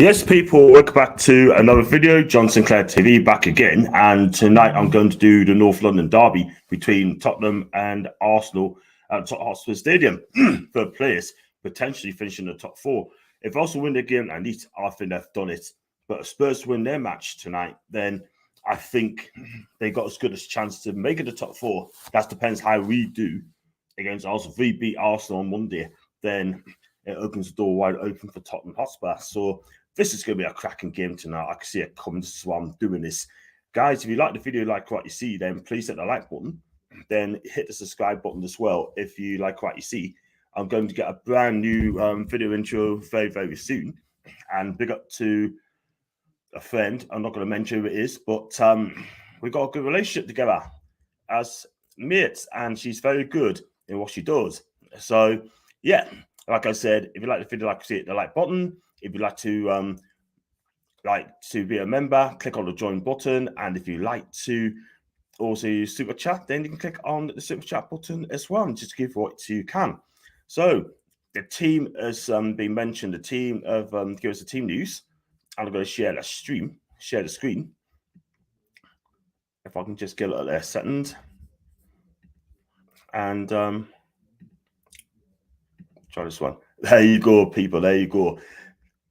Yes, people, welcome back to another video. John Sinclair TV back again. And tonight I'm going to do the North London derby between Tottenham and Arsenal at Tottenham Hotspur Stadium. Third place, potentially finishing the top four. If Arsenal win the game, at least I think they've done it. But if Spurs win their match tonight, then I think they got as good a chance to make it the top four. That depends how we do against Arsenal. If we beat Arsenal on Monday, then it opens the door wide open for Tottenham Hotspur. So this is going to be a cracking game tonight. I can see it coming. This is why I'm doing this. Guys, if you like the video, like what you see, then please hit the like button. Then hit the subscribe button as well if you like what you see. I'm going to get a brand new video intro very, very soon. And big up to a friend. I'm not going to mention who it is, but we've got a good relationship together as mates, and she's very good in what she does. So, yeah, like I said, if you like the video, like you see, hit the like button. If you'd like to be a member, click on the join button. And if you like to also use super chat, then you can click on the super chat button as well and just give what you can. So the team has been mentioned. The team of give us the team news. And I'm going to share the screen. If I can just get it there a second. And try this one. There you go, people. There you go.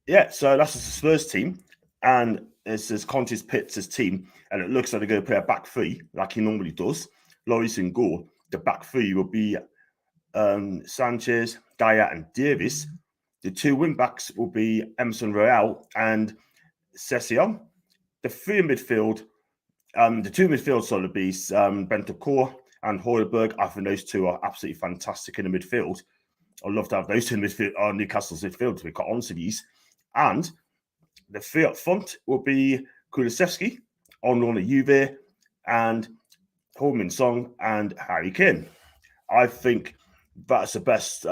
Yeah, so that's the Spurs team, and it says Contes pits his team, and it looks like they're going to play a back three like he normally does. Lloris in goal. The back three will be Sanchez, Dyer, and Davis. The two wing backs will be Emerson Royale and Session. The three midfield, the two midfields will be Bentancur and Højbjerg. I think those two are absolutely fantastic in the midfield. I'd love to have those two in midfield, Newcastle's midfield, to be quite honest with you. And the three up front will be Kulusevski, on loan at Juve, and Kane Son and Harry Kane. I think that's the best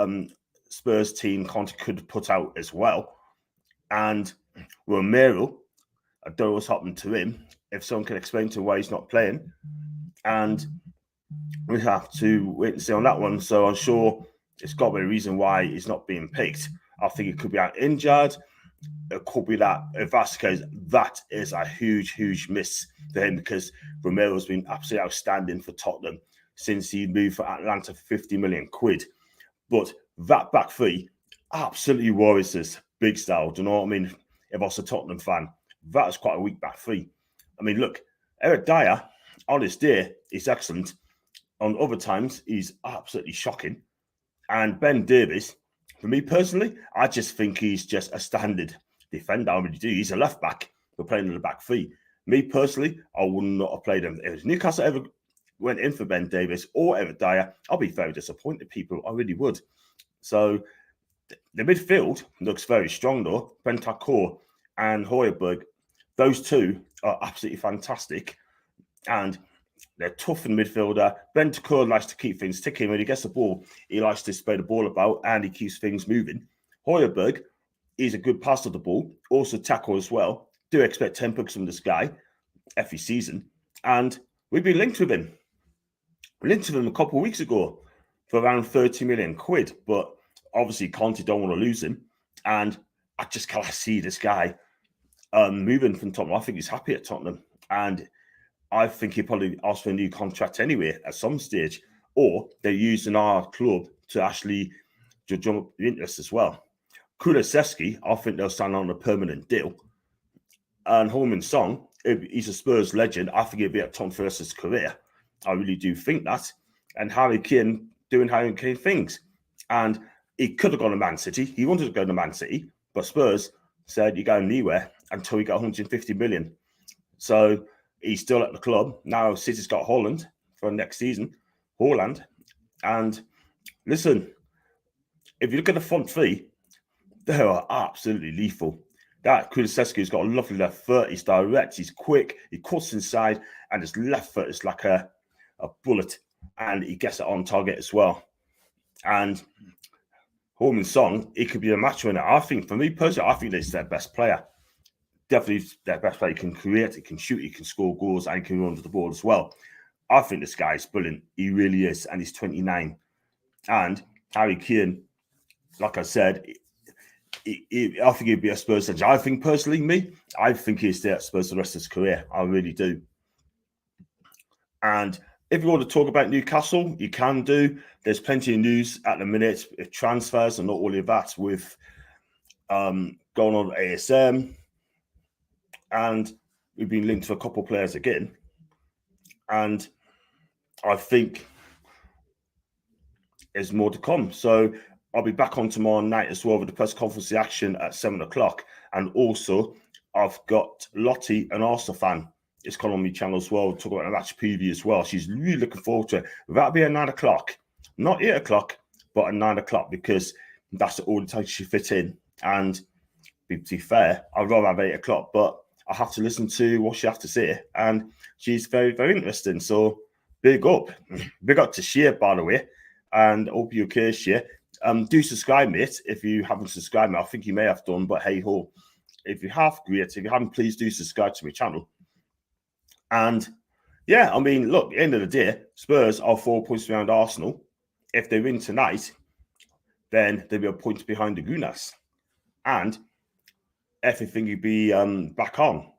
Spurs team Conte could put out as well. And Romero, I don't know what's happened to him. If someone can explain to why he's not playing. And we have to wait and see on that one. So I'm sure it's got to be a reason why he's not being picked. I think it could be out injured. It could be that, if that's the case, that is a huge, huge miss for him, because Romero's been absolutely outstanding for Tottenham since he moved for Atlanta for 50 million quid. But that back three absolutely worries us big style. Do you know what I mean? If I was a Tottenham fan, that is quite a weak back three. I mean, look, Eric Dyer, on his day, is excellent. On other times, he's absolutely shocking. And Ben Davies, for me personally, I just think he's just a standard defender. I really do. He's a left back. We're playing in the back three. Me personally, I would not have played him. If Newcastle ever went in for Ben Davies or Eric Dyer, I'll be very disappointed, people. I really would. So the midfield looks very strong, though. Bentancur and Højbjerg, those two are absolutely fantastic. And they're tough in midfielder. Bentancur likes to keep things ticking. When he gets the ball, he likes to spray the ball about, and he keeps things moving. Højbjerg is a good passer of the ball, also tackle as well. Do expect 10 picks from this guy every season. And we've been linked with him. We linked with him a couple of weeks ago for around 30 million quid. But obviously, Conte don't want to lose him. And I just can't see this guy moving from Tottenham. I think he's happy at Tottenham. And I think he'll probably ask for a new contract anyway at some stage, or they're using our club to actually jump up the interest as well. Kulusevski, I think they'll sign on a permanent deal. And Kane Son, he's a Spurs legend. I think he'll be at Tottenham for the rest of his career. I really do think that. And Harry Kane doing Harry Kane things. And he could have gone to Man City. He wanted to go to Man City, but Spurs said you're going anywhere until you get 150 million. So he's still at the club. Now City's got Holland for next season. Haaland. And listen, if you look at the front three, they are absolutely lethal. That Kulusevski's got a lovely left foot. He's direct. He's quick. He cuts inside. And his left foot is like a bullet. And he gets it on target as well. And Kane Son, he could be a match winner. I think, for me personally, I think he's their best player. Definitely their best player. He can create, he can shoot, he can score goals, and he can run to the ball as well. I think this guy is brilliant. He really is, and he's 29. And Harry Kane, like I said, I think he'd be a Spurs legend. I think personally, I think he'll stay at Spurs the rest of his career. I really do. And if you want to talk about Newcastle, you can do. There's plenty of news at the minute, transfers and not all of that with going on ASM. And we've been linked to a couple of players again. And I think there's more to come. So I'll be back on tomorrow night as well with the press conference reaction at 7 o'clock. And also, I've got Lottie, an Arsenal fan. It's come on my channel as well. We'll talk about a match preview as well. She's really looking forward to it. That'll be at 9 o'clock. Not 8 o'clock, but at 9 o'clock because that's all the time she fit in. And to be fair, I'd rather have 8 o'clock, but I have to listen to what she has to say. And she's very, very interesting. So big up. Big up to Shea, by the way. And hope you're okay, Shea. Do subscribe, mate. If you haven't subscribed, I think you may have done, but hey ho. If you have, great. If you haven't, please do subscribe to my channel. And yeah, I mean, look, at the end of the day, Spurs are 4 points behind Arsenal. If they win tonight, then they'll be a point behind the Gooners. And everything will be back on.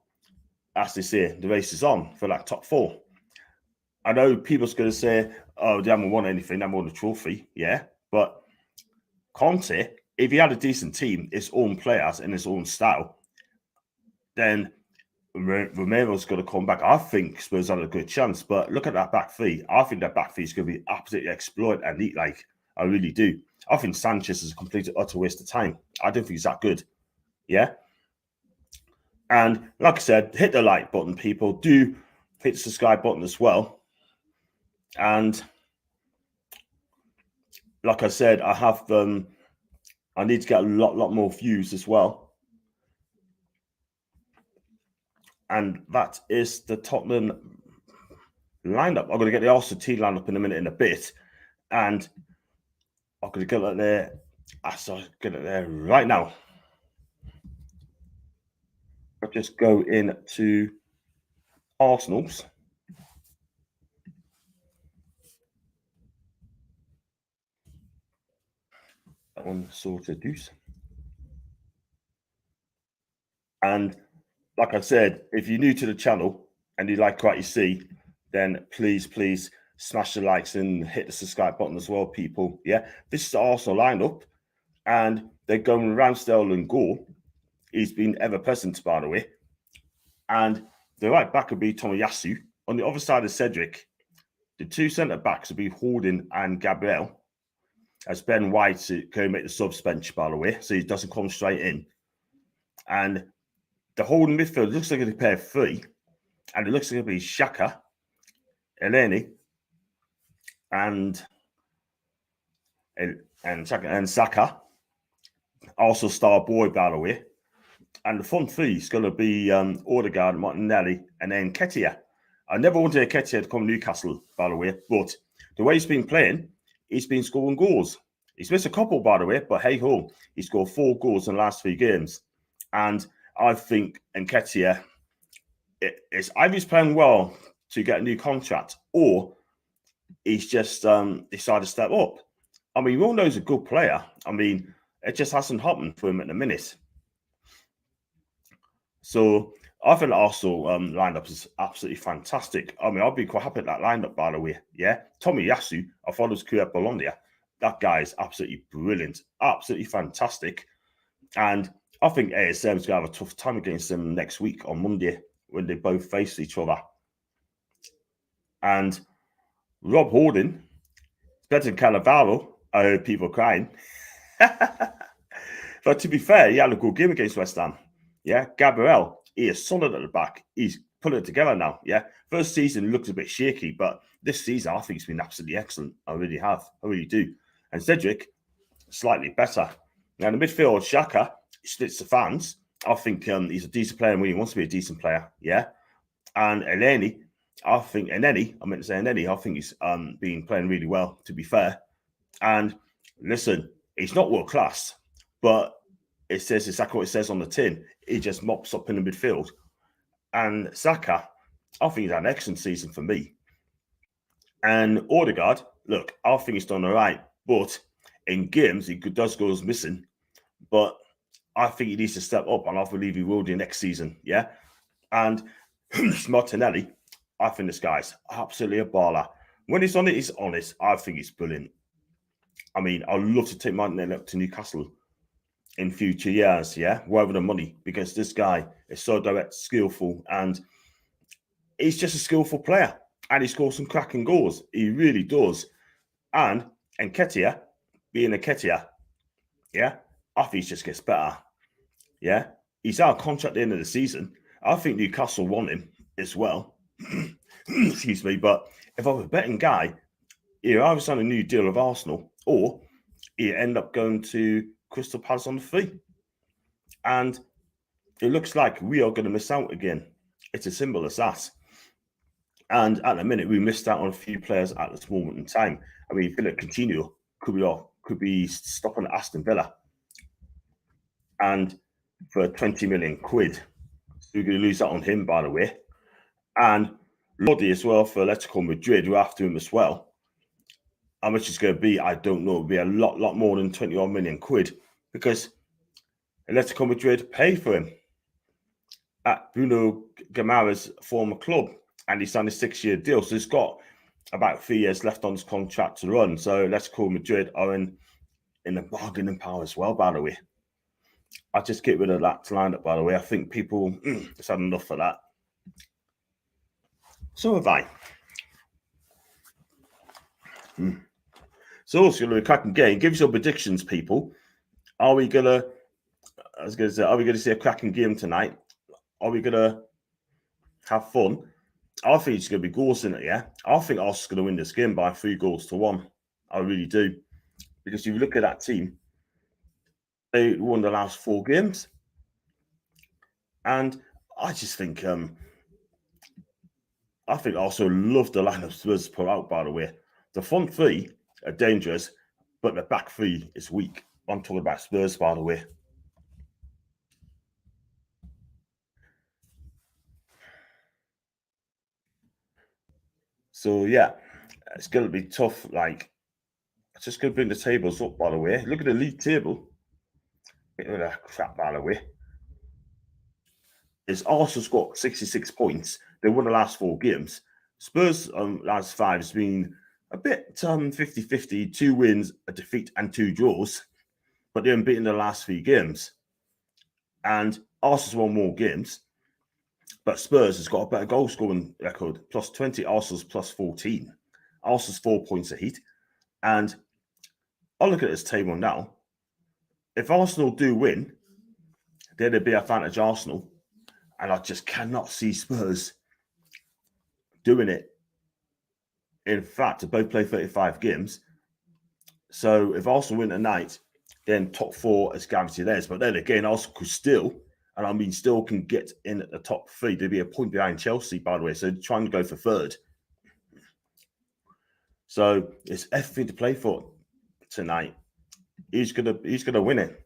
As they say, the race is on for that top 4. I know people's going to say, oh, they haven't won anything, they haven't won a trophy. Yeah, but Conte, if he had a decent team, his own players and his own style, then Romero's going to come back. I think Spurs had a good chance, but look at that back three. I think that back three is going to be absolutely exploited and neat. Like, I really do. I think Sanchez is a complete utter waste of time. I don't think he's that good. Yeah. And like I said, hit the like button, people. Do hit the subscribe button as well. And like I said, I have I need to get a lot more views as well. And that is the Tottenham lineup. I'm going to get the Arsenal team lineup in a minute, in a bit. And I'm going to get it there. I'll get it there right now. I'll just go into Arsenal's. That one sorted deuce. And like I said, if you're new to the channel and you like what you see, then please smash the likes and hit the subscribe button as well, people. Yeah, this is the Arsenal lineup, and they're going Ramsdale and goal. He's been ever present, by the way. And the right back would be Tomiyasu. On the other side of Cedric, the two centre backs would be Holding and Gabriel, as Ben White can make the subs bench, by the way, so he doesn't come straight in. And the holding midfield looks like a pair of 3, and it looks like it'll be Xhaka, Elneny, and Saka. Also star boy, by the way. And the front 3 is going to be Odegaard, Martinelli, and then Nketiah. I never wanted Nketiah to come to Newcastle, by the way, but the way he's been playing, he's been scoring goals. He's missed a couple, by the way, but hey ho, he scored 4 goals in the last 3 games. And I think Nketiah is either he's playing well to get a new contract, or he's just decided to step up. I mean, we all know he's a good player. I mean, it just hasn't happened for him at the minute. So I think the Arsenal lineup is absolutely fantastic. I mean, I'll be quite happy with that lineup, by the way. Yeah, Tomiyasu, I followed his career at Bologna. That guy is absolutely brilliant, absolutely fantastic. And I think ASM is going to have a tough time against them next week on Monday when they both face each other. And Rob Holding, better than Cannavaro. I heard people crying. But to be fair, he had a good game against West Ham. Yeah, Gabriel, he is solid at the back. He's put it together now. Yeah, first season looked a bit shaky, but this season I think he's been absolutely excellent. I really have. I really do. And Cedric, slightly better. Now, in the midfield, Xhaka splits the fans. I think he's a decent player when he wants to be a decent player. Yeah. And Elneny, I think he's been playing really well, to be fair. And listen, he's not world class, but it says exactly what it says on the tin. He just mops up in the midfield. And Saka, I think he's had an excellent season for me. And Odegaard, look, I think he's done all right, but in games he does goes missing. But I think he needs to step up, and I believe he will do next season. Yeah, and Martinelli, I think this guy's absolutely a baller. When he's on it, he's honest. I think he's brilliant. I mean, I'd love to take Martinelli up to Newcastle in future years, yeah, wherever the money, because this guy is so direct, skillful, and he's just a skillful player. And he scores some cracking goals. He really does. And Nketiah, being Nketiah, yeah, I think he just gets better. Yeah, he's out of contract at the end of the season. I think Newcastle want him as well. Excuse me, but if I'm a betting guy, he'll either sign a new deal with Arsenal or he'll end up going to Crystal Palace on the fee. And it looks like we are going to miss out again. It's as simple as that. And at the minute, we missed out on a few players at this moment in time. I mean, Philip Coutinho could be stopping Aston Villa, and for 20 million quid, so we're going to lose that on him, by the way. And Lodi as well for Atletico Madrid, we're after him as well. How much it's going to be, I don't know. It'll be a lot more than 21 million quid because Atletico Madrid pay for him at Bruno Gamara's former club, and he signed a 6-year deal. So he's got about 3 years left on his contract to run. So Atletico Madrid are in the bargaining power as well, by the way. I just get rid of that lineup, by the way. I think people just had enough of that. So have I. So it's going to be a cracking game. Give us your predictions, people. Are we going to see a cracking game tonight? Are we going to have fun? I think it's going to be goals in it, yeah? I think Arsenal's going to win this game by 3-1. I really do. Because if you look at that team, they won the last 4 games. And I just think Arsenal love the lineup Spurs put out, by the way. The front 3 are dangerous, but the back 3 is weak. I'm talking about Spurs, by the way. So, yeah, it's going to be tough. Like, it's just going to bring the tables up, by the way. Look at the league table. Get rid of that crap, by the way. It's Arsenal's got 66 points. They won the last 4 games. Spurs last 5 has been a bit 50-50, 2 wins, a defeat, and 2 draws. But they haven't beaten the last 3 games. And Arsenal's won more games. But Spurs has got a better goal scoring record. Plus 20, Arsenal's plus 14. Arsenal's 4 points ahead. And I'll look at this table now. If Arsenal do win, then it'd be advantage Arsenal. And I just cannot see Spurs doing it. In fact, they both play 35 games. So if Arsenal win tonight, then top 4 is guaranteed theirs. But then again, Arsenal could still, and I mean still can get in at the top 3. They'd be a point behind Chelsea, by the way. So trying to go for 3rd. So it's everything to play for tonight. He's gonna win it.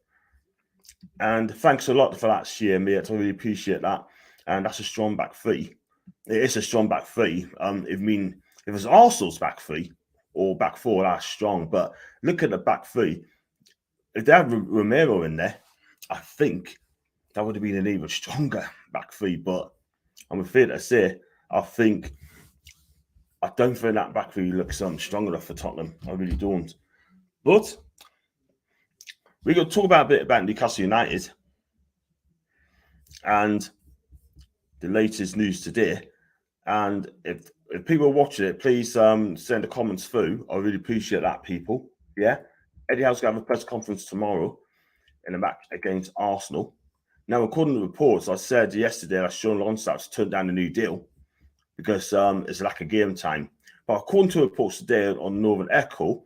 And thanks a lot for that, Sheer, mate. I really appreciate that. And that's a strong back 3. It is a strong back 3. If it's Arsenal's back 3 or back 4, that's strong. But look at the back 3. If they had Romero in there, I think that would have been an even stronger back 3. But I'm afraid to say, I don't think that back 3 looks strong enough for Tottenham. I really don't. But we're going to talk a bit about Newcastle United and the latest news today. And if people are watching it, please send the comments through. I really appreciate that, people. Yeah. Eddie Howe's going to have a press conference tomorrow in a match against Arsenal. Now, according to reports, I said yesterday that Sean Longstaff's turned down a new deal because it's lack of game time. But according to reports today on Northern Echo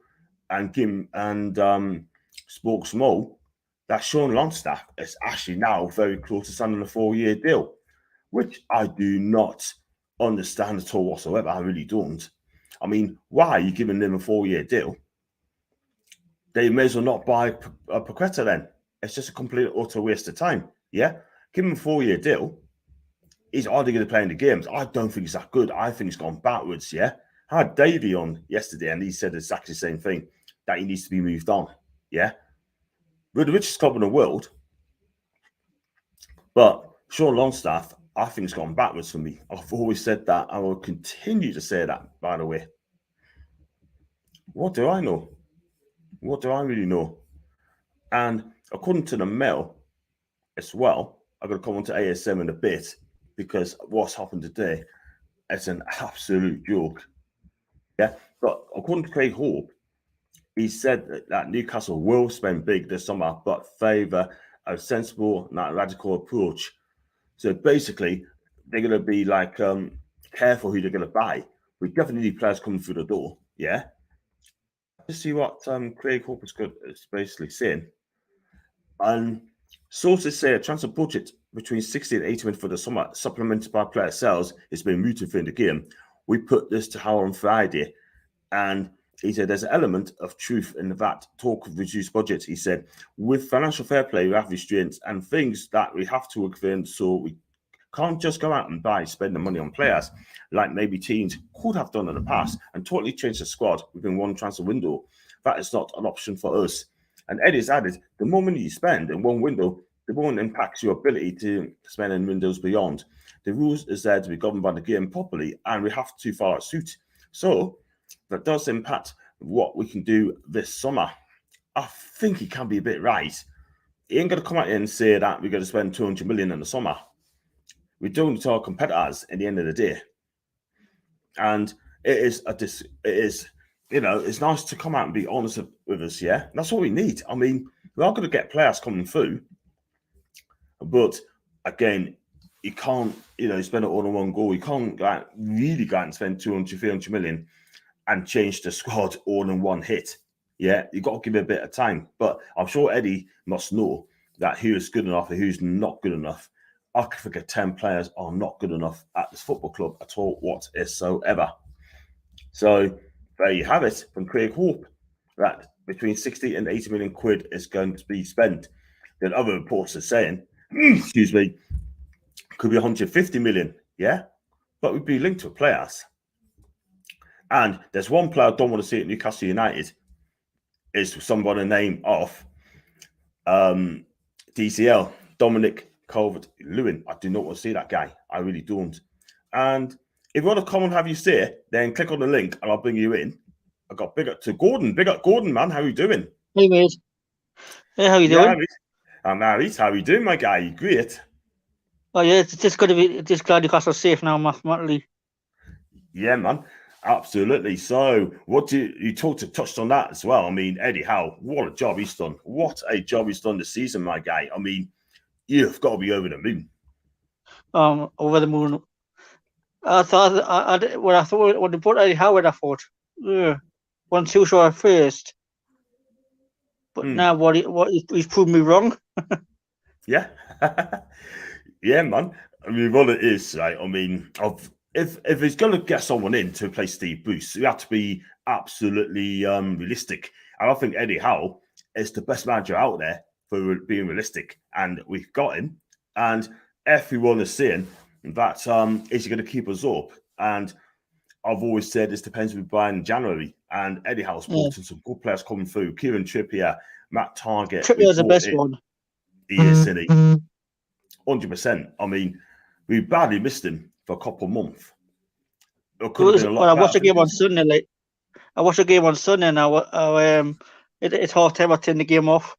and Gim and Sports Mo, that Sean Longstaff is actually now very close to signing a 4-year deal, which I do not understand at all whatsoever. I really don't. I mean, why are you giving them a 4-year deal? They may as well not buy Paqueta then. It's just a complete utter waste of time. Yeah? Give him a 4-year deal. He's hardly going to play in the games. I don't think he's that good. I think he's gone backwards, yeah? I had Davey on yesterday and he said exactly the same thing, that he needs to be moved on, yeah? We're the richest club in the world. But Sean Longstaff, I think, has gone backwards for me. I've always said that. I will continue to say that, by the way. What do I know? What do I really know? And according to the Mail as well, I'm going to come on to ASM in a bit, because what's happened today, it's an absolute joke. Yeah. But according to Craig Hope, he said that Newcastle will spend big this summer, but favour a sensible, not radical approach. So basically, they're going to be like careful who they're going to buy. We definitely need players coming through the door. Yeah. Let's see what Craig Hope is basically saying. And sources say a transfer budget between 60 and 80 million for the summer, supplemented by player sales, is being mooted for in the game. We put this to Howard on Friday, and he said there's an element of truth in that talk of reduced budgets. He said, with financial fair play, we have restraints and things that we have to work within, so we can't just go out and spend the money on players like maybe teams could have done in the past and totally change the squad within one transfer window. That is not an option for us. And Eddie's added, the more money you spend in one window, the more it impacts your ability to spend in windows beyond. The rules is there to be governed by the game properly, and we have to follow suit. So that does impact what we can do this summer. I think he can be a bit right. He ain't going to come out here and say that we're going to spend 200 million in the summer. We're doing it to our competitors at the end of the day. And it's nice to come out and be honest with us, yeah? That's what we need. I mean, we are going to get players coming through, but again, you can't, spend it all in one go. You can't really go out and spend 200, 300 million and change the squad all in one hit. Yeah, you've got to give it a bit of time. But I'm sure Eddie must know that who is good enough and who's not good enough. I could figure 10 players are not good enough at this football club at all whatsoever. So there you have it from Craig Hope, that between 60 and 80 million quid is going to be spent. Then other reports are saying, excuse me, could be 150 million, yeah? But we'd be linked to players. And there's one player I don't want to see at Newcastle United, is somebody name of DCL, Dominic Calvert-Lewin. I do not want to see that guy. I really don't. And if you want to come and have you say it, then click on the link and I'll bring you in. I got big up to Gordon. Big up Gordon, man. How are you doing? Hey, mate. Hey, how you doing? I'm married. How are you doing, my guy? You great? Oh, yeah, it's just going to be just glad Newcastle's safe now, mathematically. Yeah, man. Absolutely. So, what do you touched on that as well? I mean, Eddie Howe, what a job he's done. What a job he's done this season, my guy. I mean, you've got to be over the moon. Over the moon. I thought when they put Eddie Howard, I thought, wasn't too sure at first. But now he's proved me wrong. Yeah. Yeah, man. I mean, what it is, right? I mean, if he's going to get someone in to replace Steve Bruce, you have to be absolutely realistic. And I think Eddie Howe is the best manager out there for being realistic. And we've got him. And everyone is saying that is he going to keep us up? And I've always said this depends on buying in January. And Eddie Howe's brought in some good players coming through. Kieran Trippier, Matt Target. Trippier's the best one. He is, isn't he? 100%. I mean, we badly missed him for a couple of months. I watched a game on Sunday. Now it's half time. I turn the game off.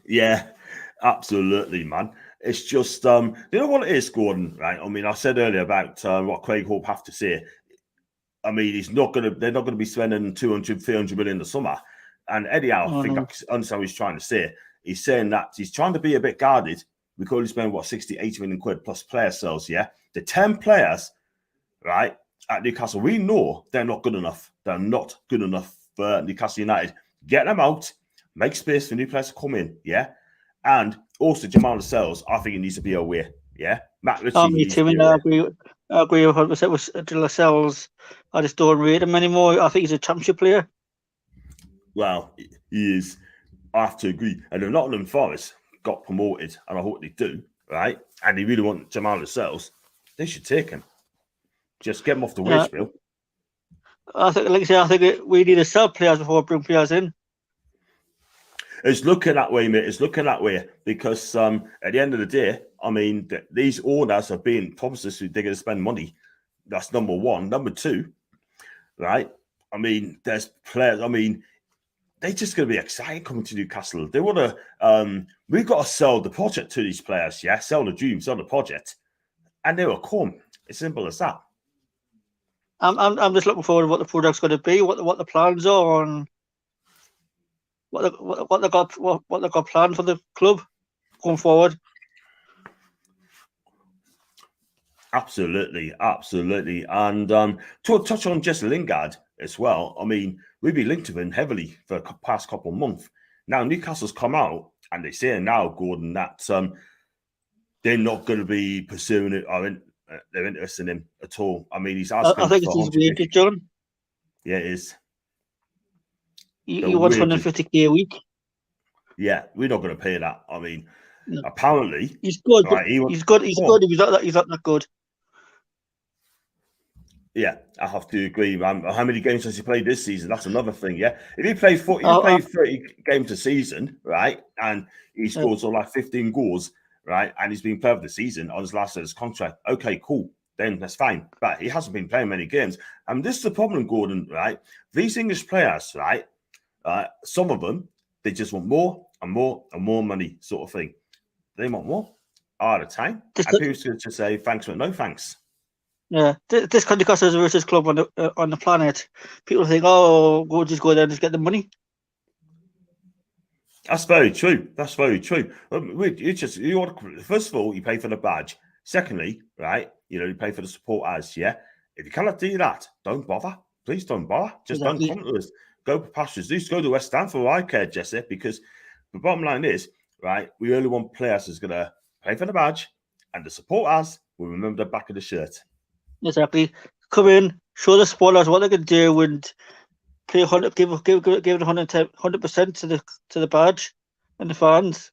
Yeah, absolutely, man. It's just, you know what it is, Gordon, right? I mean, I said earlier about what Craig Hope have to say. I mean, they're not going to be spending 200, 300 million in the summer. And Eddie Howe, I think I understand what he's trying to say. He's saying that he's trying to be a bit guarded. We could only spend, 60, 80 million quid plus player sales, yeah? The 10 players, right, at Newcastle, we know they're not good enough. They're not good enough for Newcastle United. Get them out, make space for new players to come in, yeah? And also, Jamal Lascelles, I think he needs to be aware, yeah? Matt Ritchie, me too, I agree 100% with Lascelles. I just don't rate him anymore. I think he's a championship player. Well, he is. I have to agree. And if Nottingham Forest got promoted, and I hope they do, right? And they really want Jamal Lascelles, they should take him. Just get him off the wage bill. I think we need to sell players before we bring players in. It's looking that way, mate. It's looking that way because at the end of the day, I mean, these owners are being promised they're going to spend money. That's number one. Number two, right? I mean, there's players. I mean, they're just going to be excited coming to Newcastle. They want to. We've got to sell the project to these players. Yeah, sell the dream, sell the project, and they will come. It's simple as that. I'm just looking forward to what the product's going to be, what the plans are, and what they got planned for the club going forward. Absolutely. And to touch on Jesse Lingard as well, I mean, we've been linked to him heavily for the past couple of months. Now, Newcastle's come out and they say now, Gordon, that they're not going to be pursuing it or they're interested in him at all. I mean, he's asking I think it's his wages, John. Yeah, it is. He wants 150k a week. Yeah, we're not going to pay that. I mean, apparently he's good. Right, he's good. He's not that good. Yeah, I have to agree, man. How many games has he played this season? That's another thing, yeah. If he plays 30 games a season, right, and he scores like 15 goals, right, and he's been player of the season on his last year's contract, okay, cool, then that's fine. But he hasn't been playing many games. And this is the problem, Gordon, right? These English players, right, some of them, they just want more and more and more money sort of thing. They want more all the time. And people should just say, thanks, but no thanks. Yeah, this Newcastle is the richest club on the planet. People think, "Oh, go there and just get the money." That's very true. First of all, you pay for the badge. Secondly, right, you pay for the support ads. Yeah, if you cannot do that, don't bother. Please don't bother. Just don't come to us. Go for pastures. Just go to West Ham for all I care, Jesse. Because the bottom line is, right, we only want players who's gonna pay for the badge, and the support ads will remember the back of the shirt. Exactly. Come in, show the spoilers what they can do, and play 100, give it 100% to the badge and the fans.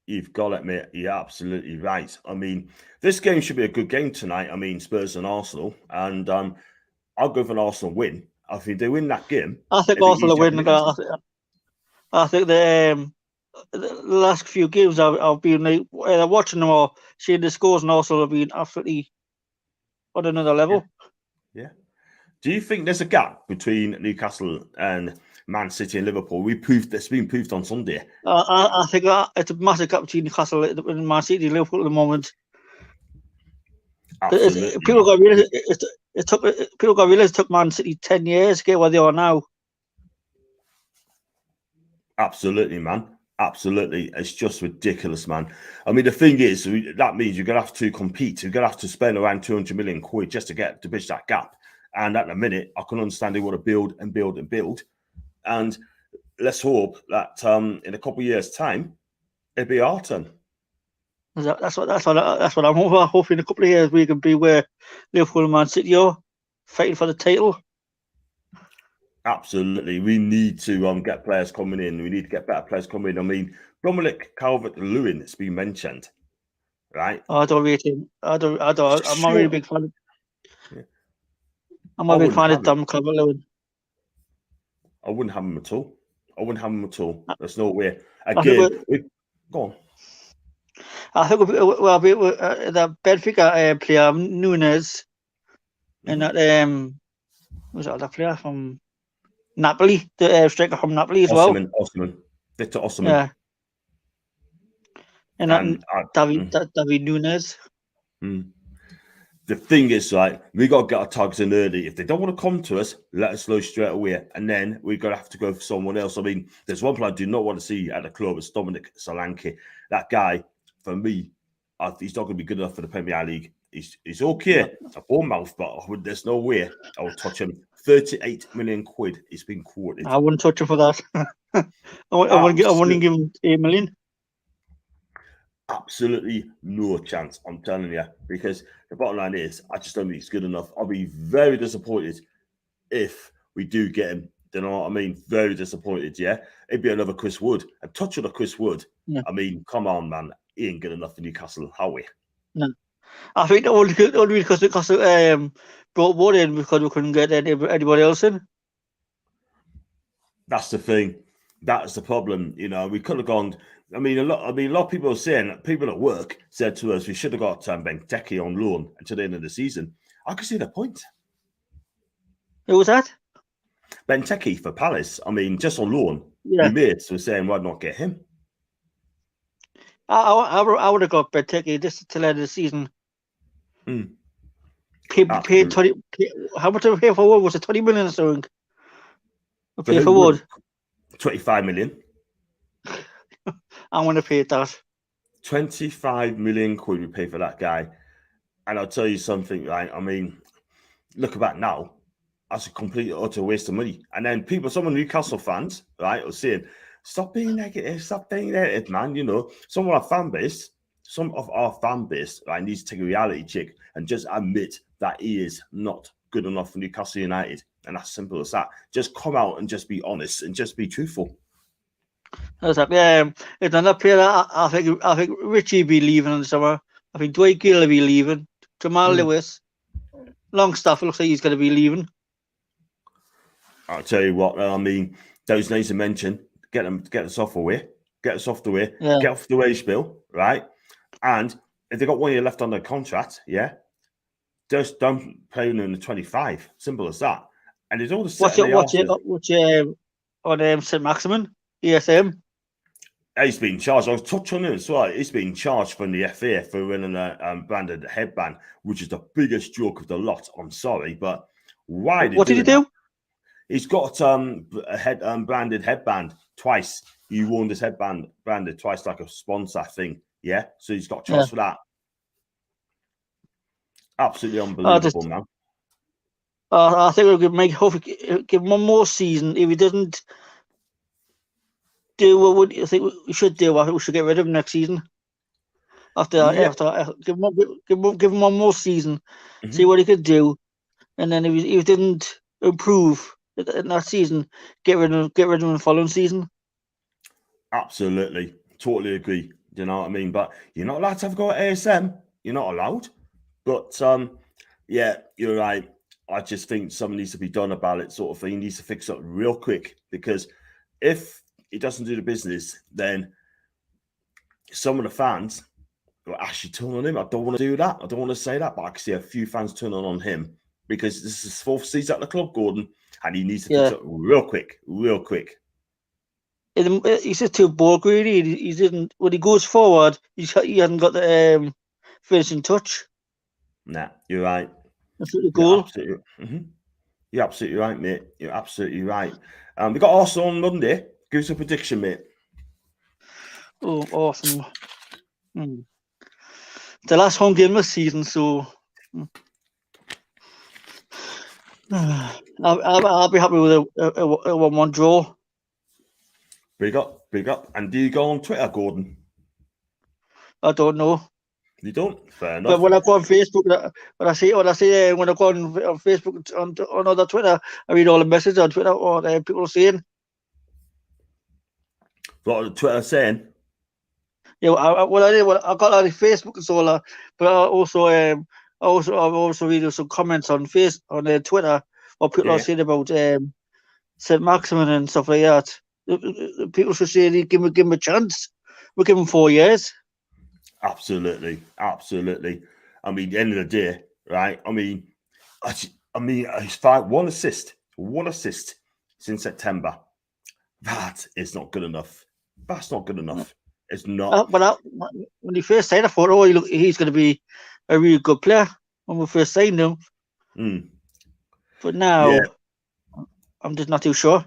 You've got it, mate. You're absolutely right. I mean, this game should be a good game tonight. I mean, Spurs and Arsenal, and I'll go for an Arsenal win. I think they win that game. I think Arsenal win. I think the last few games I've been like, watching them or seeing the scores, and Arsenal have been absolutely on another level. Yeah. Do you think there's a gap between Newcastle and Man City and Liverpool? It's been proved on Sunday. I think it's a massive gap between Newcastle and Man City and Liverpool at the moment. Absolutely. People got to realize it took Man City 10 years to get where they are now. Absolutely, man. Absolutely. It's just ridiculous, man. I mean, the thing is, that means you're going to have to compete. You're going to have to spend around 200 million quid just to bridge that gap. And at the minute, I can understand they want to build and build and build. And let's hope that in a couple of years' time, it'll be our turn. That's what I'm hoping. I hope in a couple of years we can be where Liverpool and Man City are fighting for the title. Absolutely. We need to get players coming in. We need to get better players coming in. I mean, Dominic Calvert-Lewin has been mentioned, right? I don't rate him. I'm not really a big fan. Yeah. I'm not a big fan of Dominic Calvert-Lewin. I wouldn't have him at all. There's no way. Again, go on. I think the Benfica player Nunes and that was that player from Napoli, the striker from Napoli as well. Victor Osimhen. Yeah. And David Nunes. The thing is, like, we got to get our tags in early. If they don't want to come to us, let us know straight away. And then we're going to have to go for someone else. I mean, there's one player I do not want to see at the club. It's Dominic Solanke. That guy, for me, he's not going to be good enough for the Premier League. He's okay at Bournemouth, but there's no way I would touch him. 38 million quid he's been quoted. I wouldn't touch him for that. I wouldn't give him 8 million. Absolutely no chance, I'm telling you, because the bottom line is I just don't think he's good enough. I'll be very disappointed if we do get him. Do you know what I mean? Very disappointed, yeah? It'd be another Chris Wood. A touch of the Chris Wood. Yeah. I mean, come on, man. He ain't good enough for Newcastle, are we? No. I think only because Newcastle brought Wood in because we couldn't get anybody else in. That's the thing. That's the problem. We could have gone. A lot of people are saying, people at work said to us, we should have got Nketiah on loan until the end of the season. I can see the point. Who was that? Nketiah for Palace. Just on loan. Yeah. My mates were saying, why not get him? I would have got Benteke just till the end of the season. Paid 20. How much did we pay for Wood? Was it 20 million or something? We paid for Wood. 25 million. I want to pay that. 25 million quid we pay for that guy. And I'll tell you something, right? Look at that now. That's a complete utter waste of money. And then some of Newcastle fans, right, are saying, stop being negative, man. Some of our fan base, right, needs to take a reality check and just admit that he is not good enough for Newcastle United. And that's simple as that. Just come out and just be honest and just be truthful. Exactly. It's another player. I think Richie be leaving in the summer. I think Dwight Gill will be leaving. Jamal Lewis, Longstaff looks like he's going to be leaving. I'll tell you what. Those names I mentioned, get us off the way. Get us off the way. Yeah. Get off the wage bill, right? And if they got 1 year left on their contract, yeah, just don't pay them in the 25. Simple as that. And it's all the What's on St. Maximin, ESM? He's been charged. I was touching on him as well. He's been charged from the FA for running a branded headband, which is the biggest joke of the lot. I'm sorry, but why? What did he do? He's got a branded headband twice. He won this headband branded twice, like a sponsor thing. Yeah, so he's got charged for that. Absolutely unbelievable, man. I think we'll hopefully give him one more season. If he doesn't do what you think we should do, I think we should get rid of him next season. After give him one more season, see what he could do, and then if he didn't improve in that season, get rid of him in the following season. Absolutely, totally agree. You know what I mean? But you're not allowed to have a go at ASM. You're not allowed. But yeah, you're right. I just think something needs to be done about it, sort of thing. He needs to fix it real quick, because if he doesn't do the business, then some of the fans will actually turn on him. I don't want to do that. I don't want to say that, but I can see a few fans turning on him, because this is his 4th season at the club, Gordon, and he needs to fix it real quick. He's just too ball greedy. He didn't. When he goes forward, he hasn't got the finishing touch. Nah, you're right. That's the goal. You're absolutely right, mate. You're absolutely right. We got Arsenal on Monday. Give us a prediction, mate. Oh, awesome. The last home game this season, so I'll be happy with a 1-1 draw. Big up. And do you go on Twitter, Gordon? I don't know. You don't? Fair enough. But when I go on Facebook, when I see when I go on Facebook on other Twitter, I read all the messages on Twitter or people saying. What are Twitter saying? Yeah, I got on Facebook and so on, but I've also read some comments on Twitter what people are saying about St. Maximin and stuff like that. People should say give him a chance. We'll give him 4 years. Absolutely. At the end of the day, right? He's one assist since September. That is not good enough. That's not good enough. It's not. When he first signed, I thought, he's going to be a really good player when we first signed him. But now, I'm just not too sure.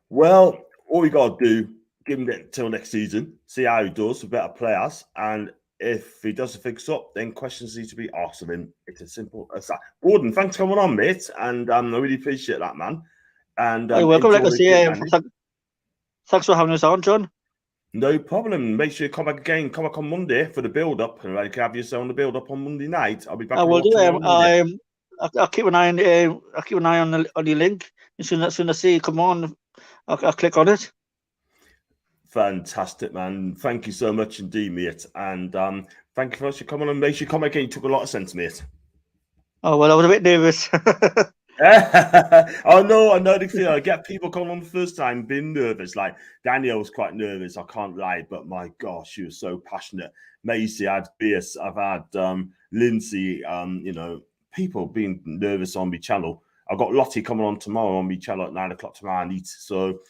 Well, all we got to do, give him until next season, see how he does with better players, and if he doesn't fix up, then questions need to be asked of him. It's as simple as that. Gordon, thanks for coming on, mate, and I really appreciate that, man. And you're welcome. Like I say, thanks for having us on, John. No problem. Make sure you come back again. Come back on Monday for the build-up, and I can have you on the build-up on Monday night. I'll be back. I will do. I'll keep an eye on. I'll keep an eye on the link. As soon as I see it come on, I'll click on it. Fantastic, man. Thank you so much indeed, mate. And thank you for coming on. Make sure you come again. You took a lot of sense, mate. Oh, well, I was a bit nervous. I know the feeling. I get people coming on the first time being nervous. Like Danielle was quite nervous, I can't lie, but my gosh, she was so passionate. Maisie, I had Pierce, I've had Lindsay, people being nervous on my channel. I've got Lottie coming on tomorrow on my channel at 9 o'clock tomorrow night. So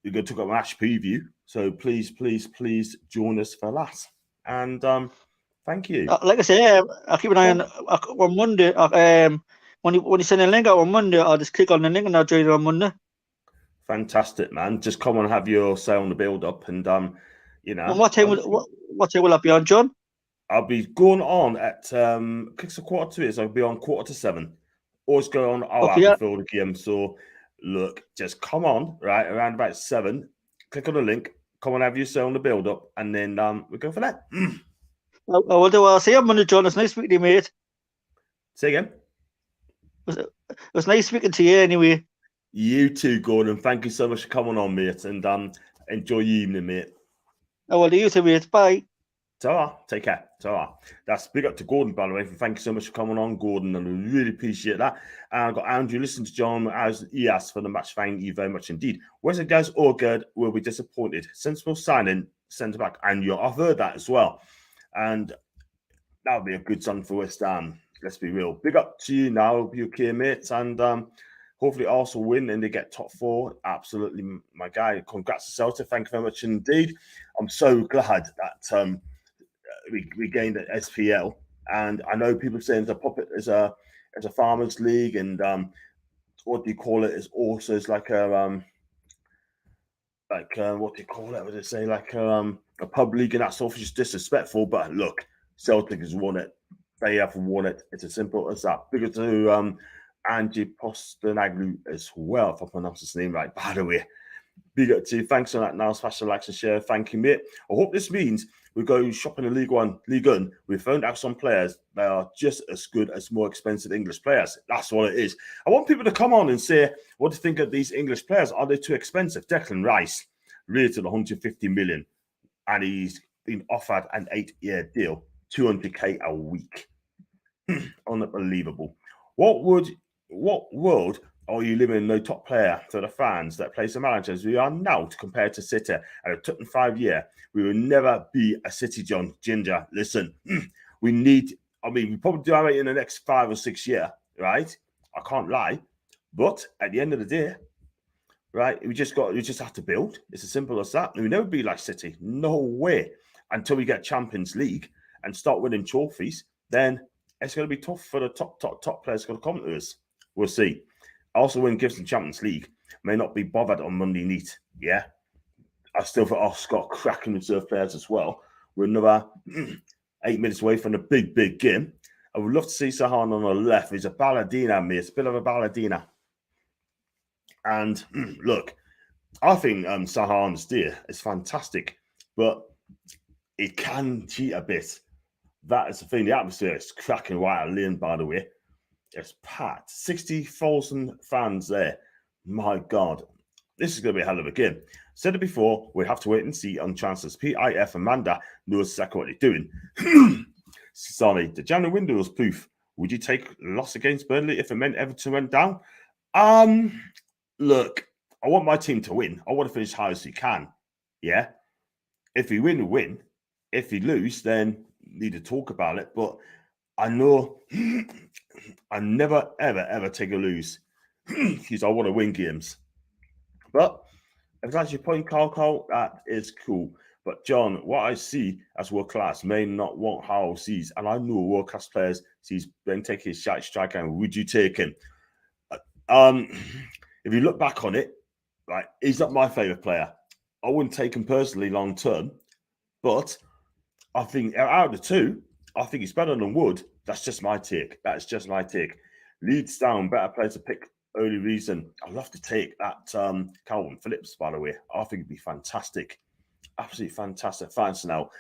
we're going to talk about match preview. So please join us for that. And thank you. Like I say, I keep an eye on Monday. When you send a link out on Monday, I'll just click on the link and I'll join it on Monday. Fantastic, man. Just come and have your say on the build up, and And what time will I be on, John? I'll be going on at 6:15. So I'll be on 6:45. Always go on before the game. So look, just come on right around about 7. Click on the link. Come and have your say on the build up, and then we go for that. I will do. I'll see you on Monday, John. It's nice speaking to you, mate. Say again. It was nice speaking to you anyway. You too, Gordon. Thank you so much for coming on, mate, and enjoy your evening, mate. I will do you too, mate. Bye. Ta-ra. Take care. Ta-ra. That's big up to Gordon, by the way. Thank you so much for coming on, Gordon, and I really appreciate that. And I've got Andrew. Listen to John as he asked for the match. Thank you very much indeed. Whether guys or good will be disappointed. Sensible signing, centre back, and I've heard that as well. And that would be a good sign for West Ham. Let's be real. Big up to you now, UK mates, and hopefully Arsenal win and they get top 4. Absolutely, my guy. Congrats to Celtic. Thank you very much indeed. I'm so glad that we gained at SPL, and I know people saying it's a puppet as a farmers league, and what do you call it? Is also it's like a what do you call it? Would they say like a pub league and that stuff? Is just disrespectful. But look, Celtic has won it. They have won it. It's as simple as that. Bigger to Angie Postanaglu as well, if I pronounce his name right. By the way, big up to you. Thanks for that. Now, smash the likes and share. Thank you, mate. I hope this means we go shopping in League One. We found out some players that are just as good as more expensive English players. That's what it is. I want people to come on and say, what do you think of these English players? Are they too expensive? Declan Rice, rated 150 million, and he's been offered an 8-year deal, 200k a week. Unbelievable. What world are you living in? No top player for the fans that plays the managers we are now compared to City at a Tottenham 5-year. We will never be a City, John Ginger. Listen, we need. I mean, we probably do it in the next 5 or 6 years, right? I can't lie, but at the end of the day, right, we just have to build. It's as simple as that. We'll never be like City. No way. Until we get Champions League and start winning trophies, then it's going to be tough for the top players going to come to us. We'll see. Also, when Gibson Champions League may not be bothered on Monday night. Yeah, I still think Oscar cracking reserve players as well. We're another 8 minutes away from the big game. I would love to see Sahan on the left. He's a ballerina, mate. It's a bit of a ballerina. And look, I think Sahan's deal is fantastic, but it can cheat a bit. That is the thing. The atmosphere is cracking right at Lane, by the way. It's packed. 60,000 fans there. My God. This is going to be a hell of a game. Said it before, we have to wait and see on chances. PIF Amanda knows exactly what they're doing. Sorry, the January window was proof. Would you take loss against Burnley if it meant Everton went down? Look, I want my team to win. I want to finish high as we can. Yeah. If we win, we win. If we lose, then need to talk about it. But I know I never, ever take a lose because I want to win games. But if that's your point, Carl, that is cool. But John, what I see as world class may not want how sees, and I know world class players sees Ben take his shot striker, and would you take him? If you look back on it, right, he's not my favorite player. I wouldn't take him personally long term, but I think out of the two, I think he's better than Wood. That's just my take. That's just my take. Leeds down, better player to pick. Only reason I'd love to take that Calvin Phillips, by the way. I think it'd be fantastic. Absolutely fantastic. Fans now.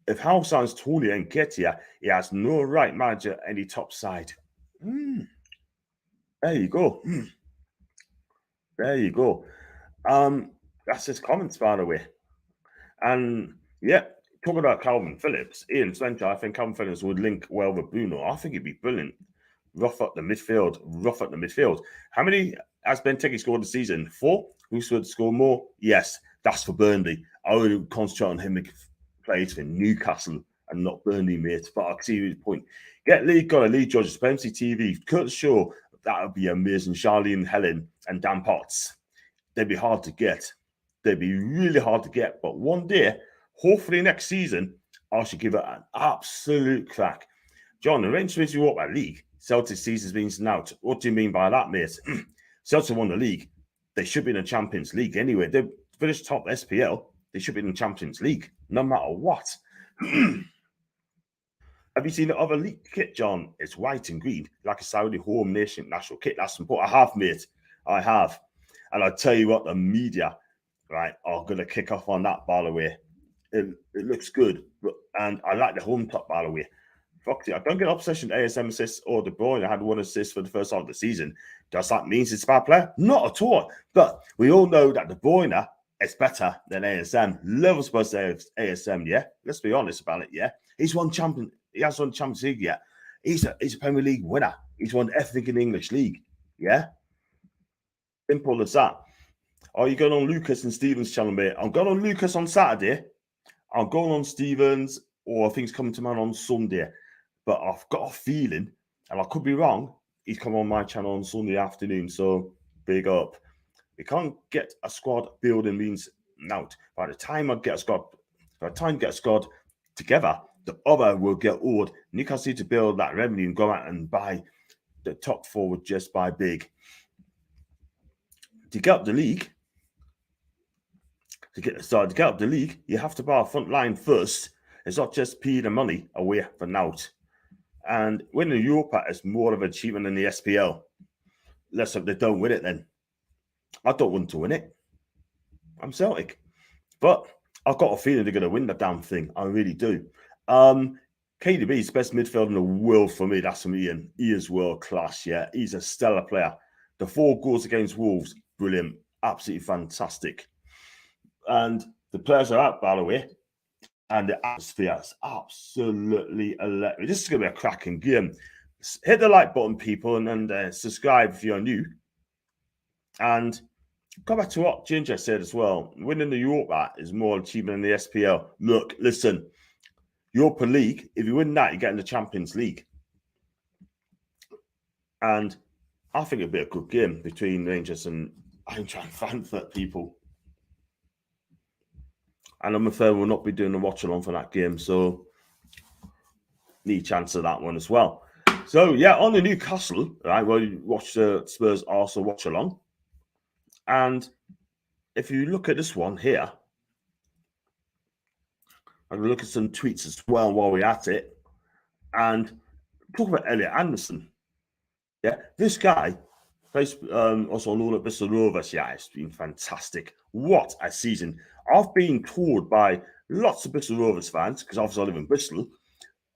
If Howe signs Tony and Nketiah, he has no right manager any top side. There you go. There you go. That's his comments, by the way. And yeah, talking about Calvin Phillips, Ian Spencer, I think Calvin Phillips would link well with Bruno. I think it'd be brilliant. rough up the midfield. How many has Benteke scored this season? 4. Who should score more? Yes, that's for Burnley. I would concentrate on him if plays for Newcastle and not Burnley, mate. But I see your point. Get League Judges, Plenty TV, Curtis Shaw. That would be amazing. Charlene Helen and Dan Potts. They'd be hard to get. They'd be really hard to get. But one day, hopefully next season, I should give it an absolute crack. John, eventually you walk that league. Celtic's season's been out. What do you mean by that, mate? Celtic won the league. They should be in the Champions League anyway. They finished top SPL. They should be in the Champions League, no matter what. Have you seen the other league kit, John? It's white and green, like a Saudi home nation national kit. That's important. I have, mate. I have. And I tell you what, the media, right, are going to kick off on that, by the way. It looks good. And I like the home top, by the way. Fuck it. I don't get obsession with ASM assists or De Bruyne. I had 1 assist for the first half of the season. Does that mean he's a bad player? Not at all. But we all know that De Bruyne is better than ASM. Levels versus ASM, yeah? Let's be honest about it, yeah? He has won Champions League yet. He's a Premier League winner. He's won everything in the English league, yeah? Simple as that. Are you going on Lucas and Stevens' channel, mate? I'm going on Lucas on Saturday. I'm going on Stevens, or I think he's coming to man on Sunday. But I've got a feeling, and I could be wrong, he's come on my channel on Sunday afternoon. So big up. You can't get a squad building means out. By the time I get a squad together, the other will get old. Newcastle need to build that revenue and go out and buy the top forward just by big. To get up the league, you have to buy a front line first. It's not just pee the money away for nout. And winning Europa is more of an achievement than the SPL. Let's hope they don't win it then. I don't want to win it. I'm Celtic. But I've got a feeling they're going to win the damn thing. I really do. KDB is the best midfielder in the world for me. That's from Ian. He is world class, yeah. He's a stellar player. The 4 goals against Wolves, brilliant. Absolutely fantastic. And the players are out, by the way. And the atmosphere is absolutely electric. This is going to be a cracking game. Hit the like button, people, and subscribe if you're new. And go back to what Ginger said as well. Winning the Europa is more achievement than the SPL. Look, listen. Europa League, if you win that, you get in the Champions League. And I think it'll be a good game between Rangers and Eintracht Frankfurt, people. And I'm afraid we'll not be doing a watch-along for that game, so need a chance of that one as well. So, yeah, on the Newcastle, right, well, you watch the Spurs also watch-along. And if you look at this one here, I'm going to look at some tweets as well while we're at it. And talk about Elliot Anderson. Yeah, this guy plays also on all at Bristol Rovers. Yeah, it's been fantastic. What a season. I've been told by lots of Bristol Rovers fans, because obviously I live in Bristol,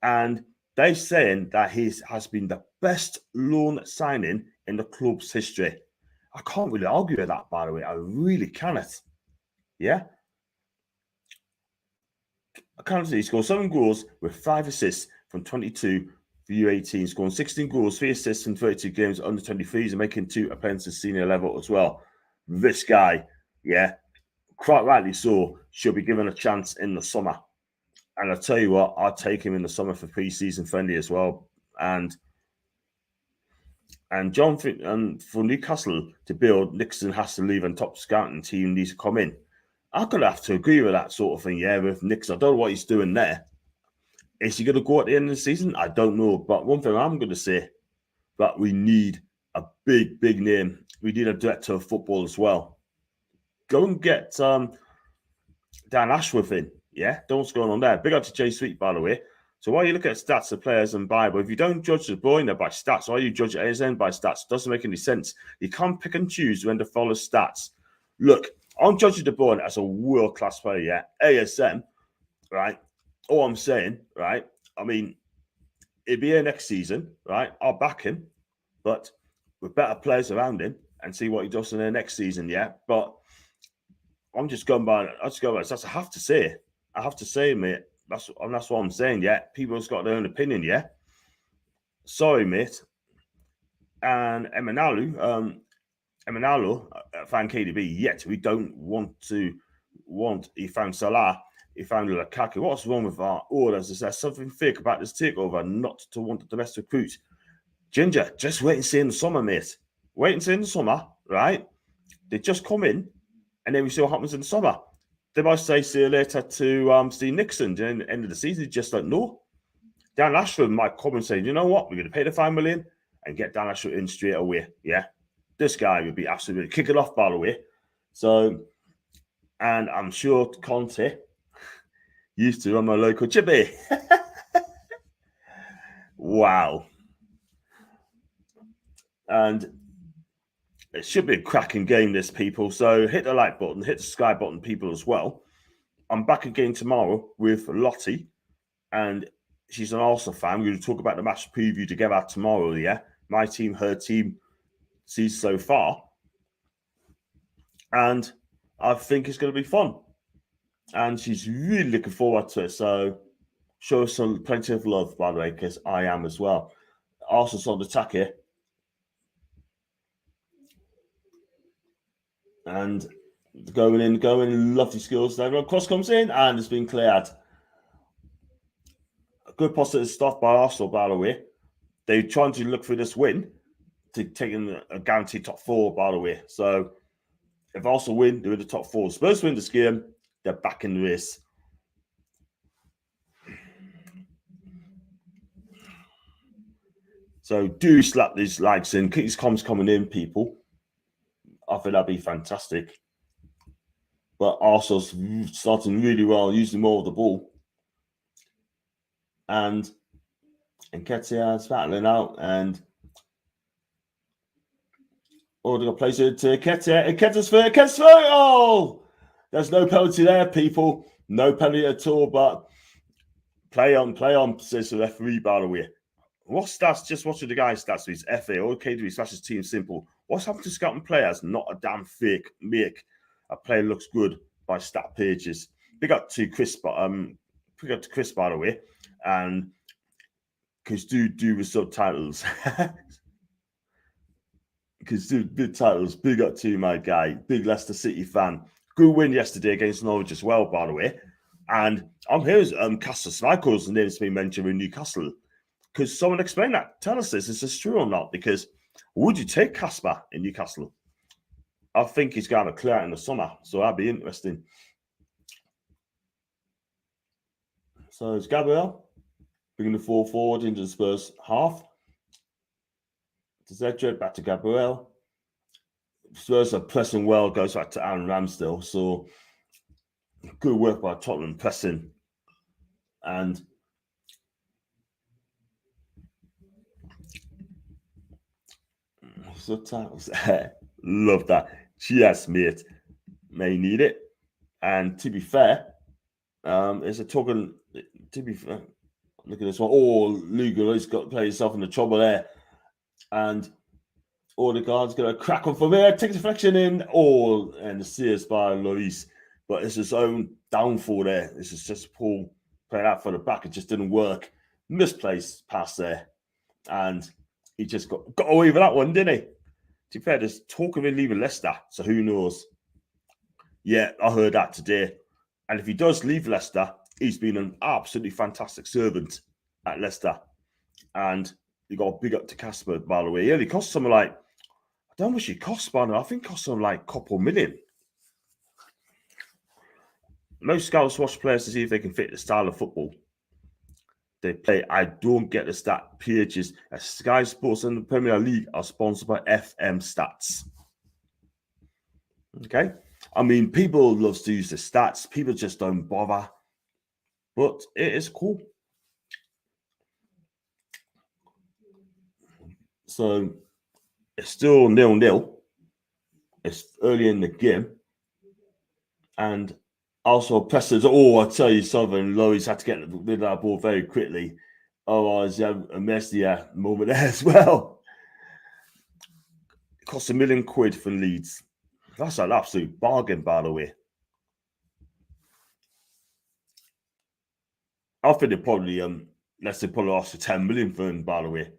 and they're saying that he has been the best loan signing in the club's history. I can't really argue with that, by the way. I really cannot. Yeah? I can't see. He scored 7 goals with 5 assists from 22 for U18, scoring 16 goals, 3 assists in 32 games under 23s, and making 2 appearances senior level as well. This guy, yeah, quite rightly so, should be given a chance in the summer. And I'll tell you what, I'll take him in the summer for pre-season friendly as well. And John, for Newcastle to build, Nixon has to leave and top scouting team needs to come in. I'm going to have to agree with that sort of thing, yeah, with Nixon. I don't know what he's doing there. Is he going to go at the end of the season? I don't know. But one thing I'm going to say, that we need a big, big name. We need a director of football as well. Go and get Dan Ashworth in. Yeah, don't know what's going on there. Big up to Jay Sweet, by the way. So while you look at stats of players and Bible, if you don't judge the Bruyne by stats, why you judge ASN by stats? It doesn't make any sense. You can't pick and choose when to follow stats. Look, I'm judging De Bruyne as a world-class player, yeah. ASM, right? All I'm saying, right? I mean, it'd be here next season, right? I'll back him, but with better players around him and see what he does in the next season, yeah. But I'm just going by. That's I have to say, mate. That's what I'm saying. Yeah, people's got their own opinion. Yeah. Sorry, mate. and Emanalo, found KDB, yet we don't want he found Salah, he found Lukaku. What's wrong with our orders? Is there something fake about this takeover not to want the best recruit? Ginger, just wait and see in the summer, mate. Wait and see in the summer, right? They just come in, and then we see what happens in the summer. They might say see you later to Steve Nixon at the end of the season. You just don't know. Dan Ashford might come and say, you know what, we're going to pay the $5 million and get Dan Ashford in straight away. Yeah, this guy would be absolutely kick it off, by the way. So, and I'm sure Conte used to run my local chippy. Wow. And it should be a cracking game, this, people. So hit the like button, hit the subscribe button, people, as well. I'm back again tomorrow with Lottie, and she's an Arsenal fan. We're going to talk about the match preview together tomorrow, yeah? My team, her team, sees so far. And I think it's going to be fun. And she's really looking forward to it. So show us plenty of love, by the way, because I am as well. Arsenal's on the attack here. And going in, lovely skills there. Cross comes in and it's been cleared. Good positive stuff by Arsenal, by the way. They're trying to look for this win to take in a guaranteed top 4, by the way. So if Arsenal win, they're in the top 4. Spurs win this game, they're back in the race. So do slap these likes in. Keep these comments coming in, people. I think that'd be fantastic. But Arsenal's starting really well, using more of the ball. And Nketiah is battling out, and they got plays it to Nketiah. Nketiah's for oh! There's no penalty there, people. No penalty at all, but play on, says the referee, by the way. What stats? Just watching the guy's stats. He's FA, okay, to his team simple. What's happened to scouting players? Not a damn fake make. A player looks good by stat pages. Big up to Chris, by the way. And because do with subtitles. Because big titles, big up to my guy, big Leicester City fan. Good win yesterday against Norwich as well, by the way. And I'm hearing Casper Schmeichel's name's been mentioned in Newcastle. Because someone explain that. Tell us this. Is this true or not? Because would you take Casper in Newcastle? I think he's going to clear out in the summer. So that'd be interesting. So it's Gabriel bringing the 4 forward into the Spurs half. To Zedred, back to Gabriel. Spurs are pressing well, goes back to Aaron Ramsdale. So good work by Tottenham pressing. And subtitles. Love that. Cheers, mate. May need it. And to be fair, it's a token. To be fair, look at this one. Oh, Luger has got to play himself into trouble there. And Odegaard's going to crack on from there. Take deflection in. Oh, and the Sears by Lloris. But it's his own downfall there. This is just Paul playing out for the back. It just didn't work. Misplaced pass there. And he just got away with that one, didn't he? To be fair, there's talk of him leaving Leicester. So who knows? Yeah, I heard that today. And if he does leave Leicester, he's been an absolutely fantastic servant at Leicester. And you got a big up to Casper, by the way. Yeah, he cost something like, I don't know what he cost, but I think it cost something like a couple million. Most scouts watch players to see if they can fit the style of football they play. I don't get the stat pages. Sky Sports and the Premier League are sponsored by FM Stats. Okay? I mean, people love to use the stats. People just don't bother. But it is cool. So, it's still 0-0. It's early in the game. And also, Preston's, I tell you something, Lois had to get rid of that ball very quickly. Otherwise, you have a messy moment there as well. It cost £1 million for Leeds. That's an absolute bargain, by the way. I think they probably, let's say, probably asked for 10 million for him, by the way.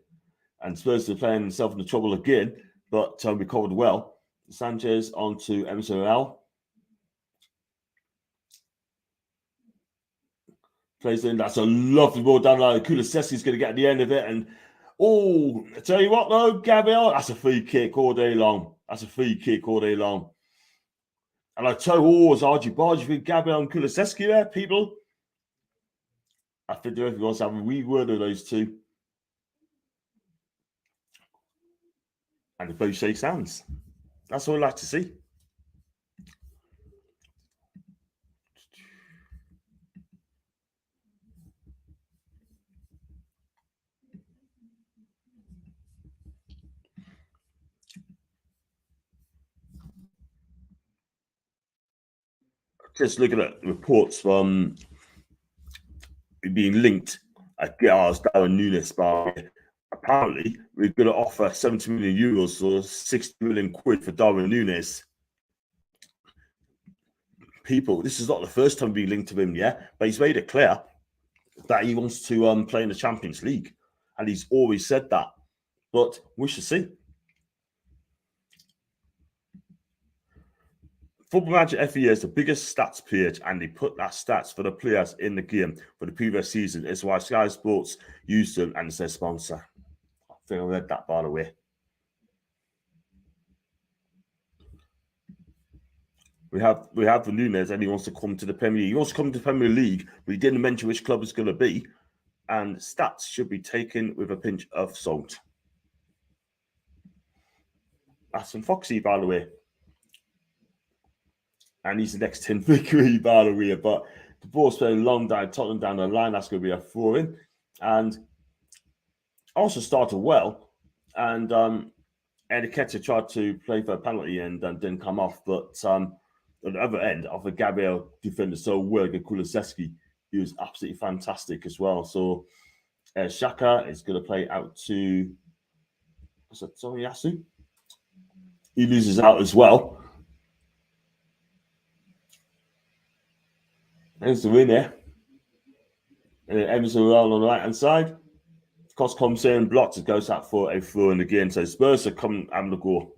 And Spurs are playing themselves into trouble again, but recovered well. Sanchez on to Emerson Royale. Plays in. That's a lovely ball down the line. Kulusevski's going to get at the end of it. And, I tell you what, though, Gabriel, that's a free kick all day long. That's a free kick all day long. And I tell you, it's argy-bargy with Gabriel and Kulusevski there, people. I think the referee wants to have a wee word of those two. And the both shakes hands. That's all I like to see. Just looking at reports from being linked at Darwin Núñez by apparently we're going to offer 70 million euros or 60 million quid for Darwin Núñez. People, this is not the first time being linked to him yet, but he's made it clear that he wants to play in the Champions League, and he's always said that. But we shall see. Football Manager every year is the biggest stats page, and they put that stats for the players in the game for the previous season. It's why Sky Sports used them, and it's their sponsor. I think I read that, by the way. We have the Núñez, and he wants to come to the Premier League. He wants to come to the Premier League, but he didn't mention which club it's going to be. And stats should be taken with a pinch of salt. That's from Foxy, by the way. And he's the next 10 victory, by the way. But the ball's playing long down, Tottenham down the line. That's going to be a throw-in. And also started well. And Nketiah tried to play for a penalty and didn't come off. But on the other end, after Gabriel defended so well against Kulusevski, he was absolutely fantastic as well. So Saka is going to play out to Tomiyasu. He loses out as well. There's the win there. And then Emerson Royale on the right-hand side. Cost comes in, blocks, it goes out for a throw in again. So Spurs are coming having a go.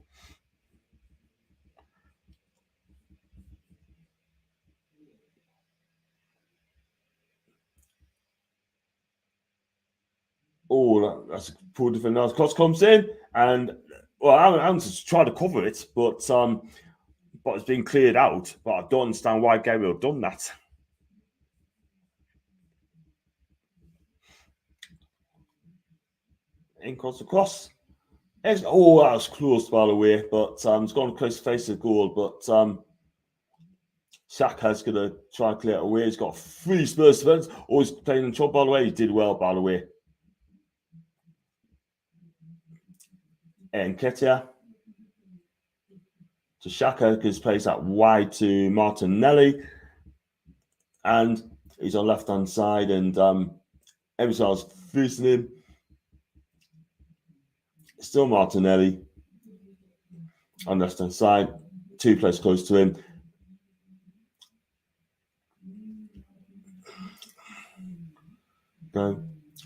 That's a poor defense. Now Cost comes in, and I'm just trying to cover it, but it's been cleared out. But I don't understand why Gabriel done that. In comes across. That was close, by the way, but it's gone close to face the goal. But Saka's going to try and clear it away. He's got 3 Spurs defenders. Always playing in trouble, by the way. He did well, by the way. Nketiah to Saka, because plays that wide to Martinelli. And he's on left-hand side, and Emerson's facing him. Still Martinelli on the left-hand side. 2 players close to him.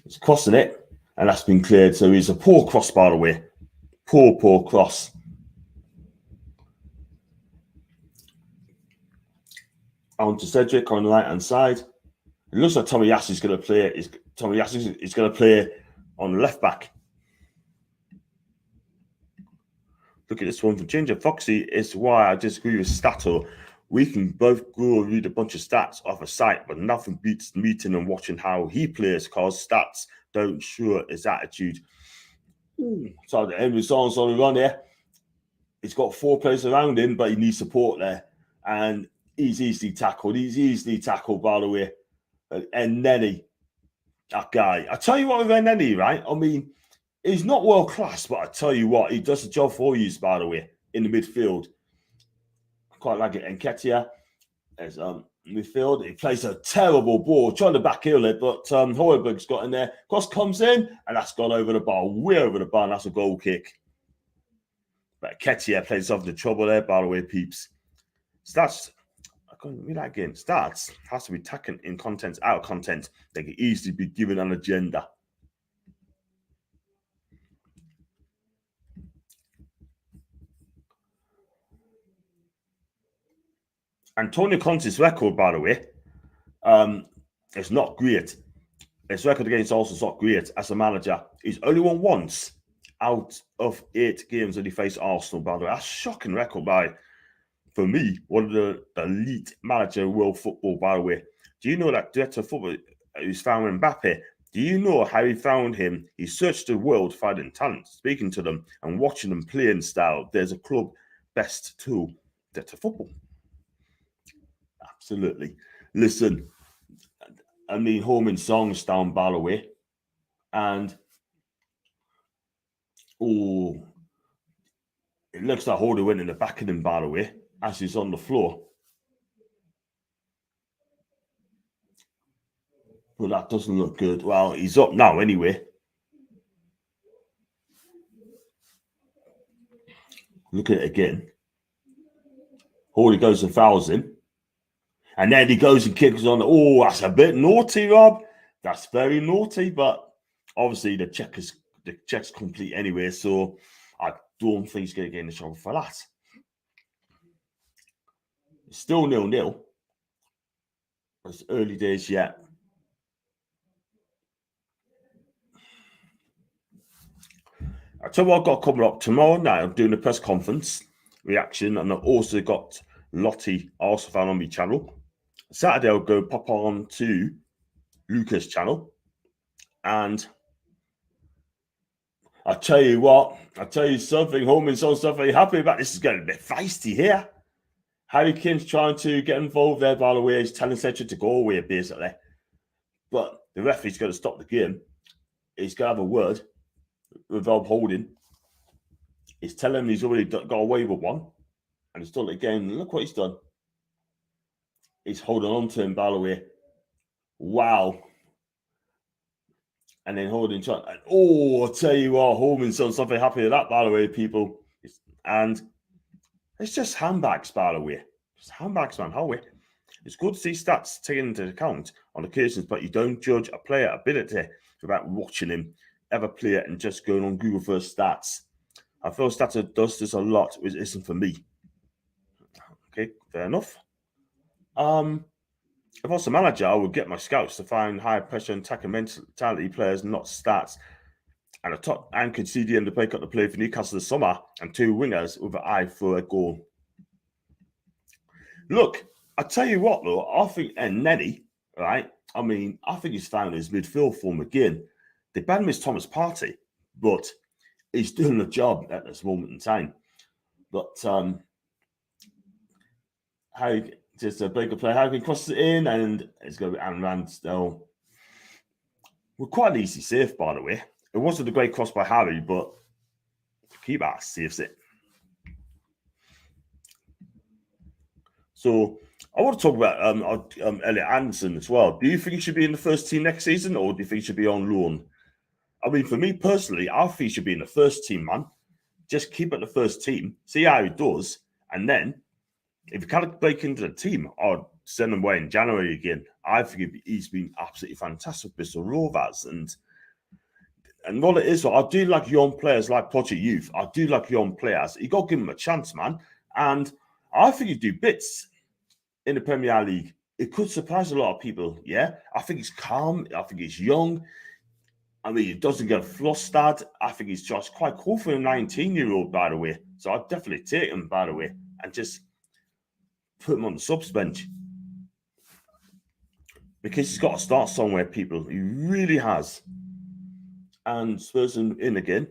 He's crossing it, and that's been cleared. So he's a poor cross, by the way. Poor cross. On to Cedric on the right-hand side. It looks like Tomiyasu is going to play. Tomiyasu is going to play on the left back. Look at this one from Ginger Foxy. Is why I disagree with Stato. We can both go read a bunch of stats off a site, but nothing beats meeting and watching how he plays, because stats don't show his attitude. So the Emerson's on the run here. He's got 4 players around him, but he needs support there. And he's easily tackled. By the way. And Nenny, that guy. I tell you what with Nenny, right? I mean, he's not world class, but I tell you what, he does the job for you, by the way, in the midfield. I quite like it. Nketiah as midfield. He plays a terrible ball, trying to back heel it, but Højbjerg's got in there. Cross comes in, and that's gone over the bar, way over the bar, and that's a goal kick. But Nketiah plays himself into trouble there, by the way, peeps. Stats, I can't read that again. Stats has to be taken in content, out of content. They can easily be given an agenda. Antonio Conte's record, by the way, it's not great. His record against Arsenal is not great as a manager. He's only won once out of 8 games that he faced Arsenal, by the way. That's a shocking record for me, one of the elite manager of world football, by the way. Do you know that director of football who's found Mbappe? Do you know how he found him? He searched the world finding talent, speaking to them and watching them play in style. There's a club best tool, director of football. Absolutely. Listen, I mean, Heung-min Son's down, by the way. And, it looks like Hardy went in the back of him, by the way, as he's on the floor. But that doesn't look good. Well, he's up now anyway. Look at it again. Hardy goes and fouls him. And then he goes and kicks on. Oh, that's a bit naughty, Rob. That's very naughty. But obviously the check's complete anyway. So I don't think he's going to get in the trouble for that. It's still 0-0. It's early days yet. I tell you what I've got coming up tomorrow night. I'm doing a press conference reaction, and I've also got Lottie Arsenal fan on my channel. Saturday I'll go pop on to Lucas' channel, and I tell you something, Heung-min Son stuff. Are you happy about this? Is getting a bit feisty here. Harry Kane's trying to get involved there, by the way. He's telling Central to go away, basically. But the referee's going to stop the game. He's going to have a word with Rob Holding. He's telling him he's already got away with one. And he's done it again. Look what he's done. He's holding on to him, by the way. Wow. And then Holding trying. Oh, I'll tell you what, Heung-min Son something happy with that, by the way, people. And it's just handbags, by the way. Just handbags, man. How we? It's good to see stats taken into account on occasions, but you don't judge a player ability without watching him ever play it and just going on Google for stats. I feel stats does this a lot, which isn't for me. Okay, fair enough. If I was a manager, I would get my scouts to find high pressure and attacking mentality players, not stats. And a top anchored CDM to break up the play for Newcastle this summer, and 2 wingers with an eye for a goal. Look, I tell you what, though, I think Nenny, right? I mean, I think he's found his midfield form again. They banned Miss Thomas Partey, but he's doing the job at this moment in time. But Harry just a break of play. Harry crosses it in, and it's going to be Aaron Ramsdale. We're quite an easy save, by the way. It wasn't a great cross by Harry, but the keeper saves it. So I want to talk about Elliot Anderson as well. Do you think he should be in the first team next season, or do you think he should be on loan? I mean, for me personally, I think he should be in the first team, man. Just keep it the first team, see how he does, and then if he can't break into the team, I'd send him away in January again. I think he's been absolutely fantastic with Bristol Rovers, and what it is, I do like young players like Project Youth. I do like young players. You got to give them a chance, man. And I think you do bits in the Premier League. It could surprise a lot of people, yeah? I think he's calm. I think he's young. I mean, he doesn't get flustered. I think he's just quite cool for a 19-year-old, by the way. So I'd definitely take him, by the way, and just put him on the subs bench. Because he's got to start somewhere, people. He really has. And Spurs in again.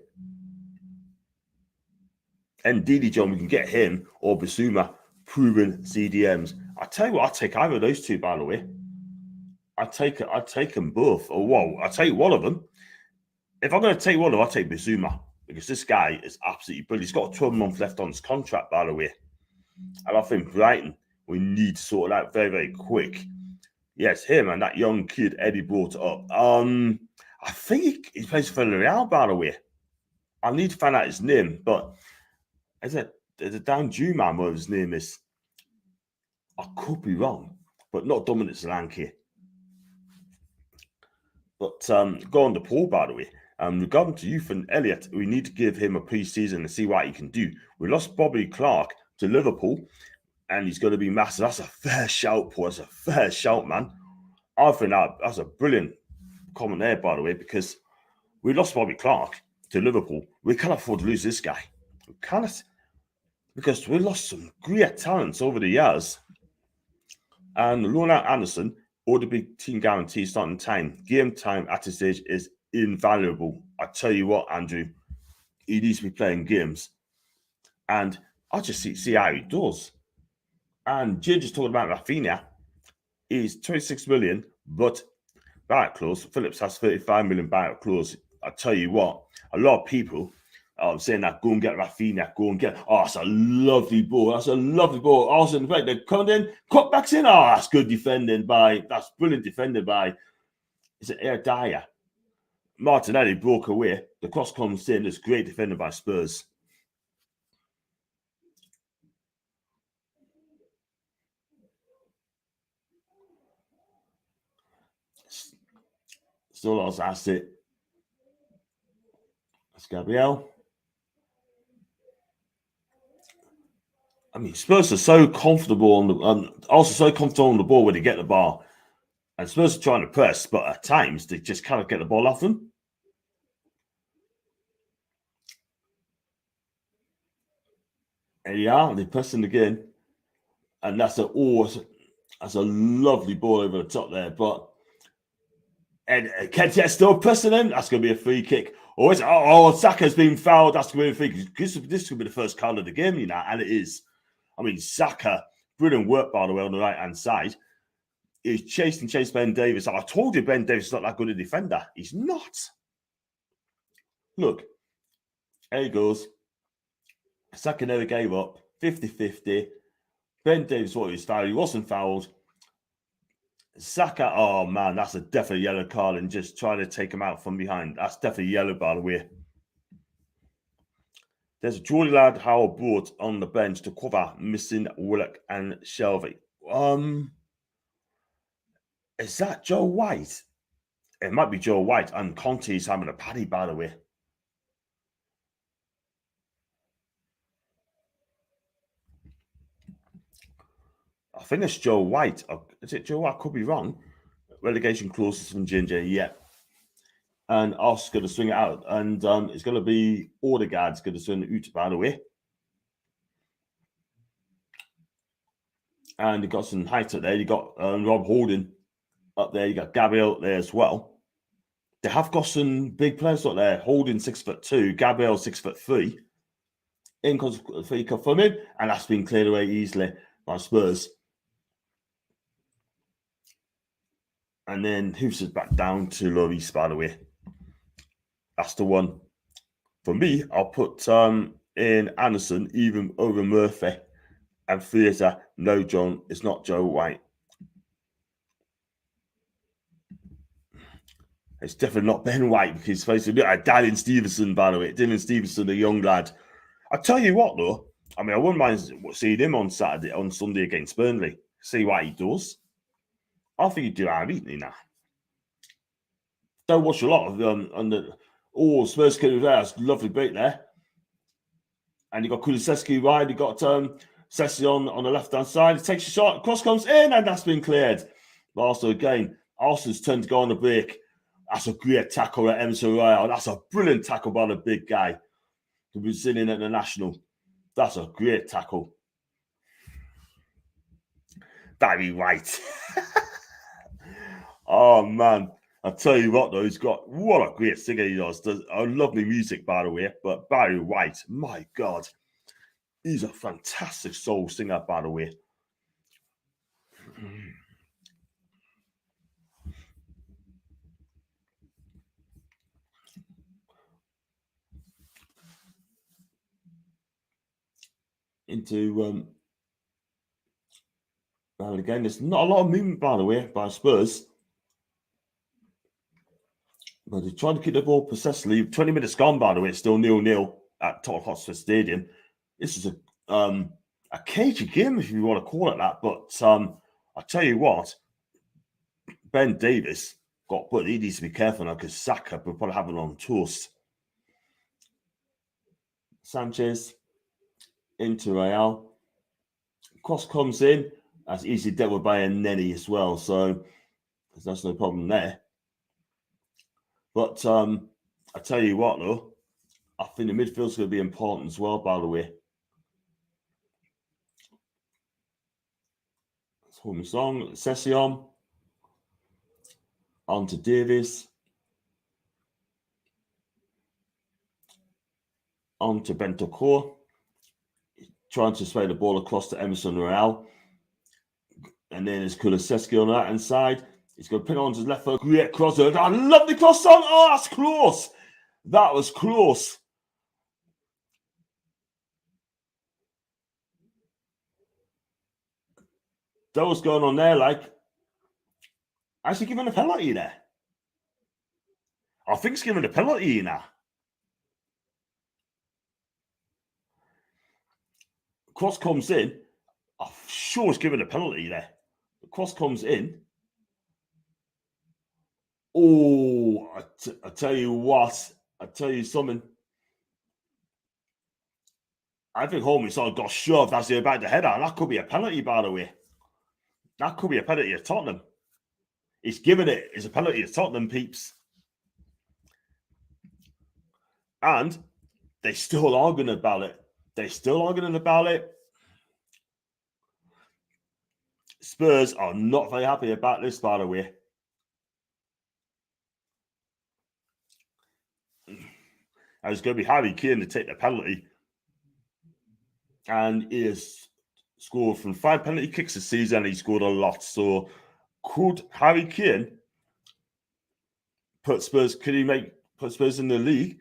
And Didi John, we can get him or Basuma proven CDMs. I tell you what, I'll take either of those two, by the way. I'd take them both. Or whoa, I'll take one of them. If I'm going to take one of them, I'll take Basuma. Because this guy is absolutely brilliant. He's got 12 months left on his contract, by the way. And I think Brighton, we need to sort it out very, very quick. Yes, him and that young kid Eddie brought up. I think he plays for Real, by the way. I need to find out his name, but is it Dan Juman, what his name is? I could be wrong, but not Dominic Solanke. But go on the poll, by the way. Regarding to Youth and Elliott, we need to give him a pre-season and see what he can do. We lost Bobby Clark to Liverpool, and he's going to be massive. That's a fair shout, Paul. That's a fair shout, man. I think that's a brilliant comment there, by the way, because we lost Bobby Clark to Liverpool. We can't afford to lose this guy. We cannot, because we lost some great talents over the years. And Ronald Anderson, all the big team guarantees starting time, game time at this stage is invaluable. I tell you what, Andrew, he needs to be playing games. And I'll just see how he does. And Jay just talking about Rafinha. He's 26 million, but buyout clause. Phillips has 35 million buyout clause. I tell you what, a lot of people are saying that go and get Rafinha, go and get. Oh, that's a lovely ball. That's a lovely ball. Also, in fact, they're coming in, cutbacks in. Oh, that's good defending by. That's brilliant defending by. Is it Nketiah? Martinelli broke away. The cross comes in. It's great defending by Spurs. Still lost asset. That's Gabriel. I mean, Spurs are so comfortable also so comfortable on the ball when they get the ball. And Spurs are trying to press, but at times they just cannot get the ball off them. And yeah, they're pressing again. And that's a lovely ball over the top there. But and Nketiah still pressing him. That's going to be a free kick. Saka's been fouled. That's going to be a free kick. This could be the first card of the game, and it is. I mean, Saka, brilliant work, by the way, on the right-hand side. He's chased Ben Davies. I told you Ben Davies is not that good a defender. He's not. Look, there he goes. Saka never gave up. 50-50. Ben Davies, what he was fouled. He wasn't fouled. Saka, oh man, that's a definitely yellow card and just trying to take him out from behind. That's definitely yellow, by the way. There's a Geordie lad Howard brought on the bench to cover missing Willock and Shelby. Is that Joe White? It might be Joe White, and Contes having a paddy, by the way. I think it's Joe White. Is it Joe White? I could be wrong. Relegation clauses from Ginger, yeah. And Oscar's going to swing it out. And it's going to be Odegaard's going to swing it out, by the way. And you got some height up there. You got Rob Holding up there. You got Gabriel up there as well. They have got some big players up there. Holding 6'2", Gabriel 6'3". In free kick from him, and that's been cleared away easily by Spurs. And then Hoofs is back down to Lloris, by the way. That's the one. For me, I'll put in Anderson even over Murphy. And Fraser, no, John, it's not Joe White. It's definitely not Ben White because he's supposed to be Dylan Stevenson, by the way. Dylan Stevenson, the young lad. I tell you what, though, I mean, I wouldn't mind seeing him on Sunday against Burnley. See what he does. I think he'd do alright now. Don't watch a lot of Spurs kid there. That's a lovely break there. And you got Kulusevski wide. You got Sessi on the left hand side. He takes a shot. Cross comes in, and that's been cleared. But also again, Arsenal's turn to go on the break. That's a great tackle at Emerson Royale. That's a brilliant tackle by the big guy who was sitting at the National. That's a great tackle. Barry White. Oh, man. I tell you what, though, what a great singer he does. Does a lovely music, by the way. But Barry White, my God, he's a fantastic soul singer, by the way. Well, again, there's not a lot of movement, by the way, by Spurs. But they tried to keep the ball possessively. 20 minutes gone, by the way. It's still 0-0 at Tottenham Hotspur Stadium. This is a cagey game, if you want to call it that. But I tell you what, Ben Davies he needs to be careful now because Saka will probably have it on toast. Sanchez into Real. Cross comes in. That's easily dealt with by a Nenny as well. So that's no problem there. But I tell you what, though, I think the midfield's going to be important as well, by the way. It's Home Song, Session. On to Davies. On to Bentancur. Trying to sway the ball across to Emerson Royale. And then there's Kulusevski on the right-hand side. He's going to put it on to his left foot. Great cross. I love the cross on. Oh, that's close. That was close. That was going on there, like, actually giving a penalty there. I think it's giving a penalty now. Cross comes in. I'm sure it's giving a penalty there. The cross comes in. Oh, I tell you what. I tell you something. I think Holmes got shoved as he about to head out. That could be a penalty, by the way. That could be a penalty at Tottenham. He's giving it as a penalty at Tottenham, peeps. And they still arguing about it. Spurs are not very happy about this, by the way. And it's going to be Harry Kane to take the penalty. And he has scored from 5 penalty kicks this season. He scored a lot. So could Harry Kane put Spurs in the league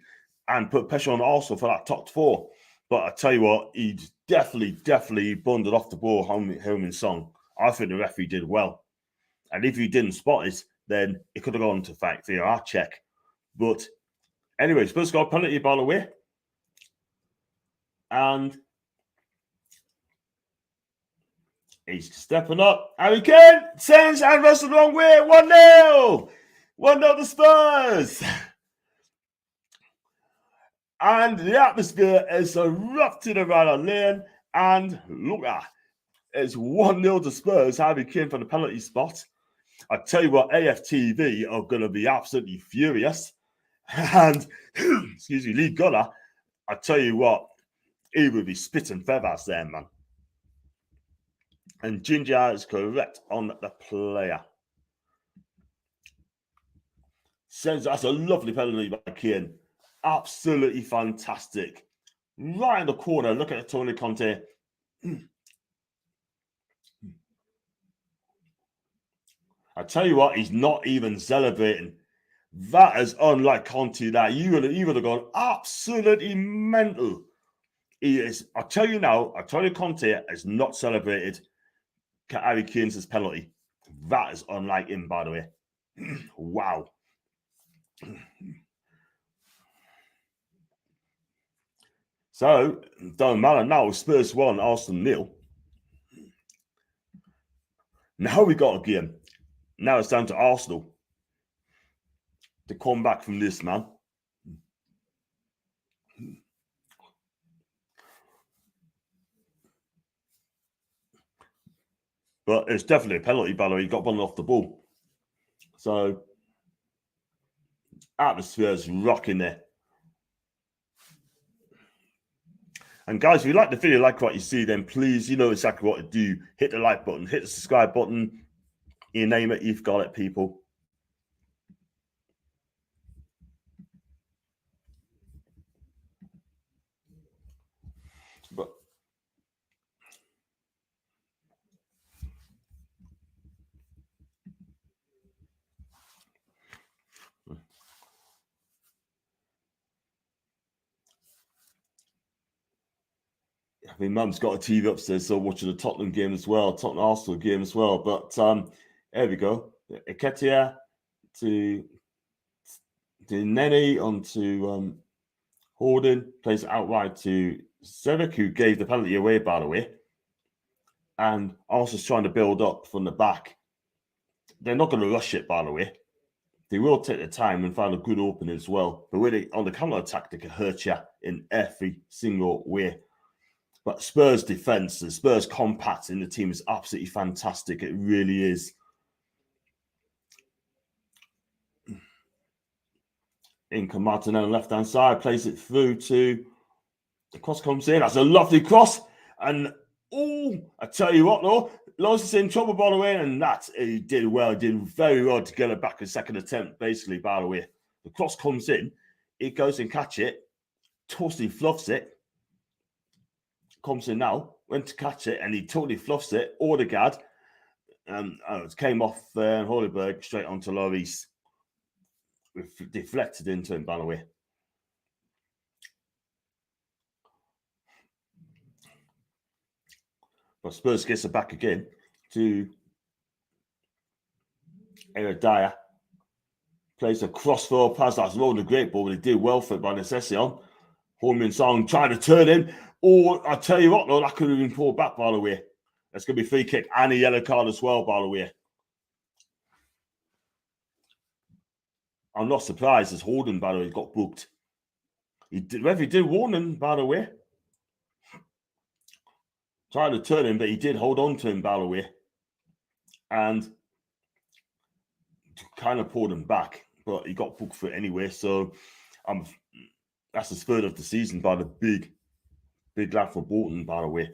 and put pressure on Arsenal for that top 4? But I tell you what, he definitely bundled off the ball, Heung-min Son. I think the referee did well. And if he didn't spot it, then it could have gone to VAR check. But anyway, Spurs got a penalty, by the way. And he's stepping up. Harry Kane sends and runs the wrong way. 1-0. 1-0 to Spurs. And the atmosphere is erupting around our lane. And look at that. It's 1-0 to Spurs. Harry Kane for the penalty spot. I tell you what, AFTV are going to be absolutely furious. And, excuse me, Lee Gunner, I tell you what, he will be spitting feathers there, man. And Ginger is correct on the player. Says that's a lovely penalty by Kane. Absolutely fantastic. Right in the corner, look at Tony Conte. I tell you what, he's not even celebrating. That is unlike Conte. That you would have gone absolutely mental. He is. I tell you now, Conte has not celebrated Harry Kane's penalty. That is unlike him, by the way. Wow. So, don't matter now. Spurs 1, Arsenal 0. Now we got a game. Now it's down to Arsenal to come back from this, man. But it's definitely a penalty, by the way. He got one off the ball. So, atmosphere is rocking there. And guys, if you like the video, like what you see, then please, you know exactly what to do. Hit the like button, hit the subscribe button. You name it, you've got it, people. But I mean, Mum's got a TV upstairs, so watching the Tottenham game as well, Tottenham Arsenal game as well. But there we go. Nketiah to Nenny onto Horden, plays it outright to Sevic, who gave the penalty away, by the way. And Arsenal's trying to build up from the back. They're not going to rush it, by the way. They will take their time and find a good opening as well. But when on the counter attack, they can hurt you in every single way. But Spurs defense, the Spurs compact in the team is absolutely fantastic. It really is. Inca Martinelli on the left-hand side, plays it through to the cross comes in. That's a lovely cross. And I tell you what, though, Lawrence is in trouble, by the way, and that he did well. He did very well to get it back a second attempt, basically, by the way. The cross comes in, he goes and catch it, totally fluffs it. Comes in now, went to catch it, and he totally fluffs it. Odegaard, it came off Højbjerg straight onto Lloris. Deflected into him, by the way. But Spurs gets it back again to Nketiah. Plays a crossfield pass. That's not a great ball, but he did well for it by Kane Son trying to turn him. I tell you what, though, that could have been pulled back, by the way. That's going to be free kick and a yellow card as well, by the way. I'm not surprised as Holden, by the way, got booked. He did warn him, by the way. Tried to turn him, but he did hold on to him, by the way. And kind of pulled him back, but he got booked for it anyway. So that's his third of the season by the big lad for Bolton, by the way.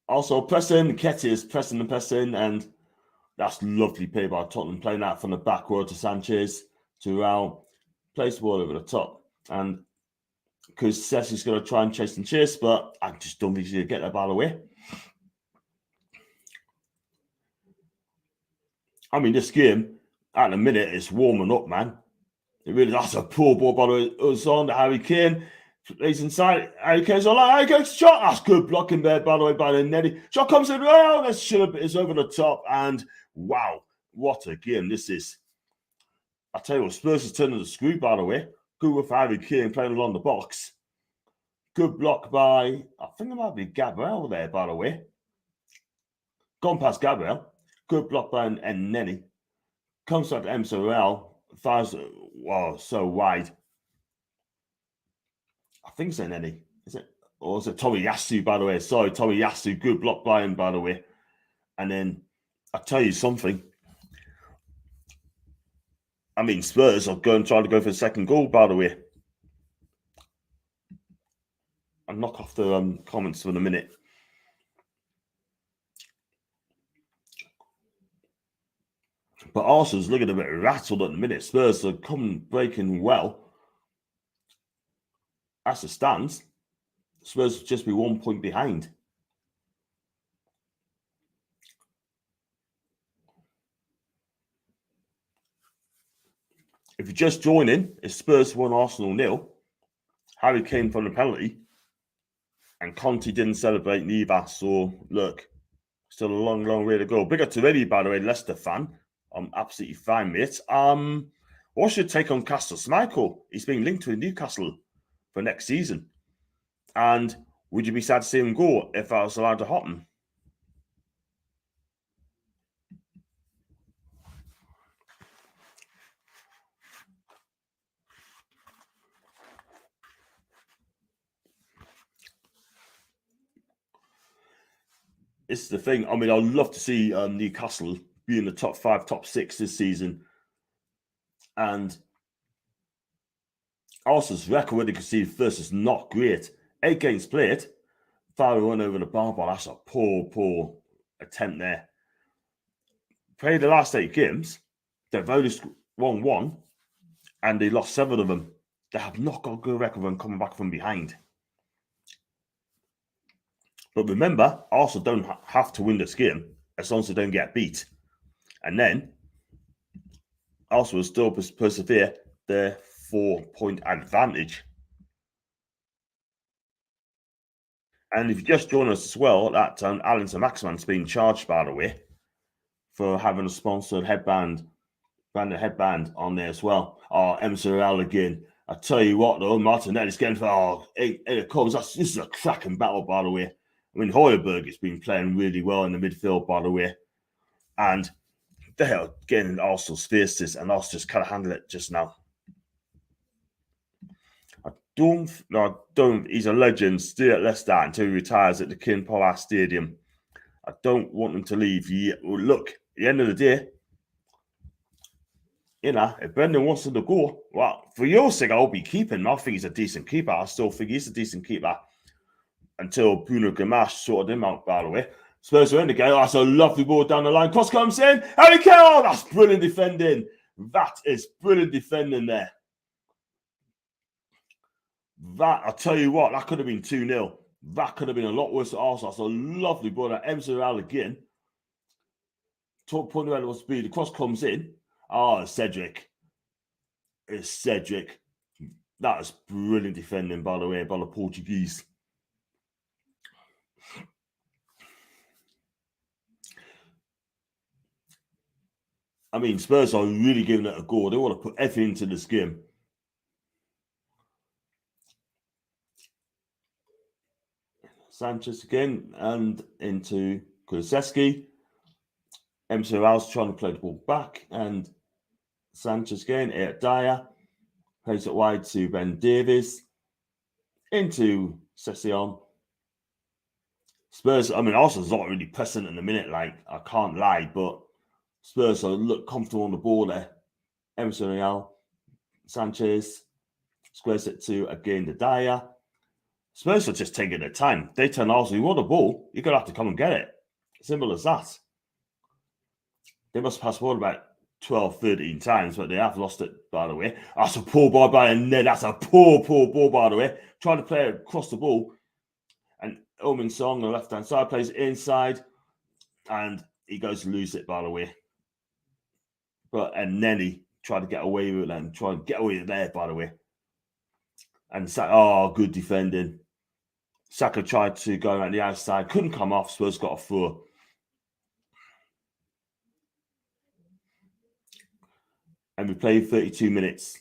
Also pressing, Nketiah is pressing, and that's lovely play by Tottenham, playing that from the back row to Sanchez, to Raul, plays the ball over the top. And Kulusevski's going to try and chase, but I just don't think he's going to get that ball away. I mean, this game, at the minute, it's warming up, man. It really, that's a poor ball by the way. It was on to Harry Kane. Plays inside. Harry Kane's all like, Harry Kane's shot. That's good blocking there, by the way, by the Nelly. Shot comes in. Oh, that should have, it's over the top. And wow, what a game this is. I tell you what, Spurs is turning the screw, by the way. Good with Harry Kane playing along the box. Good block by, I think it might be Gabriel there, by the way. Gone past Gabriel. Good block by Nenny. Comes out to MCL. Fires, wow, so wide. I think it's Nenny. Is it? Or is it Tomiyasu, by the way? Sorry, Tomiyasu. Good block by him, by the way. And then, I'll tell you something. I mean, Spurs are trying to go for the second goal, by the way. I'll knock off the comments for a minute. But Arsenal's looking a bit rattled at the minute. Spurs are breaking well. As it stands, Spurs will just be 1 point behind. If you're just joining, it's Spurs 1, Arsenal 0. Harry Kane from the penalty. And Conte didn't celebrate neither. So, look, still a long, long way to go. Big up to Eddie, by the way, Leicester fan. I'm absolutely fine, mate. What's your take on Castle Schmeichel? He's being linked to Newcastle for next season. And would you be sad to see him go if I was allowed to happen? This is the thing. I mean, I'd love to see Newcastle be in the top 5, top 6 this season. And Arsenal's record when they conceded first is not great. 8 games played, 5 run over the bar. That's a poor attempt there. Played the last 8 games, they've only won 1, and they lost 7 of them. They have not got a good record when coming back from behind. But remember, Arsenal don't have to win this game as long as they don't get beat. And then Arsenal will still persevere their 4-point advantage. And if you just join us as well, that Alan Saint-Maximin's been charged, by the way, for having a sponsored branded headband on there as well. MCL again. I tell you what, though, Martinelli's getting for it comes. This is a cracking battle, by the way. I mean, Højbjerg has been playing really well in the midfield, by the way. And they're getting Arsenal's fiercest, and Arsenal just kind of handle it just now. don't. He's a legend. Still at Leicester until he retires at the King Power Stadium. I don't want him to leave. Look, at the end of the day, if Brendan wants him to go, well, for your sake, I'll be keeping him. I think he's a decent keeper. I still think he's a decent keeper until Bruno Gamache sorted him out, by the way. Spurs are in the game. That's a lovely ball down the line. Cross comes in. Harry Kane. Oh, that's brilliant defending. That is brilliant defending there. I'll tell you what, that could have been 2-0. That could have been a lot worse at Arsenal. That's a lovely ball at Emsal again. Top point where it was speed. The cross comes in. Oh, Cedric. It's Cedric. That is brilliant defending, by the way, by the Portuguese. I mean, Spurs are really giving it a go. They want to put everything into this game. Sanchez again and into Kulusevski. MC Rouse trying to play the ball back and Sanchez again at Dyer. Plays it wide to Ben Davies. Into Session. Spurs, I mean, Arsenal's not really pressing in the minute, like, I can't lie, but Spurs look comfortable on the ball there. Emerson Real, Sanchez, squares it to again the Dyer. Spurs are just taking their time. They turn Arsenal, you want the ball, you're going to have to come and get it. Simple as that. They must pass ball about 12, 13 times, but they have lost it, by the way. That's a poor ball by Ned. That's a poor ball, by the way. Trying to play across the ball. And Omen Song on the left-hand side plays inside. And he goes to lose it, by the way. And Nenny tried to get away with it and try and get away with there, by the way. And good defending. Saka tried to go around the outside, couldn't come off. Spurs got a throw. And we played 32 minutes.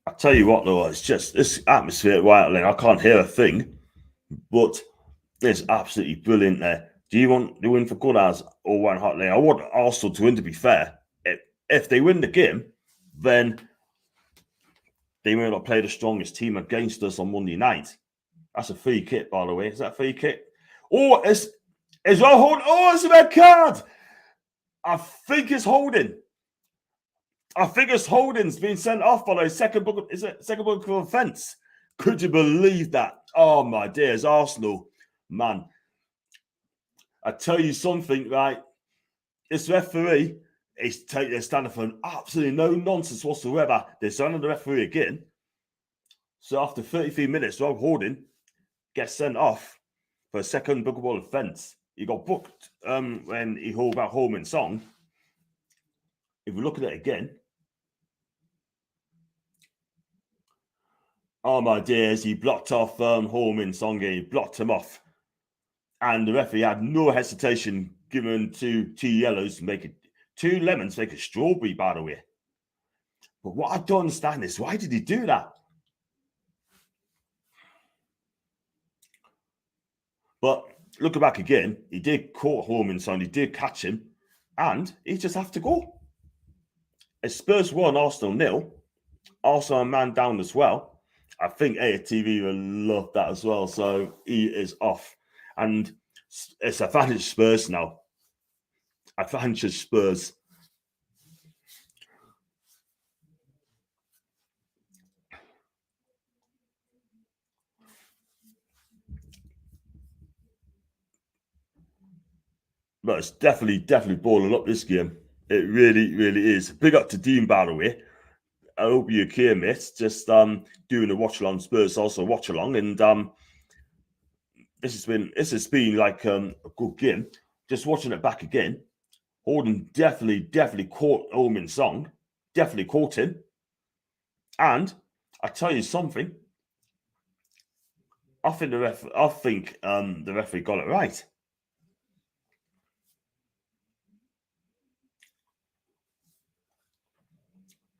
I tell you what, though, it's just this atmosphere at White Hart Lane. I can't hear a thing, but it's absolutely brilliant there. Do you want the win for Gooners or White Hart Lane? I want Arsenal to win, to be fair. If they win the game, then they may not play the strongest team against us on Monday night. That's a free kick, by the way. Is that a free kick? Oh, it's well holding. Oh, it's a red card. I think it's holding. I think it's Holding's been sent off by the second book of offence. Could you believe that? Oh my dears, Arsenal, man. I tell you something, right? This referee is standing for absolutely no nonsense whatsoever. They're signing the referee again. So after 33 minutes, Rob Holding gets sent off for a second bookable offence. He got booked when he hauled back Holman Song. If we look at it again, oh my dears, he blocked off Holman Song. He blocked him off. And the referee had no hesitation giving two yellows to make it, 2 lemons to make a strawberry, by the way. But what I don't understand is, why did he do that? But looking back again, he did caught Holman Song, he did catch him, and he just have to go. It's Spurs 1, Arsenal 0. Arsenal a man down as well. I think ATV will love that as well. So he is off. And it's advantage Spurs now. Advantage Spurs. But it's definitely balling up this game. It really, really is. Big up to Dean, by the way. I hope you're okay, mate. Just doing a watch along. Spurs also watch along, and this has been like a good game. Just watching it back again, Holden definitely caught Omen Song. Definitely caught him. And I tell you something. I think the referee got it right.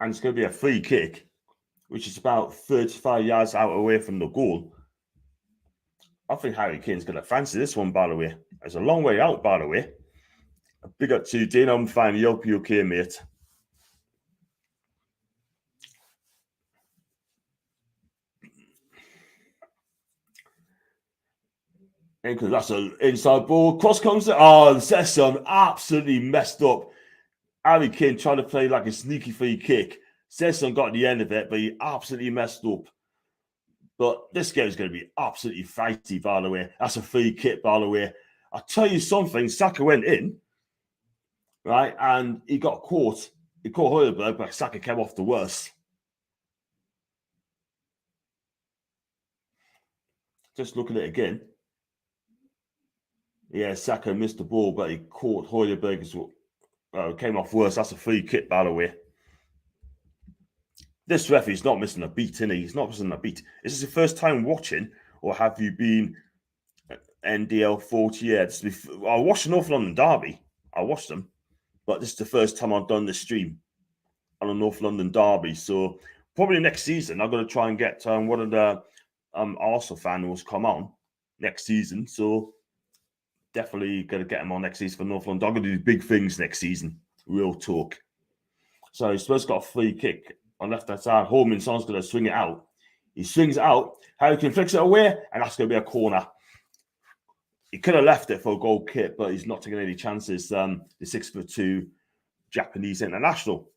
And it's going to be a free kick, which is about 35 yards out away from the goal. I think Harry Kane's going to fancy this one, by the way. It's a long way out, by the way. A big up to Dino. I'm fine. You hope you're okay, mate. Because that's an inside ball. Cross comes to... Oh, Sesson absolutely messed up. Harry Kane trying to play like a sneaky free kick. Sesson got the end of it, but he absolutely messed up. But this game is going to be absolutely fighty, by the way. That's a free kick, by the way. I'll tell you something. Saka went in, right? And he got caught. He caught Højbjerg, but Saka came off the worst. Just look at it again. Yeah, Saka missed the ball, but he caught Højbjerg as well. Came off worse. That's a free kick, by the way. This referee's not missing a beat, is he? He's not missing a beat. Is this your first time watching, or have you been NDL 40 years? I watched the North London derby. I watched them, but this is the first time I've done the stream on a North London derby. So probably next season, I'm going to try and get one of the Arsenal fans come on next season. So definitely going to get him on next season for North London. I'm going to do big things next season. Real talk. So Spurs got a free kick on left-hand side. Kane Son's going to swing it out. He swings it out. Harry Kane flicks it away, and that's going to be a corner. He could have left it for a goal kick, but he's not taking any chances. The 6'2" Japanese international.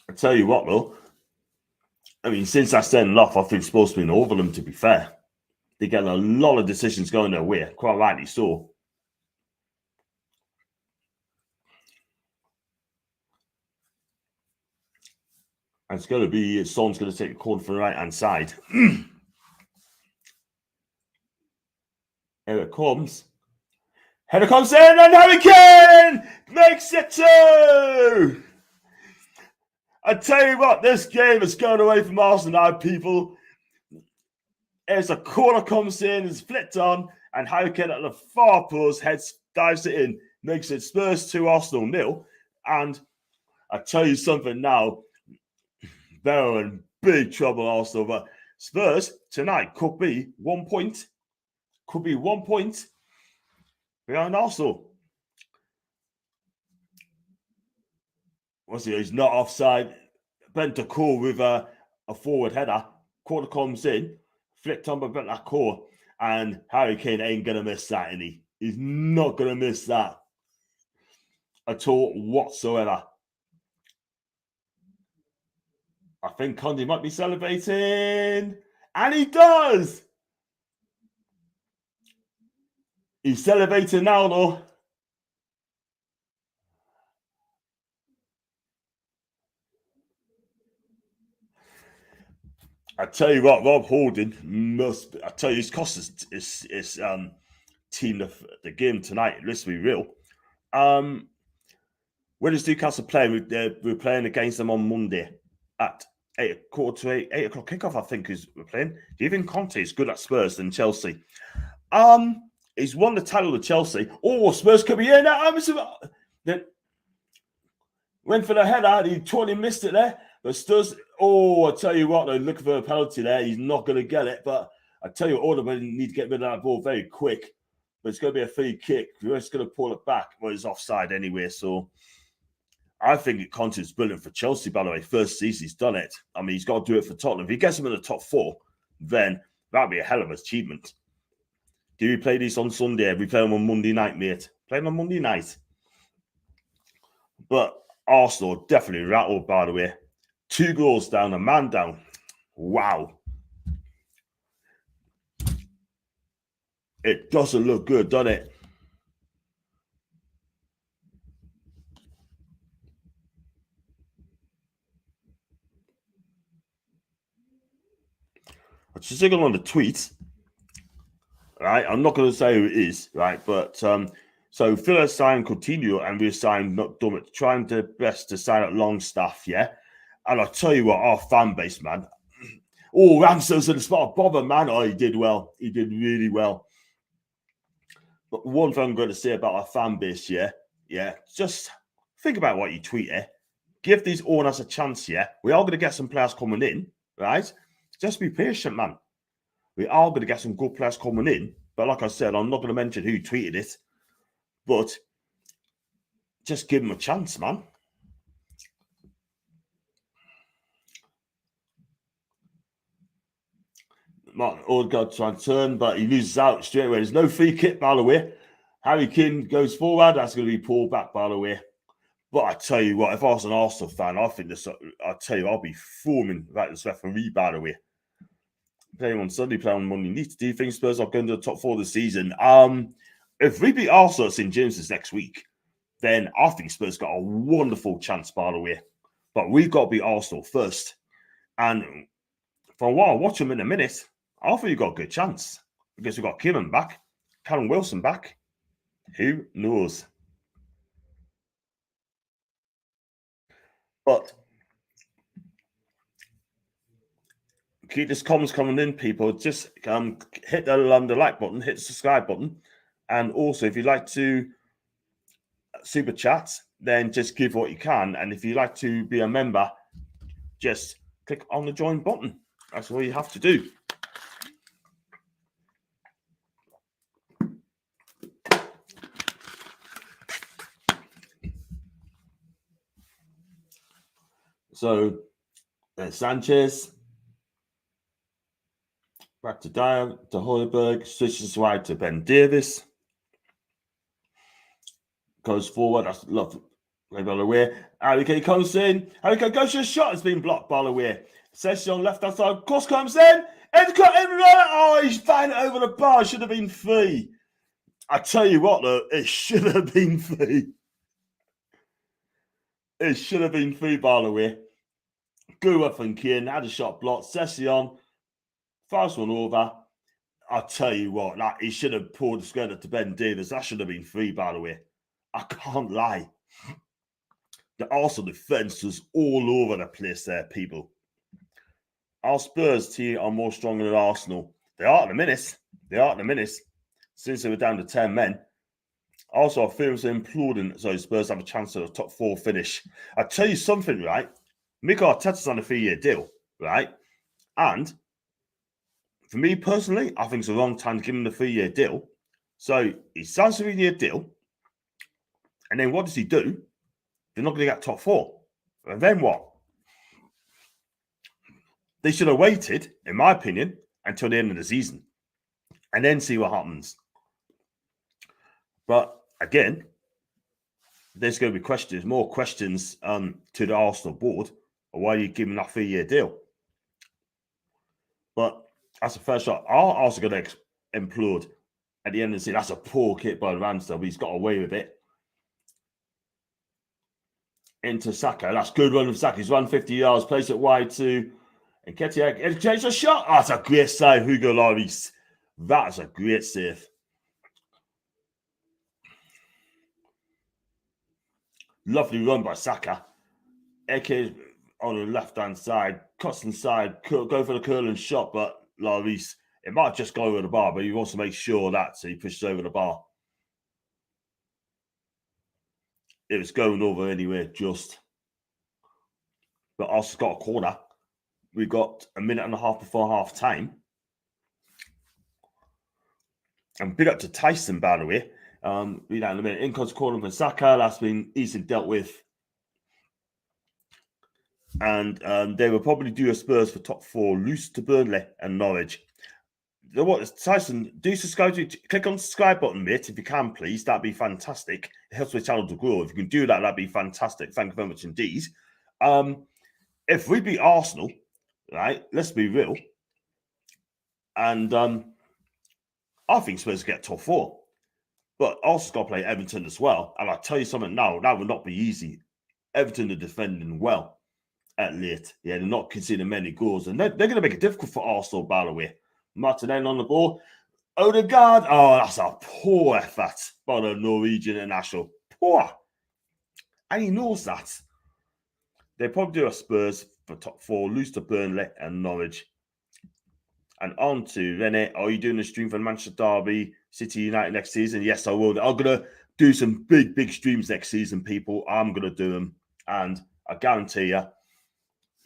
I tell you what, though. I mean, since I sent off, I think it's supposed to be over them, to be fair. They get a lot of decisions going their way, quite rightly so. And it's going to be, Son's going to take the corner from the right-hand side. Here it comes. Header comes in, and Harry Kane makes it 2! I tell you what, this game is going away from Arsenal now, people. As a corner comes in, it's flipped on, and Harry Kane at the far post dives it in, makes it Spurs 2, Arsenal 0. And I tell you something now, they're in big trouble, Arsenal. But Spurs tonight could be 1 point. Could be 1 point behind Arsenal. He's not offside. Bentancur with a forward header. Corner comes in. Flipped on by Bentancur, and Harry Kane ain't going to miss that, is he? He's not going to miss that at all whatsoever. I think Conte might be celebrating, and he does! He's celebrating now, though. I tell you what, Rob Holding must. I tell you, he's cost his team the game tonight. Let's be real. When is Newcastle playing? We're playing against them on Monday at 8 o'clock kickoff. I think we're playing. Do you think Conte is good at Spurs than Chelsea? He's won the title with Chelsea. Oh, Spurs could be in that. Then went for the header. He totally missed it there. But Spurs, I tell you what, they're looking for a penalty there. He's not going to get it. But I tell you what, they need to get rid of that ball very quick. But it's going to be a free kick. We're just going to pull it back. Well, it's offside anyway. So I think Conte is brilliant for Chelsea, by the way. First season, he's done it. I mean, he's got to do it for Tottenham. If he gets them in the top 4, then that'd be a hell of an achievement. Do we play this on Sunday? We play them on Monday night, mate. Play them on Monday night. But Arsenal definitely rattled, by the way. 2 goals down, a man down. Wow. It doesn't look good, does it? I'm just looking on the tweets. Right, I'm not going to say who it is, right? But so Villa signed Coutinho, and we signed McDermott, trying their best to sign up Longstaff, yeah. And I'll tell you what, our fan base, man. Oh, Ramsdale's in the spot. Bother, man. Oh, he did well. He did really well. But one thing I'm going to say about our fan base, yeah, just think about what you tweet here. Give these owners a chance, yeah? We are going to get some players coming in, right? Just be patient, man. We are going to get some good players coming in. But like I said, I'm not going to mention who tweeted it. But just give them a chance, man. Martin Odegaard trying to turn, but he loses out straight away. There's no free kick, by the way. Harry Kane goes forward. That's going to be pulled back, by the way. But I tell you what, if I was an Arsenal fan, I think this. I tell you, I'll be foaming about this referee, by the way. Playing on Sunday, playing on Monday. Do you think Spurs are going to the top 4 of the season? If we beat Arsenal at St James's next week, then I think Spurs got a wonderful chance, by the way. But we've got to beat Arsenal first. And for a while, watch them in a minute. I think you've got a good chance because we've got Kieran back, Callum Wilson back. Who knows? But keep this comments coming in, people. Just hit the like button, hit the subscribe button. And also, if you'd like to super chat, then just give what you can. And if you'd like to be a member, just click on the join button. That's all you have to do. So, Sanchez, back to Dyer, to Højbjerg, switches wide to Ben Davies. Goes forward, that's love. By the way, Harry Kane comes in. Harry Kane goes to a shot, it's been blocked by the way. Session on left hand side, cross comes in. Oh, he's banged it over the bar. Should have been free. I tell you what, though, it should have been free. It should have been free, by the way. Gura from Kane had a shot blocked. Session, fast one over. I tell you what, like, he should have pulled the skirt to Ben Davies. That should have been free, by the way. I can't lie. The Arsenal defence was all over the place there, people. Our Spurs team are more stronger than Arsenal. They are at the minute. Since they were down to 10 men. Also, I feel it's imploding, so Spurs have a chance at a top 4 finish. I tell you something, right? Mikel Arteta's on a 3-year deal, right? And for me personally, I think it's a wrong time to give him the 3-year deal. So he signs a 3-year deal. And then what does he do? They're not going to get top 4. And then what? They should have waited, in my opinion, until the end of the season. And then see what happens. But again, there's going to be more questions to the Arsenal board. Why are you giving that 3-year deal? But that's the first shot. Are Arsenal going to implode at the end of the season? That's a poor kick by Ramsdale, but he's got away with it. Into Saka. That's good run of Saka. He's run 50 yards, plays it wide to Nketiah. It's a shot. Oh, that's a great save, Hugo Lloris. That's a great save. Lovely run by Saka. Eke on the left-hand side, cuts inside, go for the curling shot, but Lloris, it might just go over the bar, but he wants to make sure that he pushes over the bar. It was going over anyway, just. But Arsenal's got a corner. We've got a minute and a half before half time. And big up to Tyson, by the way. Read out in a minute. Inco's corner for Saka. That's been easily dealt with. And they will probably do a Spurs for top 4, lose to Burnley and Norwich. You know what, Tyson, do subscribe to click on the subscribe button, mate, if you can, please. That'd be fantastic. It helps my channel to grow. If you can do that, that'd be fantastic. Thank you very much indeed. If we beat Arsenal, right, let's be real. And I think Spurs get top 4. But Arsenal's got to play Everton as well. And I'll tell you something now, that will not be easy. Everton are defending well at late. Yeah, they're not conceding many goals. And they're going to make it difficult for Arsenal, by the way. Martinelli on the ball. Odegaard. Oh, that's a poor effort by the Norwegian international. Poor. And he knows that. They probably do a Spurs for top 4, lose to Burnley and Norwich. And on to Rene. Are you doing a stream for Manchester Derby, City United next season? Yes, I will. I'm going to do some big streams next season, people. I'm going to do them. And I guarantee you,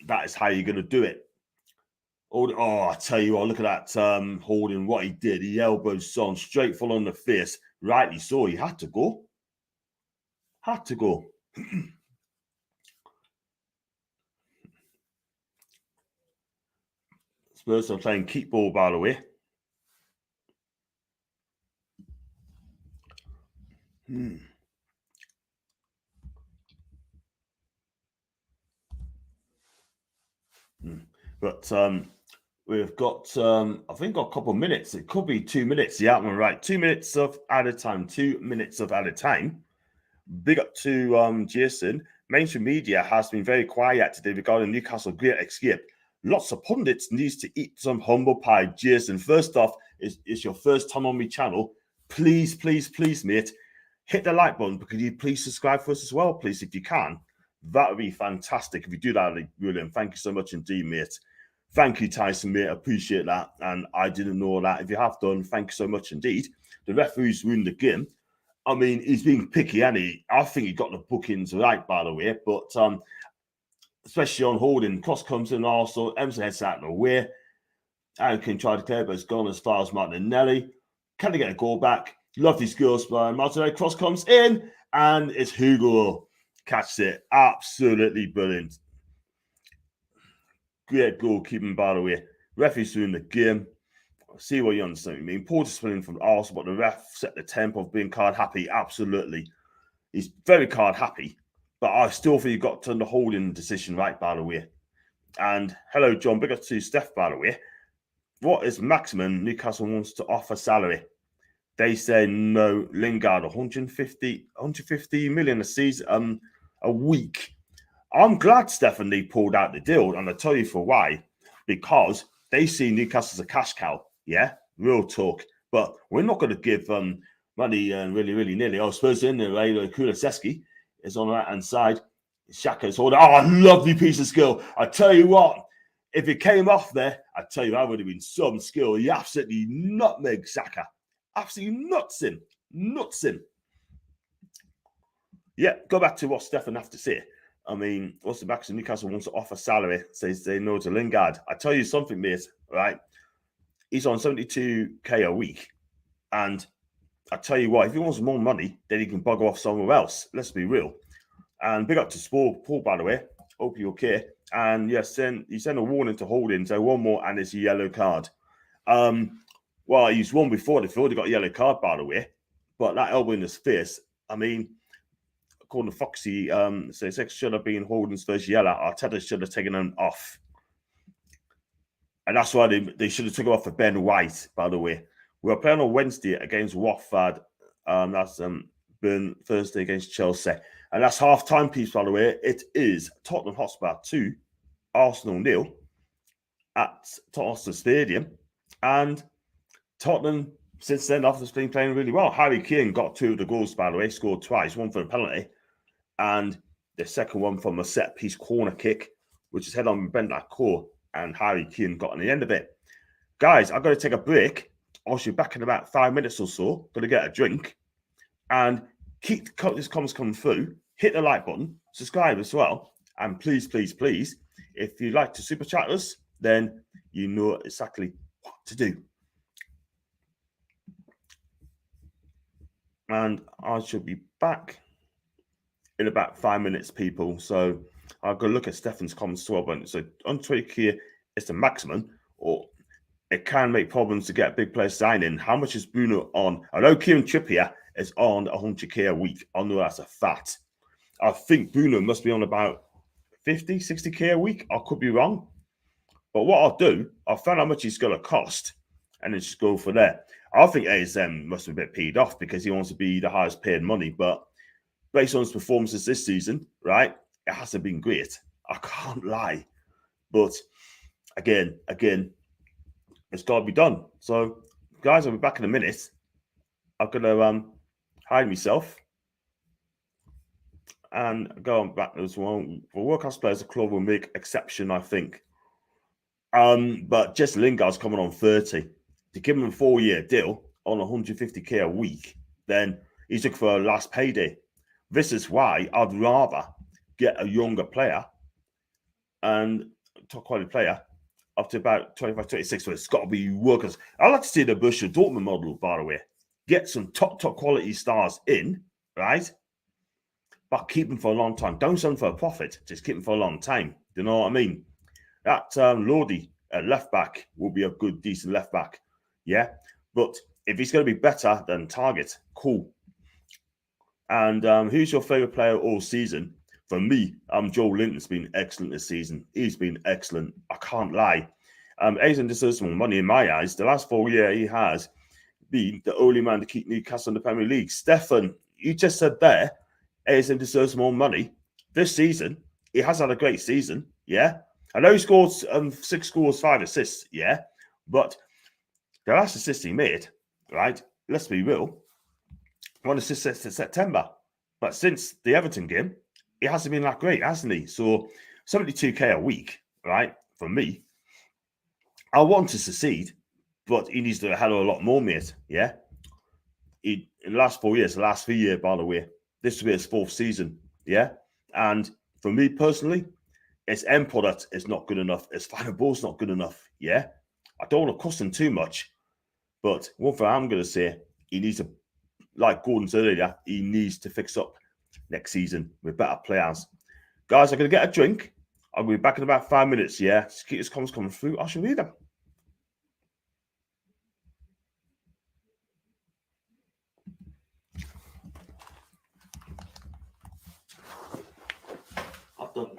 that is how you're going to do it. Oh, I tell you what, look at that Holding, what he did. He elbowed Son straight full on the face. Rightly so, he had to go. Had to go. Spurs are playing keep ball, by the way. But we've got, I think, a couple of minutes. It could be 2 minutes. Yeah, I'm right. 2 minutes at a time. 2 minutes at a time. Big up to Jason. Mainstream media has been very quiet today regarding Newcastle great escape. Lots of pundits needs to eat some humble pie. Jason, first off, it's your first time on my channel. Please, mate, hit the like button. Could you please subscribe for us as well, please, if you can? That would be fantastic if you do that, William. Thank you so much indeed, mate. Thank you, Tyson, mate. I appreciate that. And I didn't know that. If you have done, thank you so much indeed. The referee's ruined the game. I mean, he's being picky, and I think he got the bookings right, by the way. But especially on Holding, cross comes in also. Emerson heads out of the way. And can try to clear, but it's gone as far as Martinelli. Can they get a goal back? Lovely skills by Martinelli. Cross comes in, and it's Hugo. Catches it. Absolutely brilliant. Great goalkeeping, by the way. Referee's doing the game. See what you understand. I mean, poor discipline from Arsenal, but the ref set the tempo of being card happy. Absolutely. He's very card happy, but I still think he got to the Holding decision right, by the way. And hello, John. Big up to Steph, by the way. What is maximum Newcastle wants to offer salary? They say no. Lingard, 150 million a season, a week. I'm glad Stephanie pulled out the deal, and I'll tell you for why. Because they see Newcastle as a cash cow. Yeah, real talk. But we're not going to give money really nearly. Oh, Spurs in there, right? Kulusevski is on the right-hand side. Saka's holding. Oh, lovely piece of skill. I tell you what, if it came off there, I tell you, that would have been some skill. He absolutely nutmeg Saka. Absolutely nuts him. Yeah, go back to what Stefan have to say. I mean, what's the maximum Newcastle wants to offer salary? Says they no to Lingard. I tell you something, mate, right? He's on 72k a week. And I tell you what, if he wants more money, then he can bugger off somewhere else. Let's be real. And big up to Paul, by the way. Hope you're okay. And yes, he sent a warning to Holding. So one more, and it's a yellow card. Well, he's won before. They've already got a yellow card, by the way. But that elbow in his face, I mean, according to Foxy, says it should have been Holding's first yellow. Arteta should have taken him off. And that's why they should have taken off for Ben White, by the way. We're playing on Wednesday against Watford. That's been Thursday against Chelsea. And that's half-time piece, by the way. It is Tottenham Hotspur 2, Arsenal 0 at Tottenham Stadium. And Tottenham, since then, has been playing really well. Harry Kane got 2 of the goals, by the way, scored twice, one for a penalty. And the second one from a set-piece corner kick, which is head on bent that core. And Harry Kane got on the end of it. Guys, I've got to take a break. I'll be back in about 5 minutes or so. Going to get a drink. And keep these comments coming through. Hit the like button. Subscribe as well. And please, if you'd like to super chat us, then you know exactly what to do. And I should be back in about 5 minutes, people. So I'll go look at Stefan's comments as well. But so on Twitter here, it's the maximum, or it can make problems to get a big player signing. How much is Bruno on? I know Kieran Trippier is on 100k a week. I know that's a fact. I think Bruno must be on about 50, 60k a week. I could be wrong. But what I'll do, I'll find out how much he's going to cost and then just go for there. I think ASM must be a bit peed off because he wants to be the highest paid money. But based on his performances this season, right, it hasn't been great. I can't lie. But again, it's got to be done. So, guys, I'll be back in a minute. I'm going to hide myself and go on back as well. For world-class players, the club will make exception, I think. But Jesse Lingard's coming on 30. To give him a 4-year deal on 150k a week, then He's looking for a last payday. This is why I'd rather get a younger player and top quality player up to about 25, 26. So it's got to be workers. I like to see the Borussia Dortmund model, by the way. Get some top quality stars in, right? But keep them for a long time. Don't sell them for a profit. Just keep them for a long time. Do you know what I mean? That Lordy at left back will be a good, decent left back. Yeah. But if he's going to be better than Target, cool. And who's your favourite player all season? For me, Joel Linton's been excellent this season. He's been excellent. I can't lie. Aizen deserves more money in my eyes. The last 4 years, he has been the only man to keep Newcastle in the Premier League. Stefan, you just said there, Aizen deserves more money. This season, he has had a great season. Yeah. I know he scored 6 scores, 5 assists. Yeah. But the last assist he made, right? Let's be real. 1 assist in September. But since the Everton game, he hasn't been that great, hasn't he? So 72k a week, right? For me, I want to succeed, but he needs to do a hell of a lot more, mate. Yeah. In the last 4 years, the last 3 years, by the way, this will be his 4th season. Yeah. And for me personally, his end product is not good enough. His final ball's not good enough. Yeah. I don't want to cost him too much. But one thing I'm going to say, he needs to, like Gordon said earlier, he needs to fix up next season with better players. Guys, I'm going to get a drink. I'll be back in about 5 minutes, yeah? Just keep his comments coming through. I shall read them. I've done.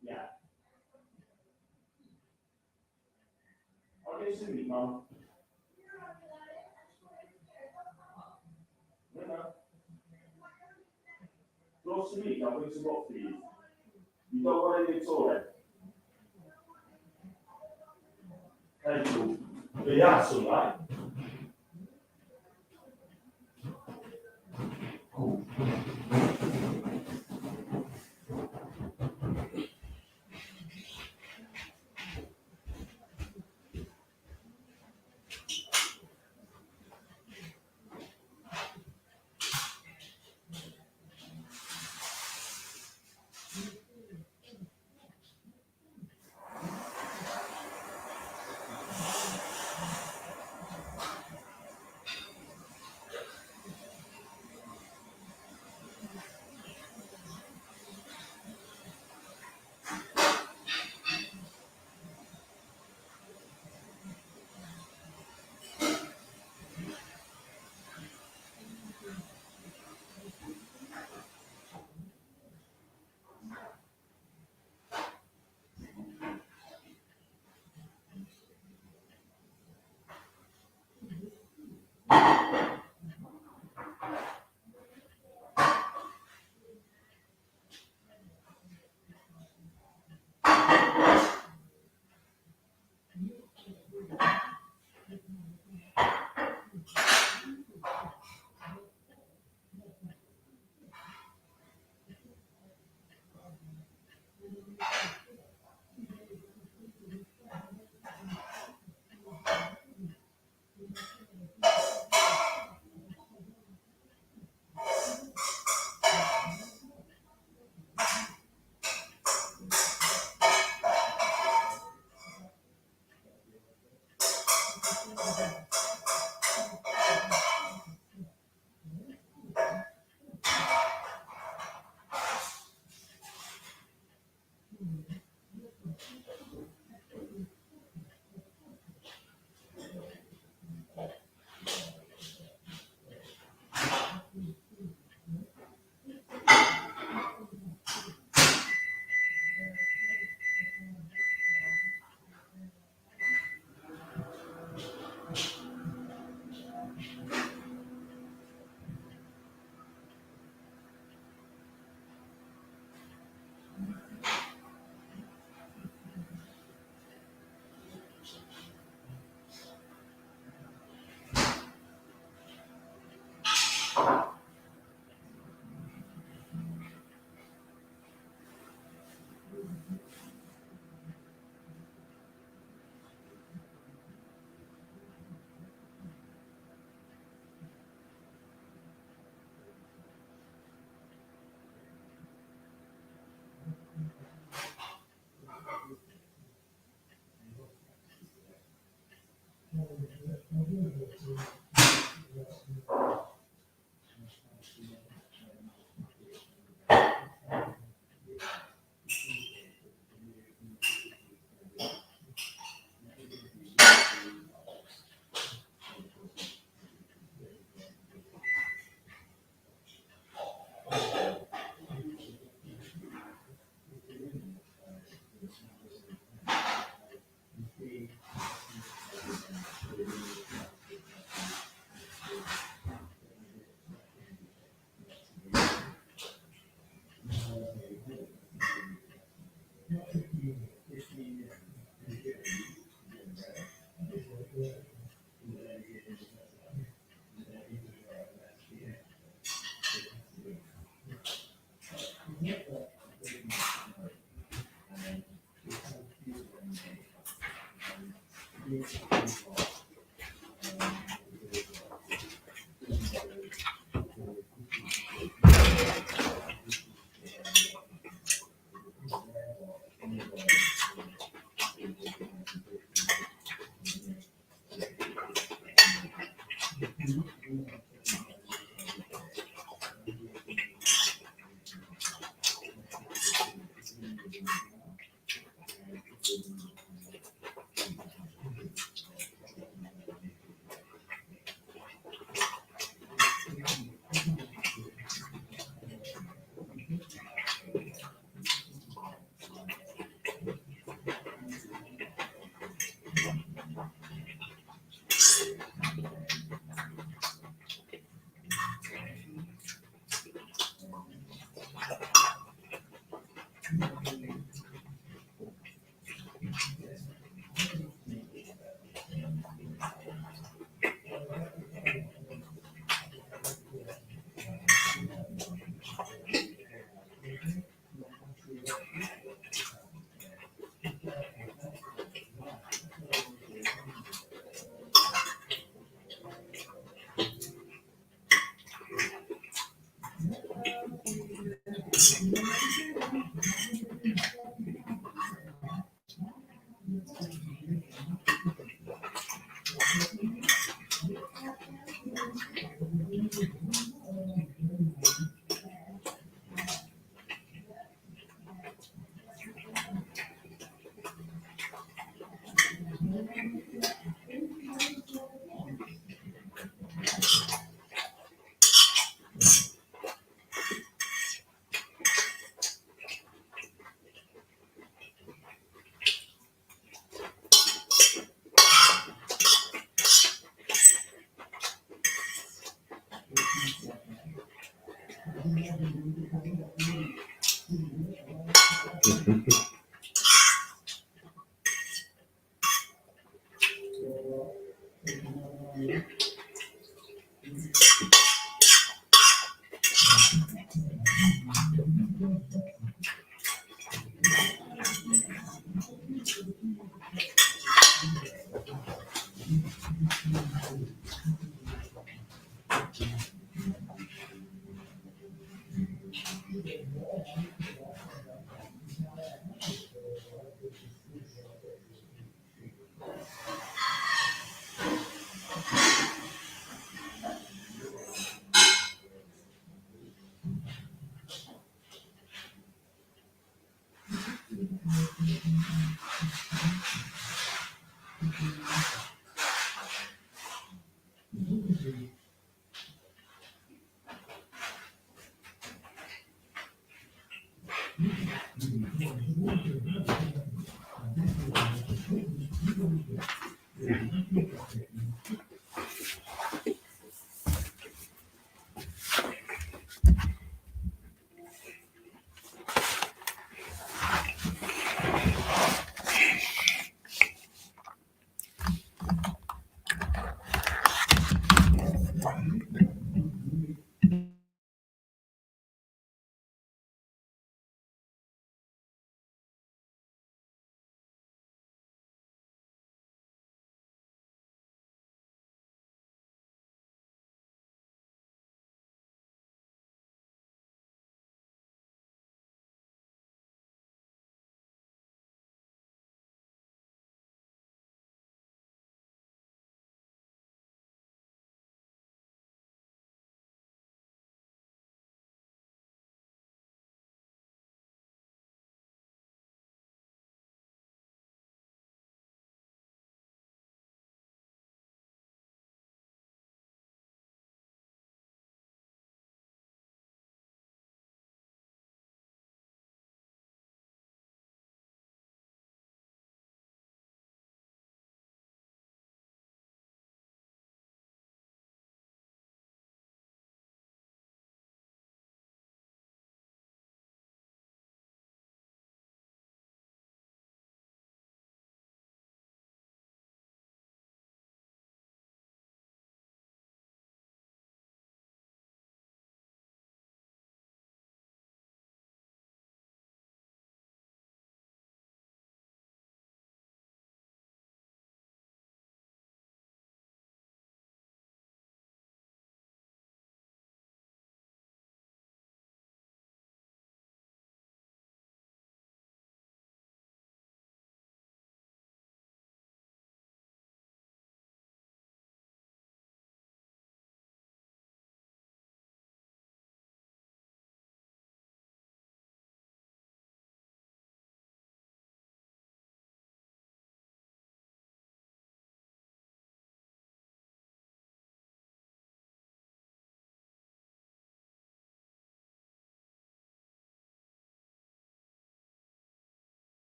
Yeah. I'll get some meat, Mum. Draw some meat, I'll bring some up for you. You don't want anything at all then? Okay, cool. But yeah, some, right? Cool.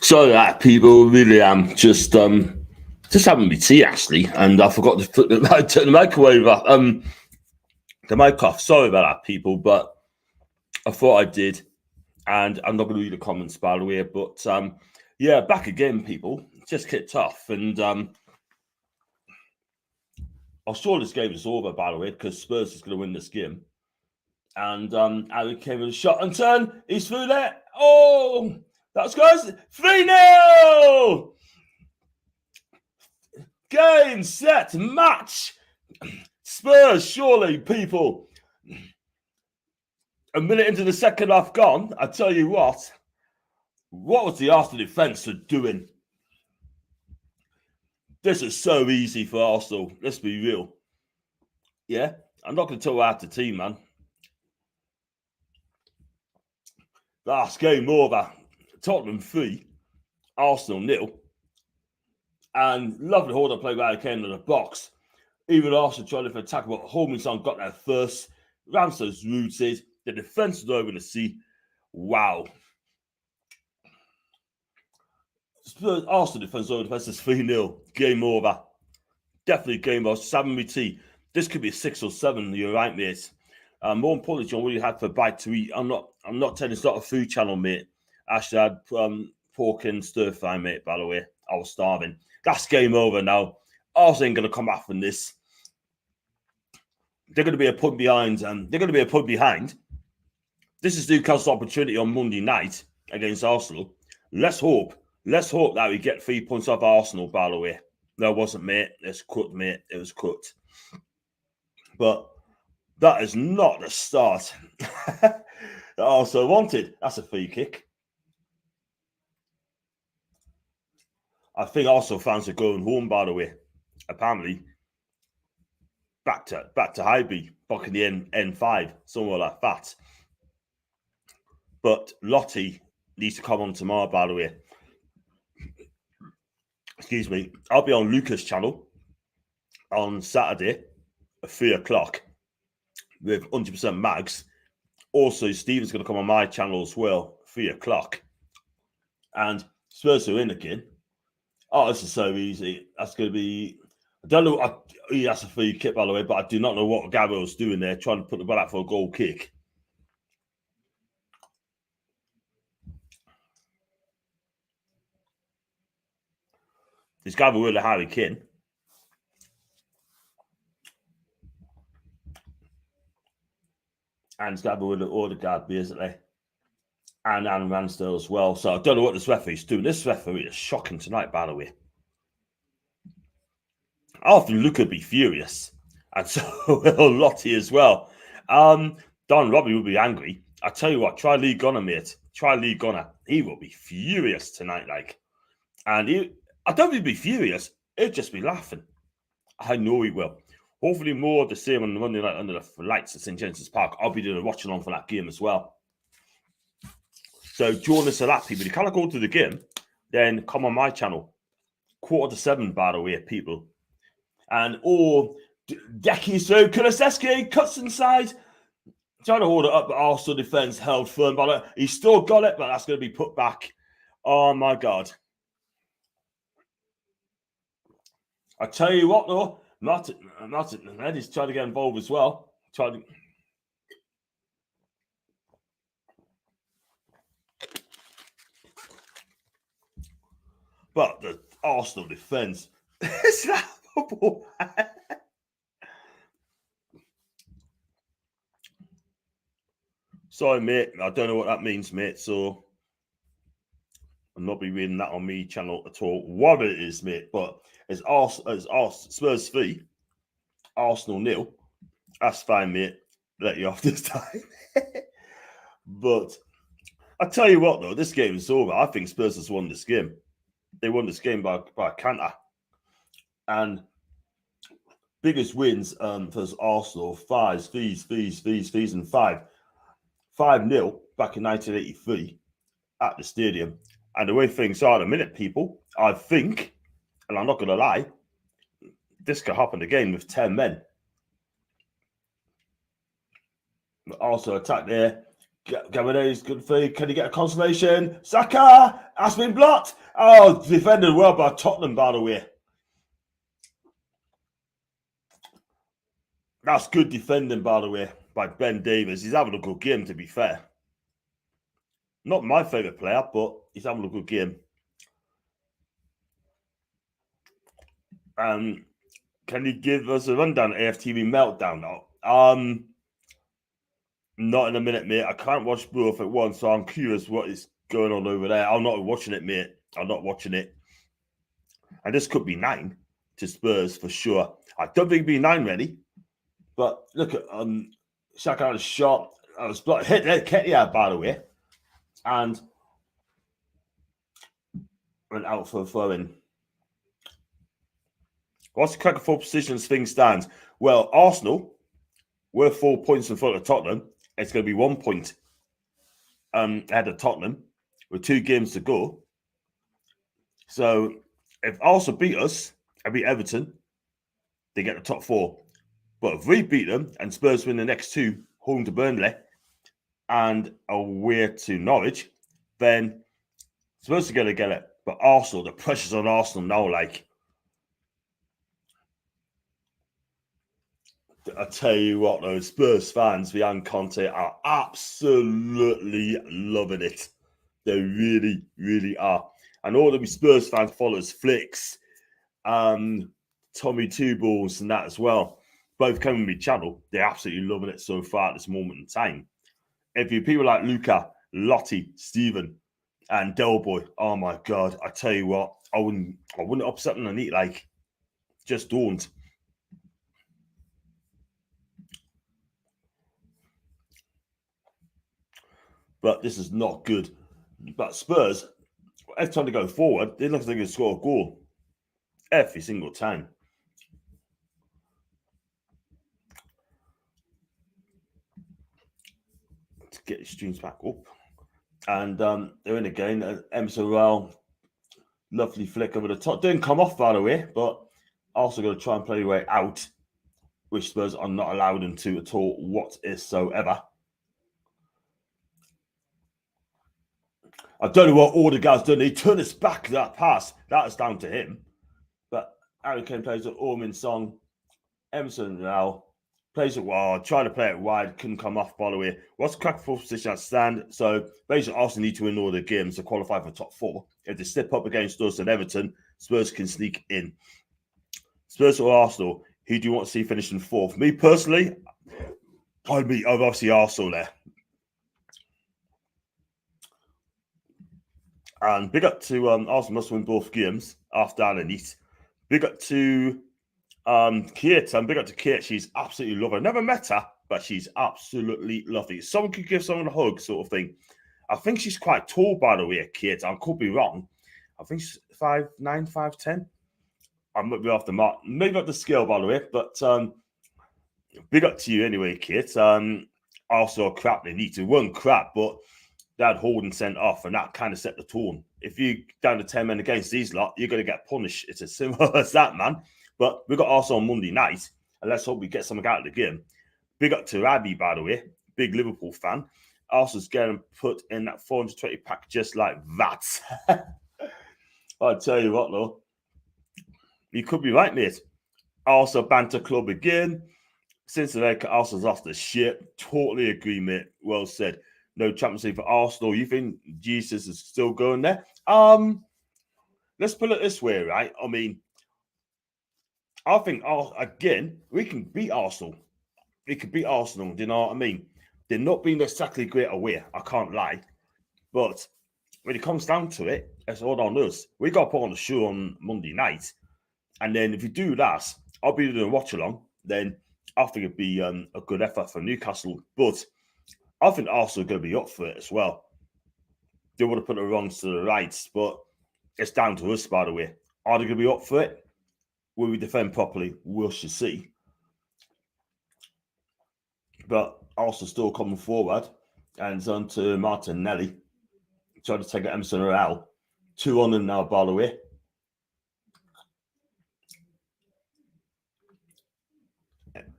So that people really am just having me tea actually, and I forgot to put turn the microwave up, the mic off. Sorry about that, people, but I thought I did, and I'm not going to read the comments by the way. But yeah, back again, people. Just kicked off, and I was sure this game is over by the way because Spurs is going to win this game. And Harry came with a shot and turn. He's through there. Oh, that's good. 3-0. Game, set, match. Spurs, surely, people. A minute into the second half gone. I tell you what was the Arsenal defence doing? This is so easy for Arsenal. Let's be real. Yeah, I'm not going to tell out the team, man. Last game over. Tottenham 3, Arsenal 0. And lovely hold-up play by Kane in the box. Even Arsenal trying to attack, but Kane Son got there first. Ramsdale's rooted. The defence is over to see. Wow. Spurs, Arsenal defence over defence is 3-0. Game over. Definitely game over. 7-T. This could be a 6 or 7. You're right, mate. More importantly, John, what do you had for a bite to eat? I'm not telling it's not a food channel, mate. Actually, I had pork and stir fry, mate, by the way. I was starving. That's game over now. Arsenal ain't going to come back from this. They're going to be a point behind. This is Newcastle's opportunity on Monday night against Arsenal. Let's hope that we get 3 points off Arsenal, by the way. No, it wasn't, mate. It's cut, mate. It was cut. But that is not the start that Arsenal wanted. That's a free kick. I think Arsenal fans are going home, by the way. Apparently, back to Highby, back in the N5, somewhere like that. But Lottie needs to come on tomorrow, by the way. Excuse me. I'll be on Lucas' channel on Saturday at 3 o'clock with 100% Mags. Also, Stephen's going to come on my channel as well, 3 o'clock. And Spurs are in again. Oh, this is so easy. That's going to be... I don't know... that's a free kick, by the way, but I do not know what Gabriel's doing there, trying to put the ball out for a goal kick. This Gabriel with a Harry Kane. And it's Gabriel with the Odegaard, basically. And Aaron Ramsdale as well. So I don't know what this referee's doing. This referee is shocking tonight, by the way. I think Luke would be furious. And so will Lottie as well. Don Robbie will be angry. I tell you what, try Lee Gunner, mate. Try Lee Gunner. He will be furious tonight, like. And I don't think he'll be furious. He'll just be laughing. I know he will. Hopefully more of the same on Monday night under the lights at St. James's Park. I'll be doing a watch along for that game as well. So join us for that, people. If you cannot go to the game, then come on my channel. 6:45, by the way, people. And Decky, so Kulusevski cuts inside. Trying to hold it up, but Arsenal defence held firm. But he still got it, but that's going to be put back. Oh, my God. I tell you what, though, Martinelli's trying to get involved as well. But the Arsenal defence is laughable. Sorry, mate. I don't know what that means, mate. So I'm not be reading that on me channel at all. What it is, mate. But it's Spurs 3, Arsenal 0. That's fine, mate. Let you off this time. But I tell you what, though, this game is over. I think Spurs has won this game. They won this game by a canter. And biggest wins for Arsenal, 5, 5. 5-0 back in 1983 at the stadium. And the way things are at the minute, people, I think, and I'm not going to lie, this could happen again with 10 men. Also attack there. Gabriel's good feed. Can he get a consolation? Saka has been blocked. Oh, defended well by Tottenham, by the way. That's good defending, by the way, by Ben Davies. He's having a good game, to be fair. Not my favourite player, but he's having a good game. Can you give us a rundown of AFTV meltdown now? Not in a minute, mate. I can't watch both at once, so I'm curious what is going on over there. I'm not watching it, mate. I'm not watching it. And this could be 9 to Spurs for sure. I don't think it'll be 9 ready. But look at Saka had a shot. I was blocked. Hit Nketiah, by the way. And went out for a throw-in. What's the crack for positions thing stands? Well, Arsenal, we're 4 points in front of Tottenham. It's going to be 1 point ahead of Tottenham with 2 games to go. So if Arsenal beat us and beat Everton, they get the top 4. But if we beat them and Spurs win the next 2, home to Burnley and away to Norwich, then Spurs are going to get it. But Arsenal, the pressure's on Arsenal now. Like, I tell you what, though, Spurs fans behind Conte are absolutely loving it. They really, really are. And all the Spurs fans follows Flicks, Tommy Two Balls and that as well. Both coming with channel. They're absolutely loving it so far at this moment in time. If you people like Luca, Lottie, Stephen, and Delboy, oh my God, I tell you what, I wouldn't upset them and eat, like, just don't. But this is not good. But Spurs, every time they go forward, they look like they can score a goal every single time. To get your streams back up. And they're in again. Emerson Royal, lovely flick over the top. Didn't come off, by the way, but also going to try and play your way out, which Spurs are not allowed them to at all whatsoever. I don't know what Odegaard's done. He turned his back to that pass. That is down to him. But Harry Kane plays it. Kane Son. Emerson now plays it wide. Trying to play it wide. Couldn't come off, by the way. What's the crack for position at stand? So basically, Arsenal need to win all the games to qualify for top 4. If they step up against us and Everton, Spurs can sneak in. Spurs or Arsenal, who do you want to see finishing 4th? Me personally, I'd obviously Arsenal there. And big up to Arsenal must win both games after underneath. Big up to Kate, and big up to Kate. She's absolutely lovely. Never met her, but she's absolutely lovely. Someone could give someone a hug, sort of thing. I think she's quite tall, by the way, Kate. I could be wrong. I think she's 5'9", 5'10". I might be off the mark. Maybe not the scale, by the way, but big up to you anyway, Kate. Also, crap, they need to run crap, but they had Holden sent off, and that kind of set the tone. If you down to 10 men against these lot, you're going to get punished. It's as simple as that, man. But we got Arsenal on Monday night, and let's hope we get something out of the game. Big up to Abby, by the way, big Liverpool fan. Arsenal's getting put in that 420 pack just like that. I'll tell you what, though. You could be right, mate. Arsenal banter club again. Since then, Arsenal's lost the shit. Totally agree, mate. Well said. No Champions League for Arsenal. You think Jesus is still going there? Let's put it this way, right? I mean, I think, again, we can beat Arsenal. We can beat Arsenal, do you know what I mean? They're not being exactly great away, I can't lie. But when it comes down to it, it's all on us. We got to put on the show on Monday night. And then if you do that, I'll be doing a watch-along. Then I think it'd be a good effort for Newcastle. But I think Arsenal are going to be up for it as well. They want to put the wrongs to the rights, but it's down to us, by the way. Are they going to be up for it? Will we defend properly? We shall see. But Arsenal still coming forward, and it's on to Martinelli. Trying to take it Emerson Royal. 2 on him now, by the way.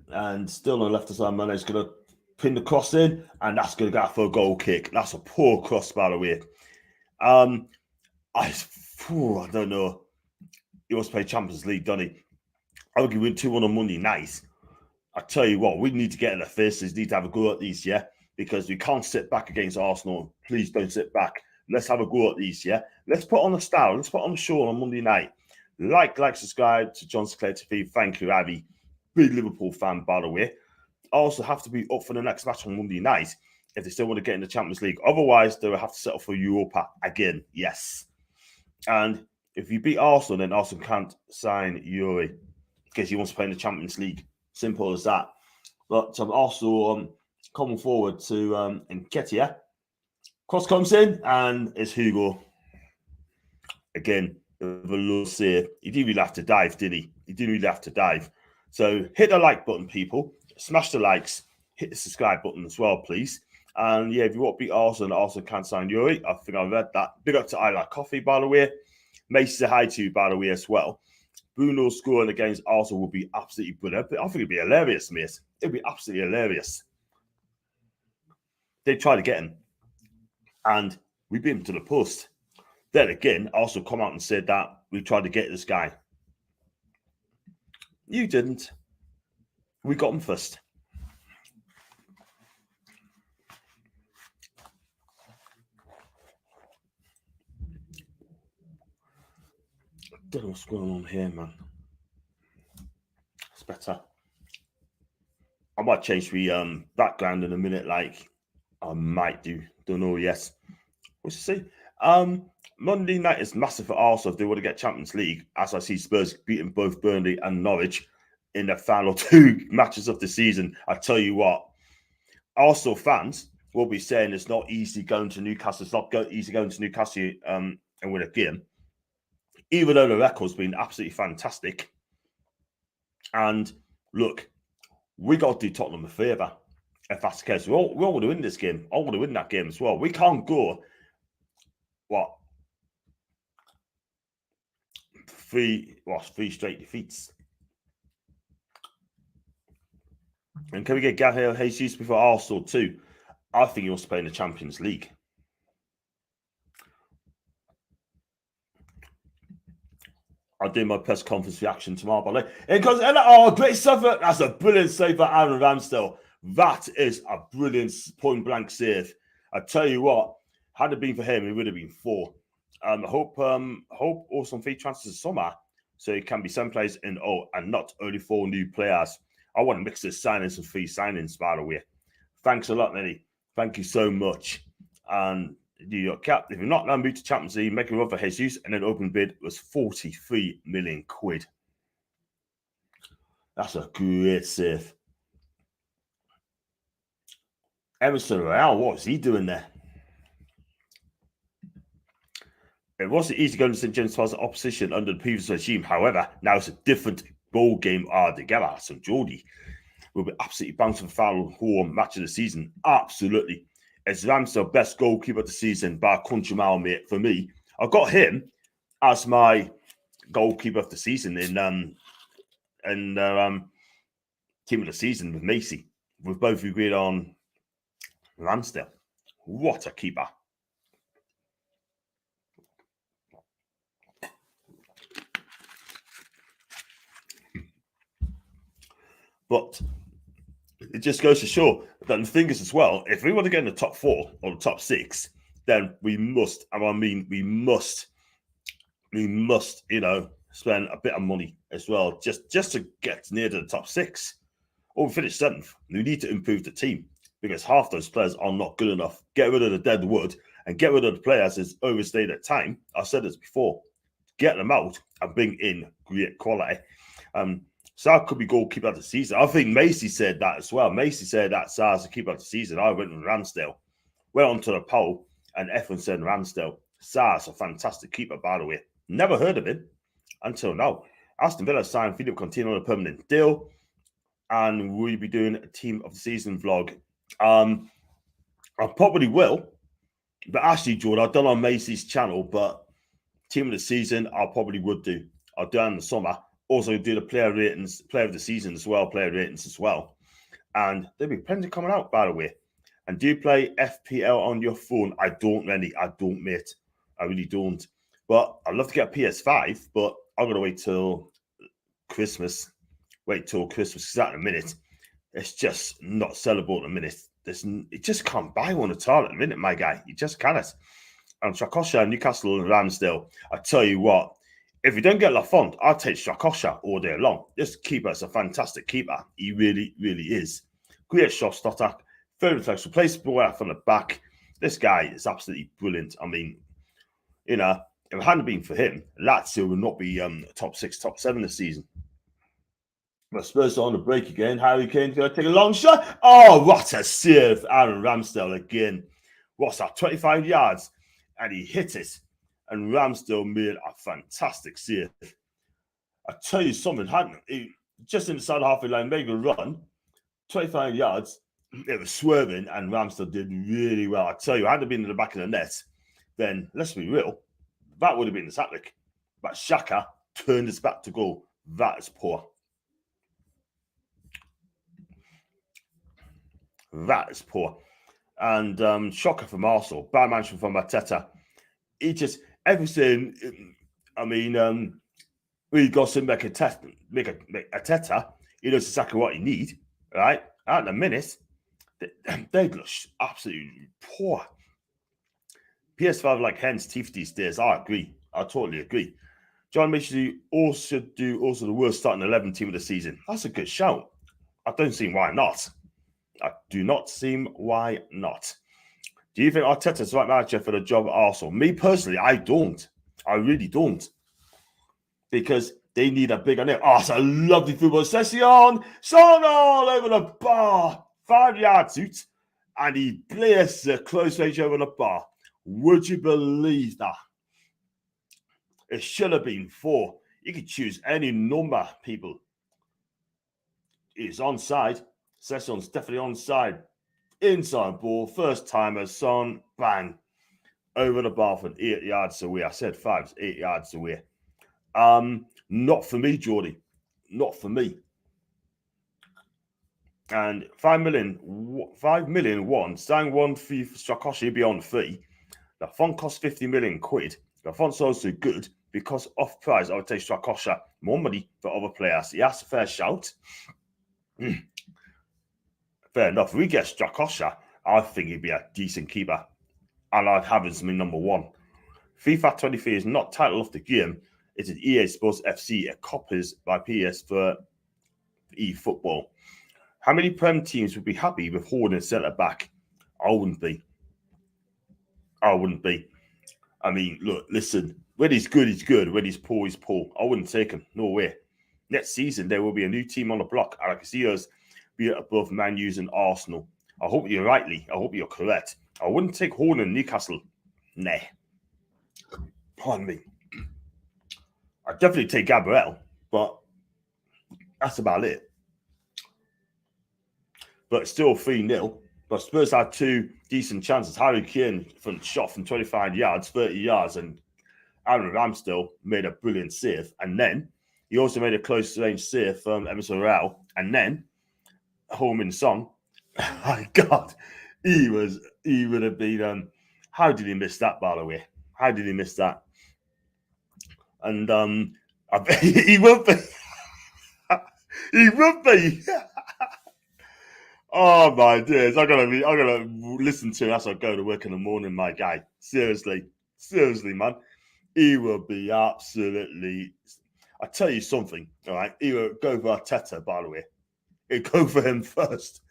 And still on the left side, Mane's going to pin the cross in, and that's going to go for a goal kick. That's a poor cross, by the way. I don't know. He wants to play Champions League, doesn't he? I think he win 2-1 on Monday night. I tell you what, we need to get in the faces, need to have a go at these, yeah? Because we can't sit back against Arsenal. Please don't sit back. Let's have a go at these, yeah? Let's put on the style. Let's put on the show on Monday night. Like, subscribe to John Sinclair TV. Thank you, Abby. Big Liverpool fan, by the way. Also have to be up for the next match on Monday night if they still want to get in the Champions League. Otherwise, they will have to settle for Europa again. Yes. And if you beat Arsenal, then Arsenal can't sign Yuri because he wants to play in the Champions League. Simple as that. But also coming forward to Nketiah. Cross comes in, and it's Hugo. Again, with a low save. He didn't really have to dive, did he? He didn't really have to dive. So hit the like button, people. Smash the likes. Hit the subscribe button as well, please. And yeah, if you want to beat Arsenal, Arsenal can't sign Yuri. I think I read that. Big up to I Like Coffee, by the way. Macy said hi to you, by the way, as well. Bruno scoring against Arsenal will be absolutely brilliant. I think it'd be hilarious, mate. It'd be absolutely hilarious. They try to get him, and we beat him to the post. Then again, Arsenal come out and said that we tried to get this guy. You didn't. We got him first. I don't know what's going on here, man. It's better. I might change the background in a minute, like I might do. Don't know, yes. We'll see. Monday night is massive for Arsenal if they want to get Champions League, as I see Spurs beating both Burnley and Norwich in the final 2 matches of the season. I tell you what, Arsenal fans will be saying it's not easy going to Newcastle. It's not easy going to Newcastle and win a game, even though the record's been absolutely fantastic. And look, we got to do Tottenham a favour if that's the case. We all want to win this game. I want to win that game as well. We can't go, what, 3 straight defeats. And can we get Gabriel Jesus before Arsenal too? I think he wants to play in the Champions League. I'll do my press conference reaction tomorrow, by the way. Great stuff. That's a brilliant save by Aaron Ramsdale. That is a brilliant point-blank save. I tell you what, had it been for him, it would have been 4. I hope also free transfers this summer, so it can be some players in and not only 4 new players. I want to mix this signings and free signings, by the way. Thanks a lot, Lenny. Thank you so much. And New York Cap, if you're not now moved to Champions League, make a run for Jesus, and then open bid was 43 million quid. That's a great save. Emerson Royale, what was he doing there? It wasn't easy going to St. James Park's opposition under the previous regime. However, now it's a different ball game altogether. So Geordie will be absolutely bouncing foul home match of the season. Absolutely. It's Ramsdale best goalkeeper of the season by a country mile, mate. For me, I got him as my goalkeeper of the season in team of the season with Macy. We've both agreed on Ramsdale. What a keeper. But it just goes to show that the thing is as well, if we want to get in the top 4 or the top 6, then we must, and I mean we must, spend a bit of money as well, just to get near to the top 6. Or we finish 7th. We need to improve the team because half those players are not good enough. Get rid of the dead wood and get rid of the players that's overstayed at time. I've said this before. Get them out and bring in great quality. Saka could be goalkeeper of the season. I think Macy said that as well. Macy said that Saka's the keeper of the season. I went with Ramsdale. Went onto the poll and everyone said Ramsdale. Saka's a fantastic keeper, by the way. Never heard of him until now. Aston Villa signed Philippe Coutinho on a permanent deal. And we'll be doing a team of the season vlog. I probably will. But actually, Jordan, I've done on Macy's channel, but team of the season, I probably would do. I'll do it in the summer. Also do the player ratings, player of the season as well, player ratings as well. And there'll be plenty coming out, by the way. And do you play FPL on your phone? I don't, mate. I really don't. But I'd love to get a PS5, but I'm going to wait till Christmas. Because at the minute, it's just not sellable at the minute. You just can't buy one at all at the minute, my guy. You just cannot. And Strakosha, Newcastle and Ramsdale, I tell you what, if you don't get Lafont, I'll take Strakosha all day long. This keeper is a fantastic keeper. He really, really is. Great shot stotter, very flexible, plays the ball out from the back. This guy is absolutely brilliant. I mean, if it hadn't been for him, Lazio would not be top 6, top 7 this season. But Spurs are on the break again. Harry Kane's going to take a long shot. Oh, what a save. Aaron Ramsdale again. What's that, 25 yards? And he hit it. And Ramsdale made a fantastic save. I tell you something, just inside the halfway line, made a run, 25 yards. It was swerving, and Ramsdale did really well. I tell you, had it been in the back of the net, then let's be real, that would have been the hat-trick. But Saka turned his back to goal. That is poor. That is poor. And shocker from Arsenal. Bad management from Arteta. He just, everything, I mean, we got to make a Arteta, he knows exactly what he needs, right? At the minute, they look absolutely poor. PS5 like hen's teeth these days. I agree. I totally agree. John makes you also do the worst starting 11 team of the season. That's a good shout. I don't see why not. I do not see why not. Do you think Arteta's the right manager for the job at Arsenal? Me personally, I don't. I really don't. Because they need a bigger name. Oh, it's a lovely football session. Son all over the bar. 5 yards out. And he plays a close range over the bar. Would you believe that? It should have been 4. You could choose any number, people. He's onside. Sesson's definitely onside. Inside ball. First timer. Son. Bang. Over the bar from 8 yards away. I said 5. It's 8 yards away. Not for me, Geordie. Not for me. And 5 million one. Sang 1 fee for Strakosha beyond fee. The font costs 50 million quid. The font's also good because off price, I would take Strakosha more money for other players. He has a fair shout. Fair enough. If we get Strakosha, I think he'd be a decent keeper. And I'd have him as my number 1. FIFA 23 is not title of the game. It's an EA Sports FC. It copies by PS for eFootball. How many Prem teams would be happy with holding centre back? I wouldn't be. I mean, look, listen. When he's good, he's good. When he's poor, he's poor. I wouldn't take him. No way. Next season, there will be a new team on the block. And I can see us be above Man U's and Arsenal. I hope you're rightly. I hope you're correct. I wouldn't take Horn and Newcastle. Nah. Pardon me. I'd definitely take Gabriel, but that's about it. But still 3-0. But Spurs had 2 decent chances. Harry Kane shot from 25 yards, 30 yards, and Aaron Ramsdale made a brilliant save. And then he also made a close range save from Emerson Royale. And then Heung-min Son. My God, he would have been. How did he miss that, by the way? How did he miss that? And I bet he would be. He would be. Oh my days! I'm gonna listen to it as I go to work in the morning, my guy. Seriously, man. He will be absolutely. I tell you something, all right. He will go for Arteta, by the way. He'd go for him first.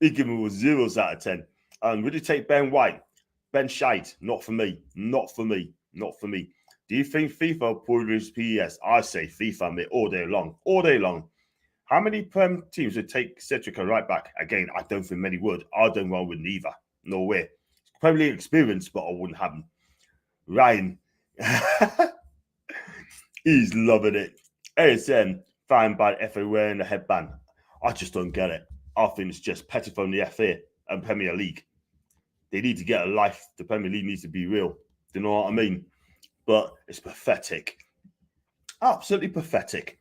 He'd give him 0s out of 10. Would you take Ben White? Ben Shite? Not for me. Not for me. Do you think FIFA will lose PES? I say FIFA, mate, all day long. All day long. How many Prem teams would take Cedric a right back? Again, I don't think many would. I don't want with neither. No way. Premier League experience, but I wouldn't have him. Ryan. He's loving it. ASM, fine by FA wearing the headband. I just don't get it. I think it's just petty from the FA and Premier League. They need to get a life. The Premier League needs to be real. Do you know what I mean? But it's pathetic. Absolutely pathetic.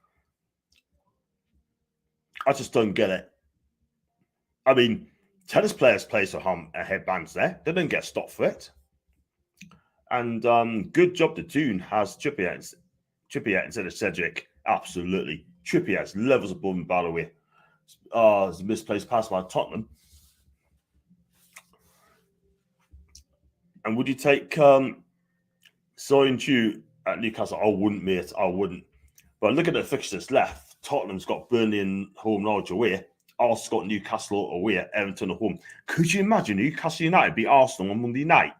I just don't get it. I mean, tennis players play some headbands there. They don't get stopped for it. And good job the Toon has Trippier instead of Cedric. Absolutely. Trippier has levels above him, by the way. It's a misplaced pass by Tottenham. And would you take Soyuncu at Newcastle? I wouldn't, mate. I wouldn't. But look at the fixtures left. Tottenham's got Burnley and home, Norwich away. Arsenal's got Newcastle away, Everton at home. Could you imagine Newcastle United beat Arsenal on Monday night?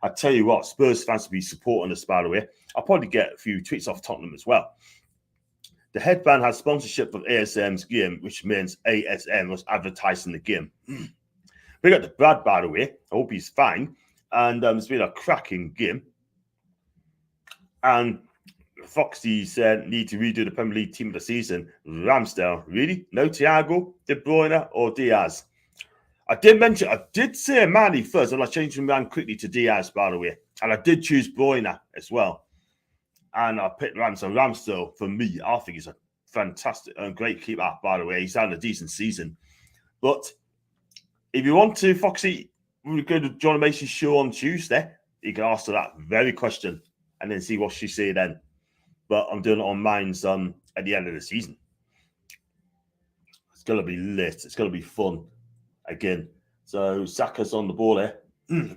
I tell you what, Spurs fans will be supporting us, by the way. I'll probably get a few tweets off Tottenham as well. The headband has sponsorship of ASM's game, which means ASM was advertising the game. We got the Brad, by the way. I hope he's fine. And it's been a cracking game. And Foxy said, need to redo the Premier League team of the season. Ramsdale, really? No Thiago, De Bruyne, or Diaz? I did say Manny first, and I changed my man quickly to Diaz, by the way. And I did choose Bruyne as well. And I picked Ramsdale. Ramsdale, for me, I think he's a fantastic and great keeper, by the way. He's had a decent season. But if you want to, Foxy, we'll go to John Macy's show on Tuesday. You can ask her that very question and then see what she say then. But I'm doing it on mine's at the end of the season. It's going to be lit. It's going to be fun again. So Saka's on the ball there.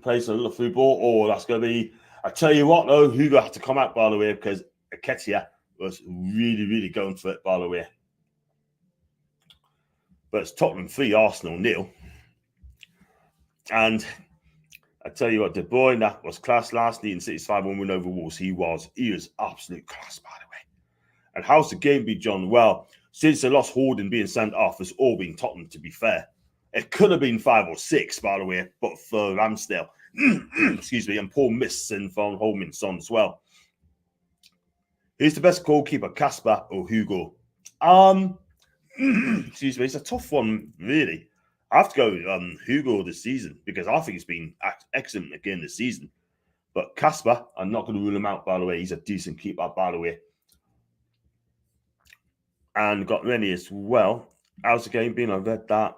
Plays a little through ball. Oh, that's going to be... I tell you what, though, Hugo had to come out, by the way, because Nketiah was really, really going for it, by the way. But it's Tottenham 3, Arsenal 0. And I tell you what, De Bruyne was class last night in City's 5-1 win over Wolves. He was absolute class, by the way. And how's the game been, John? Well, since the lost Holding being sent off, it's all been Tottenham, to be fair. It could have been 5 or 6, by the way, but for Ramsdale. Excuse me, and Paul missing from Kane Son as well. Who's the best goalkeeper, Casper or Hugo? Excuse me, it's a tough one, really. I have to go Hugo this season because I think he's been excellent again this season. But Casper, I'm not going to rule him out, by the way. He's a decent keeper, by the way. And got Rennie as well. How's the game been? I read that.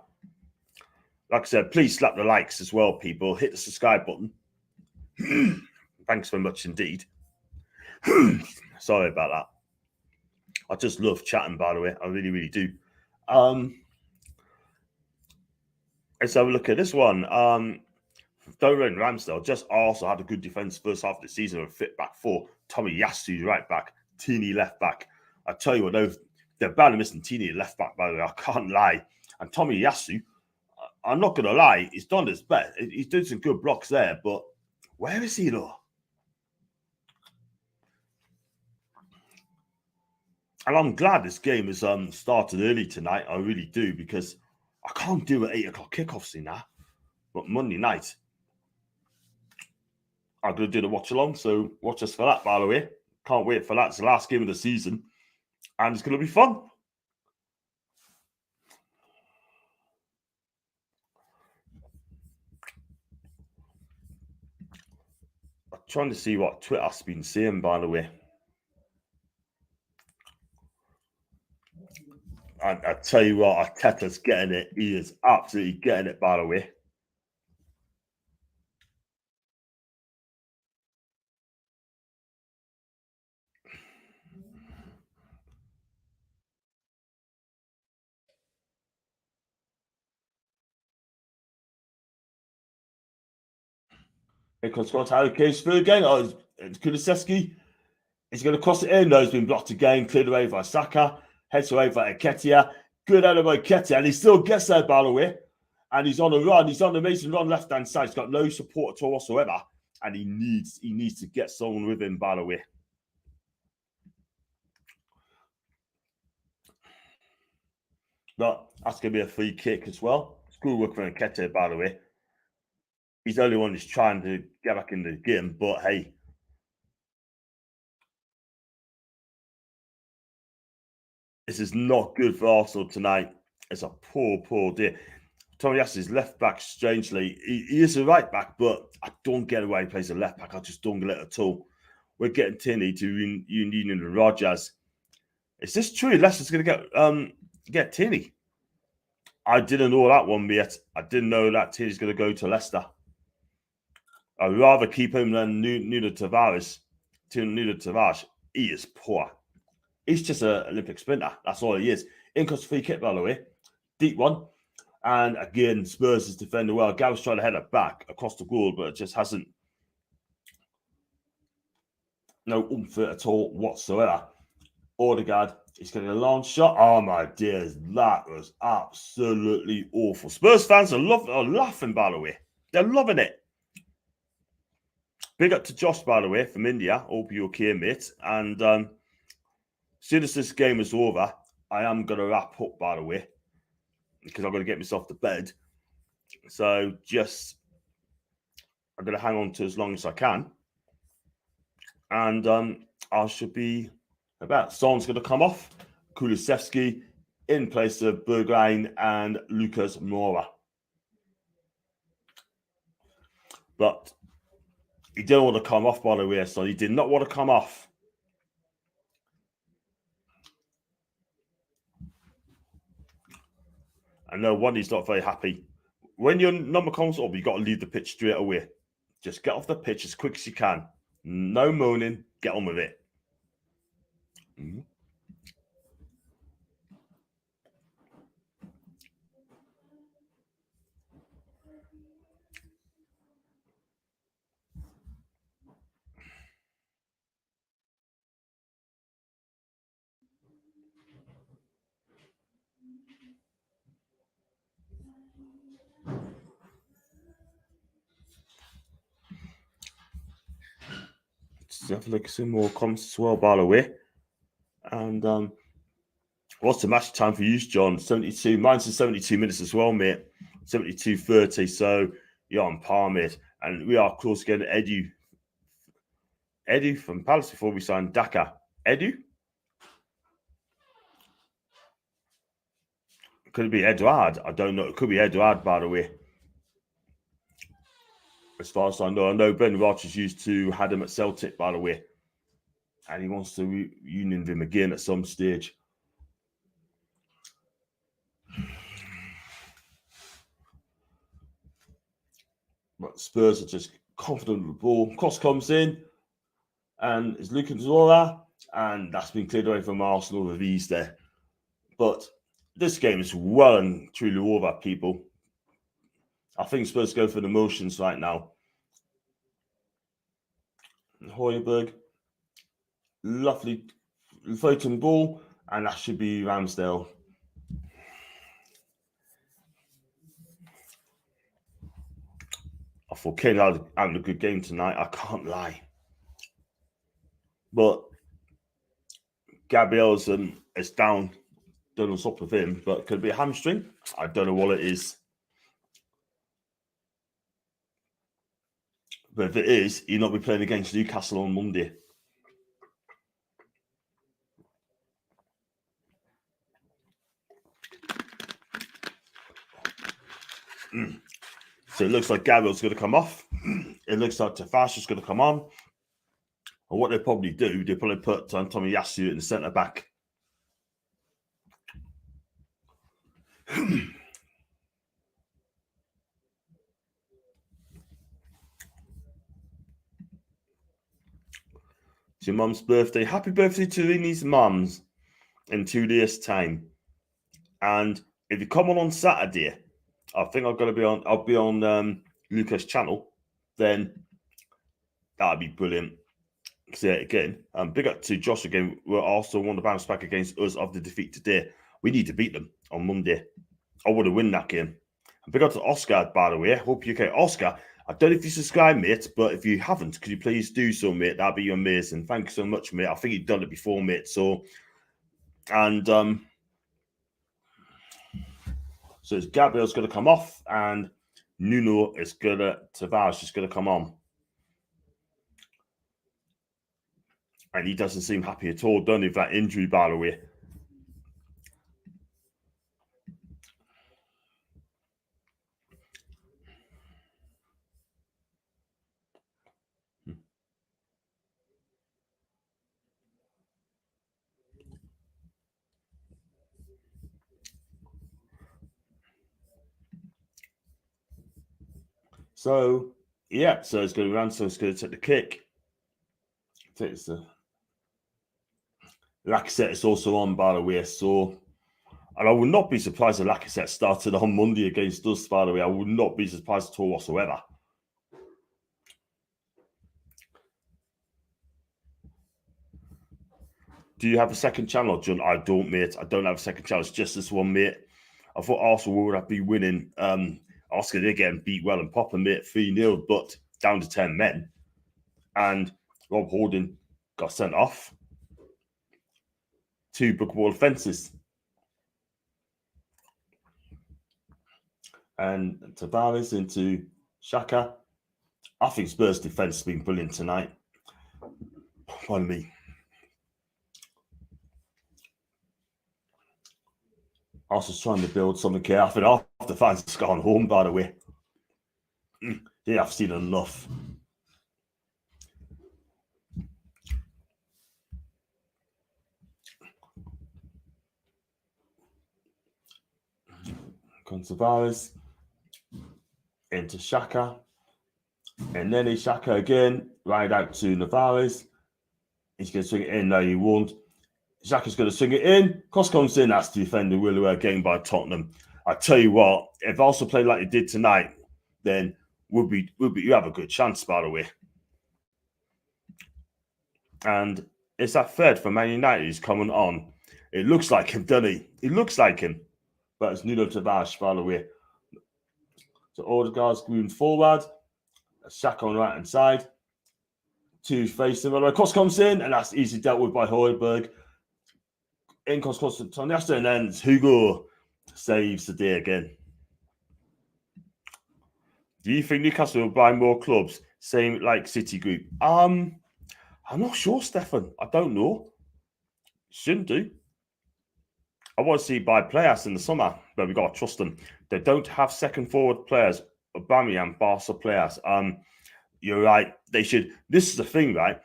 Like I said, please slap the likes as well, people. Hit the subscribe button. Thanks very much indeed. Sorry about that. I just love chatting, by the way. I really, really do. Let's have a look at this one. Don't run Ramsdale. Just also had a good defense first half of the season with a fit back four. Tommy Yasu right back. Tini left back. I tell you what, though, they're badly missing Tini left back, by the way. I can't lie. And Tommy Yasu, I'm not going to lie, he's done his best. He's doing some good blocks there, but where is he, though? And I'm glad this game has started early tonight. I really do, because I can't do an 8 o'clock kickoffs in that. But Monday night, I'm going to do the watch along. So watch us for that, by the way. Can't wait for that. It's the last game of the season. And it's going to be fun. I'm trying to see what Twitter's been saying, by the way. And I tell you what, Arteta's getting it. He is absolutely getting it, by the way. Here comes Harry Kane's through again. Oh, it's Kulusevski. He's going to cross it in. No, he's been blocked again. Cleared away by Saka. Heads away by Nketiah. Good out of Nketiah. And he still gets there, by the way. And he's on a run. He's on the amazing run left-hand side. He's got no support at all whatsoever. And he needs to get someone with him, by the way. But that's going to be a free kick as well. It's good work for Nketiah, by the way. He's the only one who's trying to get back in the game. But, hey. This is not good for Arsenal tonight. It's a poor, poor day. Tommy Yasu left back, strangely. He is a right back, but I don't get why he plays a left back. I just don't get it at all. We're getting Tierney to Union with Rogers. Is this true? Leicester's going to get Tierney. I didn't know that one yet. I didn't know that Tierney's going to go to Leicester. I'd rather keep him than Nuno Tavares. Nuno Tavares, he is poor. He's just an Olympic sprinter. That's all he is. Inco's free kick, by the way. Deep one. And again, Spurs is defending well. Gav's trying to head it back across the goal, but it just hasn't. No oomph at all whatsoever. Odegaard is getting a long shot. Oh my dears, that was absolutely awful. Spurs fans are laughing, by the way. They're loving it. Big up to Josh, by the way, from India. Hope you're okay, mate. And as soon as this game is over, I am going to wrap up, by the way, because I'm going to get myself to bed. So I'm going to hang on to as long as I can. And I should be about. Son's going to come off. Kulusevski in place of Bergwijn and Lucas Moura. But he didn't want to come off, by the way, Son. He did not want to come off. I know one, he's not very happy. When your number comes up, you've got to leave the pitch straight away. Just get off the pitch as quick as you can. No moaning. Get on with it. Mm-hmm. Let's have a look at some more comments as well, by the way. And what's the match time for you, John? 72. Mine's in 72 minutes as well, mate. 72:30. So you're on par, mate. And we are close to getting Edu from Palace before we sign Daka. Edu? Could it be Eduard? I don't know. It could be Eduard, by the way. As far as I know Ben Rodgers used to had him at Celtic, by the way. And he wants to reunion with him again at some stage. But Spurs are just confident with the ball. Cross comes in and is looking to Zola, and that's been cleared away from Arsenal with ease there. But this game is well and truly over, people. I think Spurs go for the motions right now. Højbjerg, lovely floating ball, and that should be Ramsdale. I thought Kane had having a good game tonight. I can't lie. But Gabriel's is down. Don't know what's up with him, but could it be a hamstring? I don't know what it is. But if it is, he'll not be playing against Newcastle on Monday. So it looks like Gabriel's going to come off. It looks like Tavares is going to come on. And what they probably do, they probably put Tommy Yasu in the centre back. It's your mum's birthday. Happy birthday to Rinnie's mums in 2 days' time. And if you come on Saturday, I think I'll be on Lucas' channel, then that'd be brilliant. Say it again. Big up to Josh again. We're also won the bounce back against us of the defeat today. We need to beat them on Monday. I want to win that game. And big up to Oscar, by the way. Hope you okay. Oscar, I don't know if you subscribe, mate, but if you haven't, could you please do so, mate? That'd be amazing. Thank you so much, mate. I think you've done it before, mate. So Gabriel's going to come off, and Tavares is going to come on. And he doesn't seem happy at all, doesn't he, with that injury, by the way. So, yeah, so it's going around, so it's going to take the kick. Takes the Lacazette is also on, by the way, so, and I would not be surprised if Lacazette started on Monday against us, by the way. I would not be surprised at all whatsoever. Do you have a second channel, John? I don't, mate. I don't have a second channel. It's just this one, mate. I thought Arsenal would have been winning. Arsenal did get beat well and Popper, mate, 3-0, but down to 10 men. And Rob Holding got sent off. 2 bookable offences. And Tavares into Saka. I think Spurs' defence has been brilliant tonight. Pardon me. Arsenal's trying to build something here. I think half the fans have gone home, by the way. Yeah, I've seen enough. Tavares into Saka. And then Saka again, right out to Tavares. He's going to swing it in. No, he won't. Xhaka's going to swing it in. Cross comes in. That's the defender really again by Tottenham. I tell you what, if Arsenal played like they did tonight, then you have a good chance, by the way. And it's that third for Man United who's coming on. It looks like him, doesn't he? He looks like him. But it's Nuno Tavares, by the way. So Odegaard's moving forward. Xhaka on the right hand side. 2 facing. By the way, cross comes in, and that's easily dealt with by Højbjerg. In cross to Tonesta, and then Hugo saves the day again. Do you think Newcastle will buy more clubs? Same like City Group? I'm not sure, Stefan. I don't know. Shouldn't do. I want to see buy players in the summer, but we've got to trust them. They don't have second forward players, Aubameyang, Barca players. You're right. They should. This is the thing, right?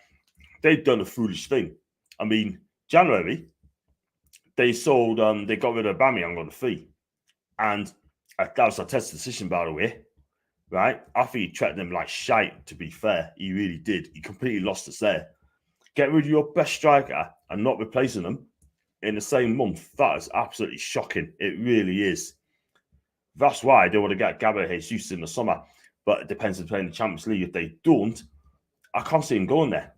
They've done a foolish thing. I mean, January, they sold, they got rid of Aubameyang on the fee. And that was a test decision, by the way. Right? I think he treated them like shite, to be fair. He really did. He completely lost us there. Get rid of your best striker and not replacing them in the same month. That is absolutely shocking. It really is. That's why they want to get Gabriel Jesus in the summer. But it depends on playing the Champions League. If they don't, I can't see him going there.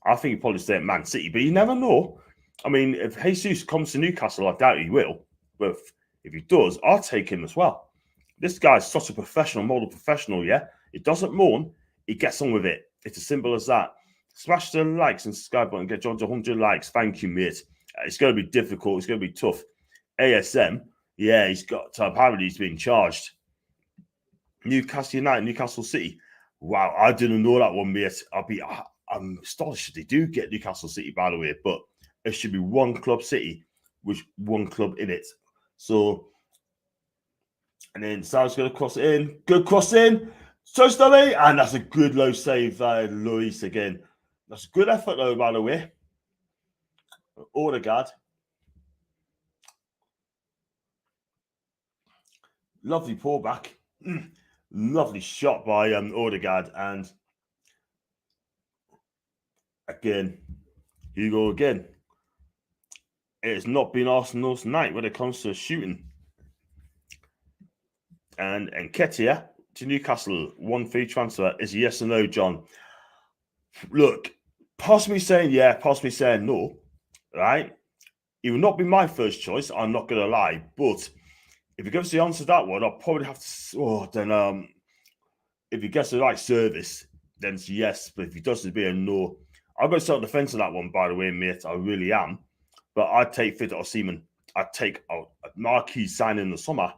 I think he'll probably stay at Man City. But you never know. I mean, if Jesus comes to Newcastle, I doubt he will. But if he does, I'll take him as well. This guy's such a professional, model professional, yeah? He doesn't mourn. He gets on with it. It's as simple as that. Smash the likes and subscribe button. Get John to 100 likes. Thank you, mate. It's going to be difficult. It's going to be tough. ASM, yeah, apparently he's being charged. Newcastle United, Newcastle City. Wow, I didn't know that one, mate. I'm astonished if they do get Newcastle City, by the way, but it should be one club City with one club in it. So, and then Sal's going to cross it in. Good cross in. So Stanley, and that's a good low save by Luis again. That's a good effort, though, by the way. Odegaard. Lovely pullback. Lovely shot by Odegaard. And again, Hugo again. It has not been Arsenal's night when it comes to shooting. And Nketiah to Newcastle, 1 free transfer is yes or no, John? Look, possibly saying yeah, possibly saying no, right? It would not be my first choice, I'm not going to lie. But if he gives the answer to that one, I'll probably have to, if he gets the right service, then it's yes. But if he does, it'd be a no. I'm going to start on the fence on that one, by the way, mate. I really am. But I'd take Victor Osimhen. I'd take a marquee sign in the summer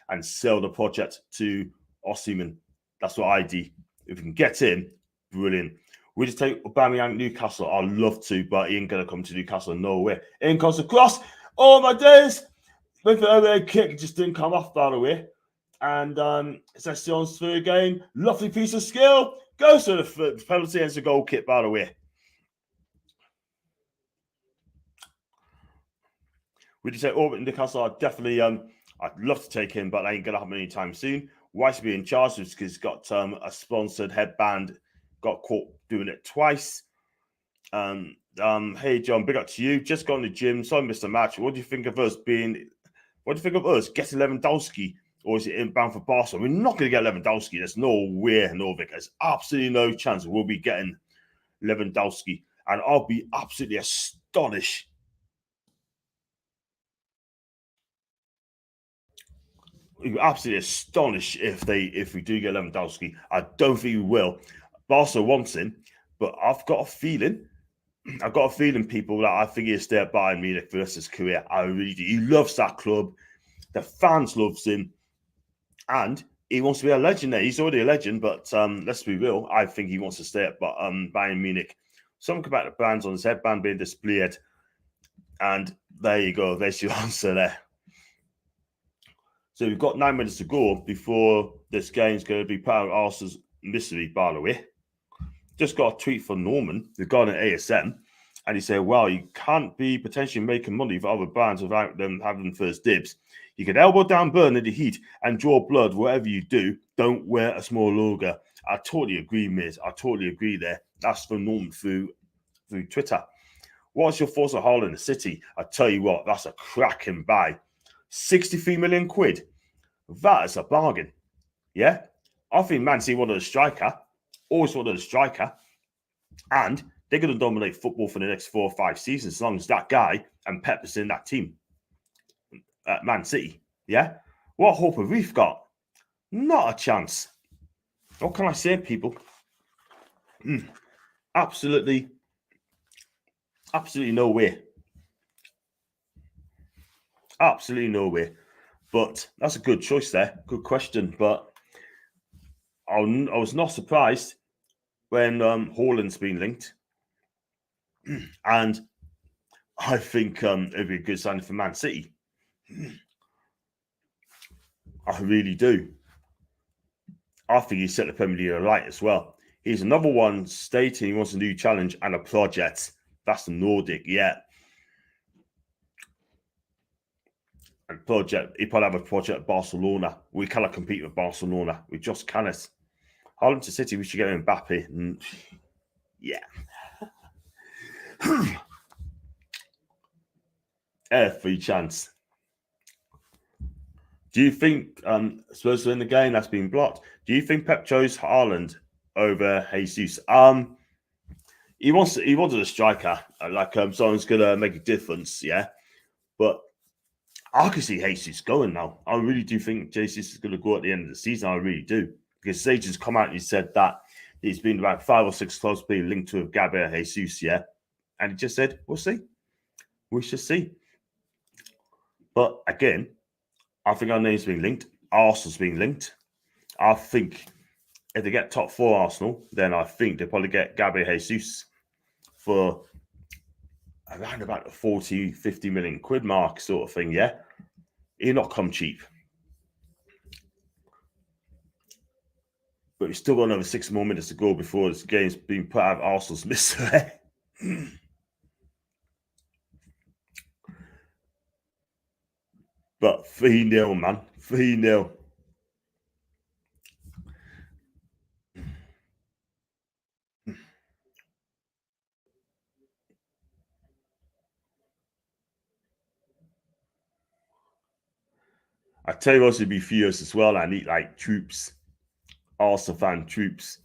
and sell the project to Osimhen. That's what I do. If we can get him, brilliant. We just take Aubameyang Newcastle. I'd love to, but he ain't going to come to Newcastle. No way. In comes the cross. Oh, my days. With the overhead kick, just didn't come off, by the way. And Session's through again. Lovely piece of skill. Goes to the penalty and it's a goal kick, by the way. Would you say Orbit Newcastle? I'd definitely, I'd love to take him, but I ain't going to happen anytime soon. why should be in charge because he's got a sponsored headband, got caught doing it twice. Hey John, big up to you. Just got in the gym, so I missed a match. What do you think of us getting Lewandowski, or is it inbound for Barca? We're not going to get Lewandowski. There's no way, Novik. There's absolutely no chance we'll be getting Lewandowski, and I'll be absolutely astonished. Absolutely astonished if we do get Lewandowski. I don't think we will. Barca wants him, but I've got a feeling, people, that I think he'll stay at Bayern Munich for the rest of his career. I really do. He loves that club. The fans loves him, and he wants to be a legend there. He's already a legend, but let's be real. I think he wants to stay at Bayern Munich. Something about the brands on his headband being displayed, and there you go. There's your answer there. So we've got 9 minutes to go before this game's going to be part of Arsenal's misery, by the way. Just got a tweet from Norman regarding ASM, and he said, well, you can't be potentially making money for other brands without them having first dibs. You can elbow down Burn in the heat and draw blood, whatever you do. Don't wear a small logo. I totally agree, mate. I totally agree there. That's from Norman through Twitter. What's your thoughts on Haaland in the City? I tell you what, that's a cracking buy. 63 million quid. That is a bargain. Yeah? I think Man City wanted a striker. Always wanted a striker. And they're going to dominate football for the next 4 or 5 seasons as long as that guy and Pep is in that team. At Man City. Yeah? What hope have we got? Not a chance. What can I say, people? Absolutely no way. Absolutely no way. But that's a good choice there. Good question. But I was not surprised when Haaland's been linked. And I think it'd be a good signing for Man City. I really do. I think he's set the Premier League alight as well. He's another one stating he wants a new challenge and a project. That's the Nordic, yeah. And project, he probably have a project at Barcelona. We cannot compete with Barcelona. We just cannot. Haaland to City, we should get Mbappe. Yeah. Every chance. Do you think Spurs are in the game that's been blocked? Do you think Pep chose Haaland over Jesus? He wanted a striker, like someone's gonna make a difference, yeah. But I can see Jesus going now. I really do think Jesus is gonna go at the end of the season. I really do, because Sage's come out and he said that he's been about 5 or 6 clubs being linked to Gabriel Jesus, yeah, and he just said, "We'll see, we shall see." But again, I think our name's being linked. Arsenal's being linked. I think if they get top 4 Arsenal, then I think they'll probably get Gabriel Jesus for around about the 40, 50 million quid mark sort of thing, yeah? He'll not come cheap. But we've still got another 6 more minutes to go before this game's been put out of Arsenal's misery. But 3-0, man. 3-0. I tell you what, it'd be furious as well. I need like troops, Arsenal fan troops.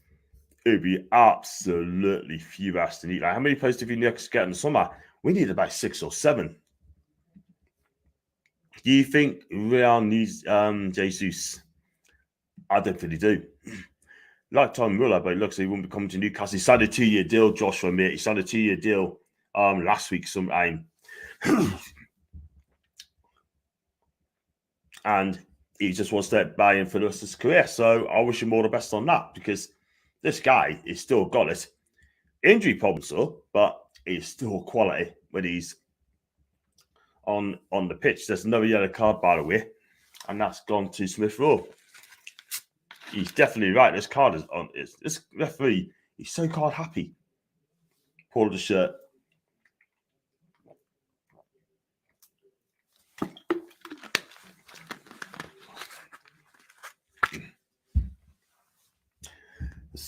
It'd be absolutely furious to need. Like, how many players do you think get in the summer? We need about 6 or 7. Do you think Real needs Jesus? I don't think they do. Like Tom Muller, but it looks like he won't be coming to Newcastle. He signed a 2-year deal, Joshua, mate. He signed a 2-year deal last week sometime. And he just wants to buy in for the rest of his career. So I wish him all the best on that, because this guy is still got it. Injury problems, though, but he's still quality when he's on the pitch. There's another yellow card, by the way, and that's gone to Smith Rowe. He's definitely right. This card is on. This referee, he's so card happy. Pull the shirt.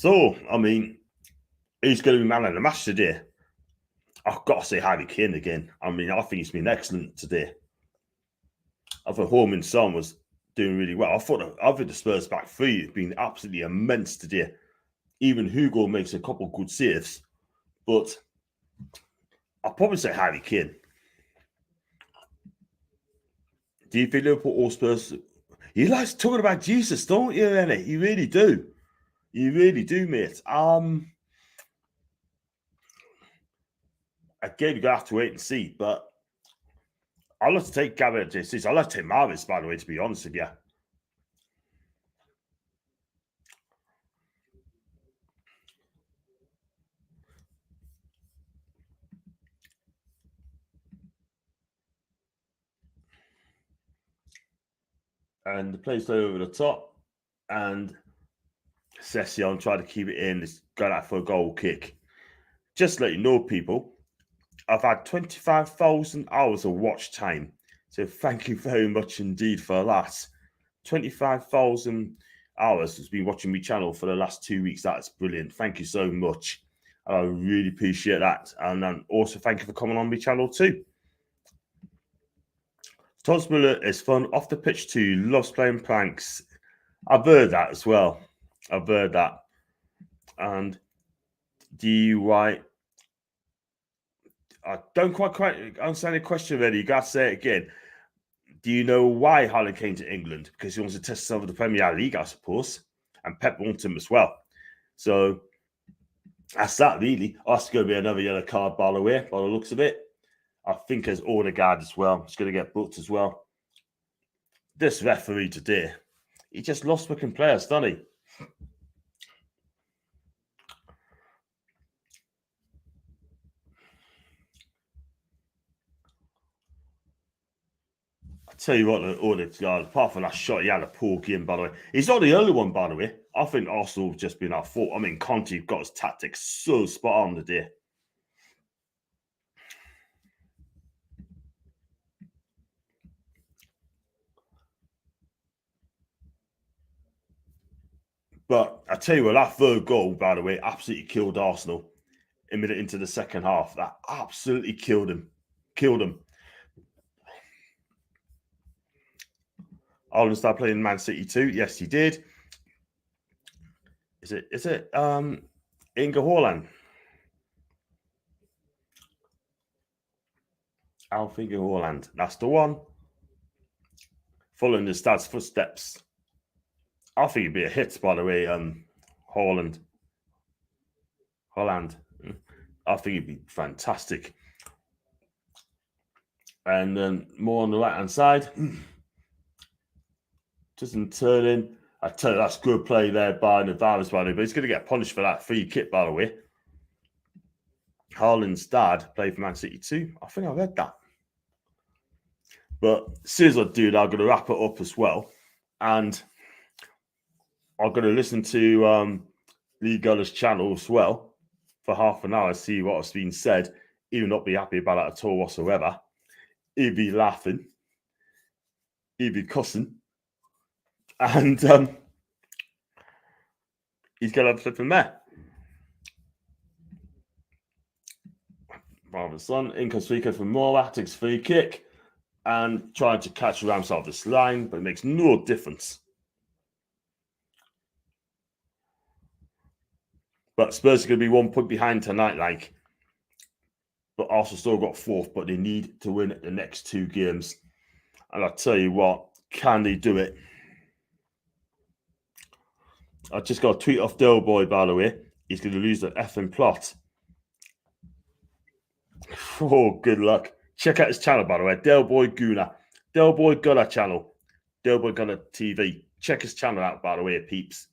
So, I mean, he's going to be man of the match today. I've got to say Harry Kane again. I mean, I think he's been excellent today. I thought Kane Son was doing really well. I think the Spurs back three have been absolutely immense today. Even Hugo makes a couple of good saves, but I'll probably say Harry Kane. Do you think Liverpool or Spurs? You like talking about Jesus, don't you, Rennie? You really do. You really do, mate. Again, you're gonna have to wait and see, but I'll have to take Gabriel Jesus. I'll have to take Marvis, by the way, to be honest with you. And the play's play over the top, and Session tried to keep it in. It's got out for a goal kick. Just to let you know, people, I've had 25,000 hours of watch time. So thank you very much indeed for that. 25,000 hours has been watching my channel for the last 2 weeks. That's brilliant. Thank you so much. I really appreciate that. And also thank you for coming on my channel too. Thomas Muller is fun off the pitch too. Loves playing pranks. I've heard that as well. I've heard that. And DUI. I don't quite understand the question already. You got to say it again. Do you know why Haaland came to England? Because he wants to test some of the Premier League, I suppose. And Pep wants him as well. So that's that, really. That's going to be another yellow card, by the way, by the looks of it. I think there's Odegaard as well. He's going to get booked as well. This referee today, he just lost looking players, doesn't he? Tell you what, Odegaard, apart from that shot, he had a poor game, by the way. He's not the only one, by the way. I think Arsenal have just been our fault. I mean, Conte got his tactics so spot on today. But I tell you what, that third goal, by the way, absolutely killed Arsenal. A minute into the second half, that absolutely killed him. Killed him. Haaland started playing Man City too. Yes, he did. Is it Inga Haaland? Alf-Inga Haaland. That's the one. Following his dad's footsteps. I think it'd be a hit, by the way, Haaland. I think it'd be fantastic. And then more on the right-hand side. Doesn't turn in. I tell you, that's good play there by Navarez, by the way, but he's going to get punished for that free kick, by the way. Haaland's dad played for Man City too. I think I read that. But as soon as I do that, I'm going to wrap it up as well. And I'm going to listen to Lee Guller's channel as well for half an hour, see what has been said. He will not be happy about that at all whatsoever. He'd be laughing. He'd be cussing. And he's going to have flip from there. Rather Son, Nketiah from Mola, takes free kick and trying to catch Rams off this line, but it makes no difference. But Spurs are going to be 1 point behind tonight, but Arsenal still got fourth, but they need to win the next 2 games. And I'll tell you what, can they do it? I just got a tweet off Del Boy, by the way. He's going to lose the effing plot. Oh, good luck. Check out his channel, by the way. Del Boy Gooner. Del Boy Gunner channel. Del Boy Gunner TV. Check his channel out, by the way, peeps.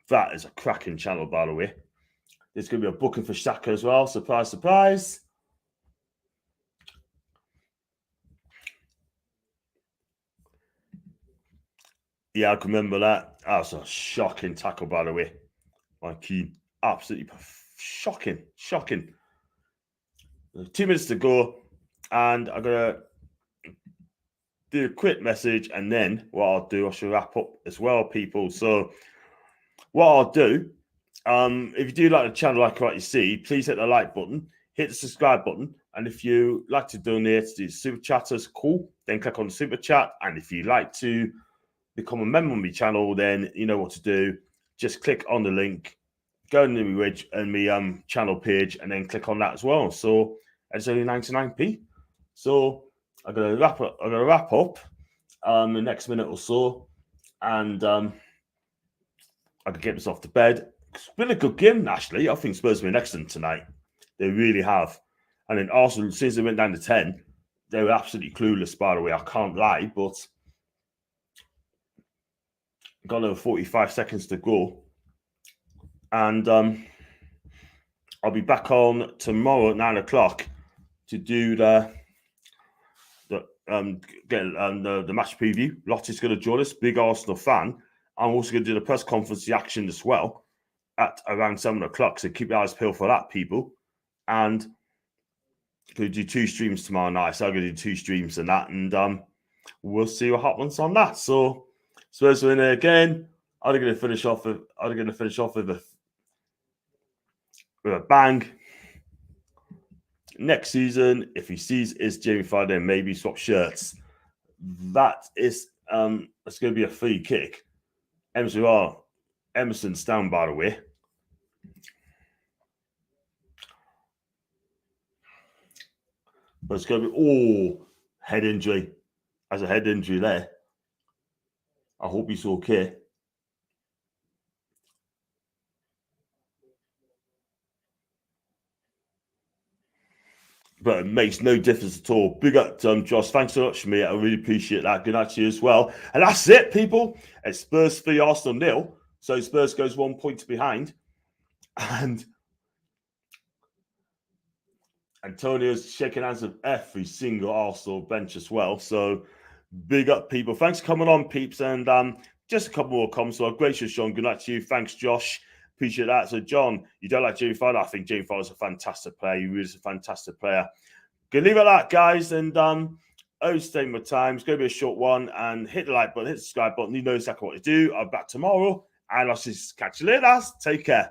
That is a cracking channel, by the way. There's going to be a booking for Saka as well. Surprise, surprise. Yeah, I can remember that. That was a shocking tackle, by the way. Like, he absolutely shocking. 2 minutes to go, and I'm going to do a quick message, and then what I'll do, I shall wrap up as well, people. So what I'll do If you do like the channel, like what you see, please hit the like button, hit the subscribe button, and if you like to donate to super chatters, cool. Then click on the super chat, and if you like to become a member of my channel, then you know what to do. Just click on the link, go into my channel page, and then click on that as well. So it's only 99p. So I'm gonna wrap up. The next minute or so, and I can get myself to bed. It's been a good game, actually. I think Spurs have been excellent tonight. They really have. And then Arsenal, since they went down to 10, they were absolutely clueless, by the way. I can't lie, but got over 45 seconds to go. And I'll be back on tomorrow at 9 o'clock to do the match preview. Lottie's going to join us, big Arsenal fan. I'm also going to do the press conference reaction as well at around 7 o'clock. So keep your eyes peeled for that, people. And going to do 2 streams tomorrow night. So I'm going to do 2 streams and that. And we'll see what happens on that. So Spurs are in there again. I'm going to finish off with a bang. Next season, if he sees is Jamie Vardy, maybe swap shirts. That is it's going to be a free kick. Emerson's down, by the way. But it's going to be head injury. As a head injury there. I hope he's okay. But it makes no difference at all. Big up, Josh. Thanks so much, mate. I really appreciate that. Good night to you as well. And that's it, people. It's Spurs 3, Arsenal 0. So Spurs goes 1 point behind. And Antonio's shaking hands with every single Arsenal bench as well. So big up, people. Thanks for coming on, peeps. And just a couple more comments. So gracious, Sean. Good night to you. Thanks, Josh. Appreciate that. So, John, you don't like Jamie Vardy? I think Jamie Vardy is a fantastic player. He really is a fantastic player. Gonna leave it at that, guys. And overstaying my time. It's going to be a short one. And hit the like button, hit the subscribe button. You know exactly what to do. I'm back tomorrow. And I'll just catch you later. Take care.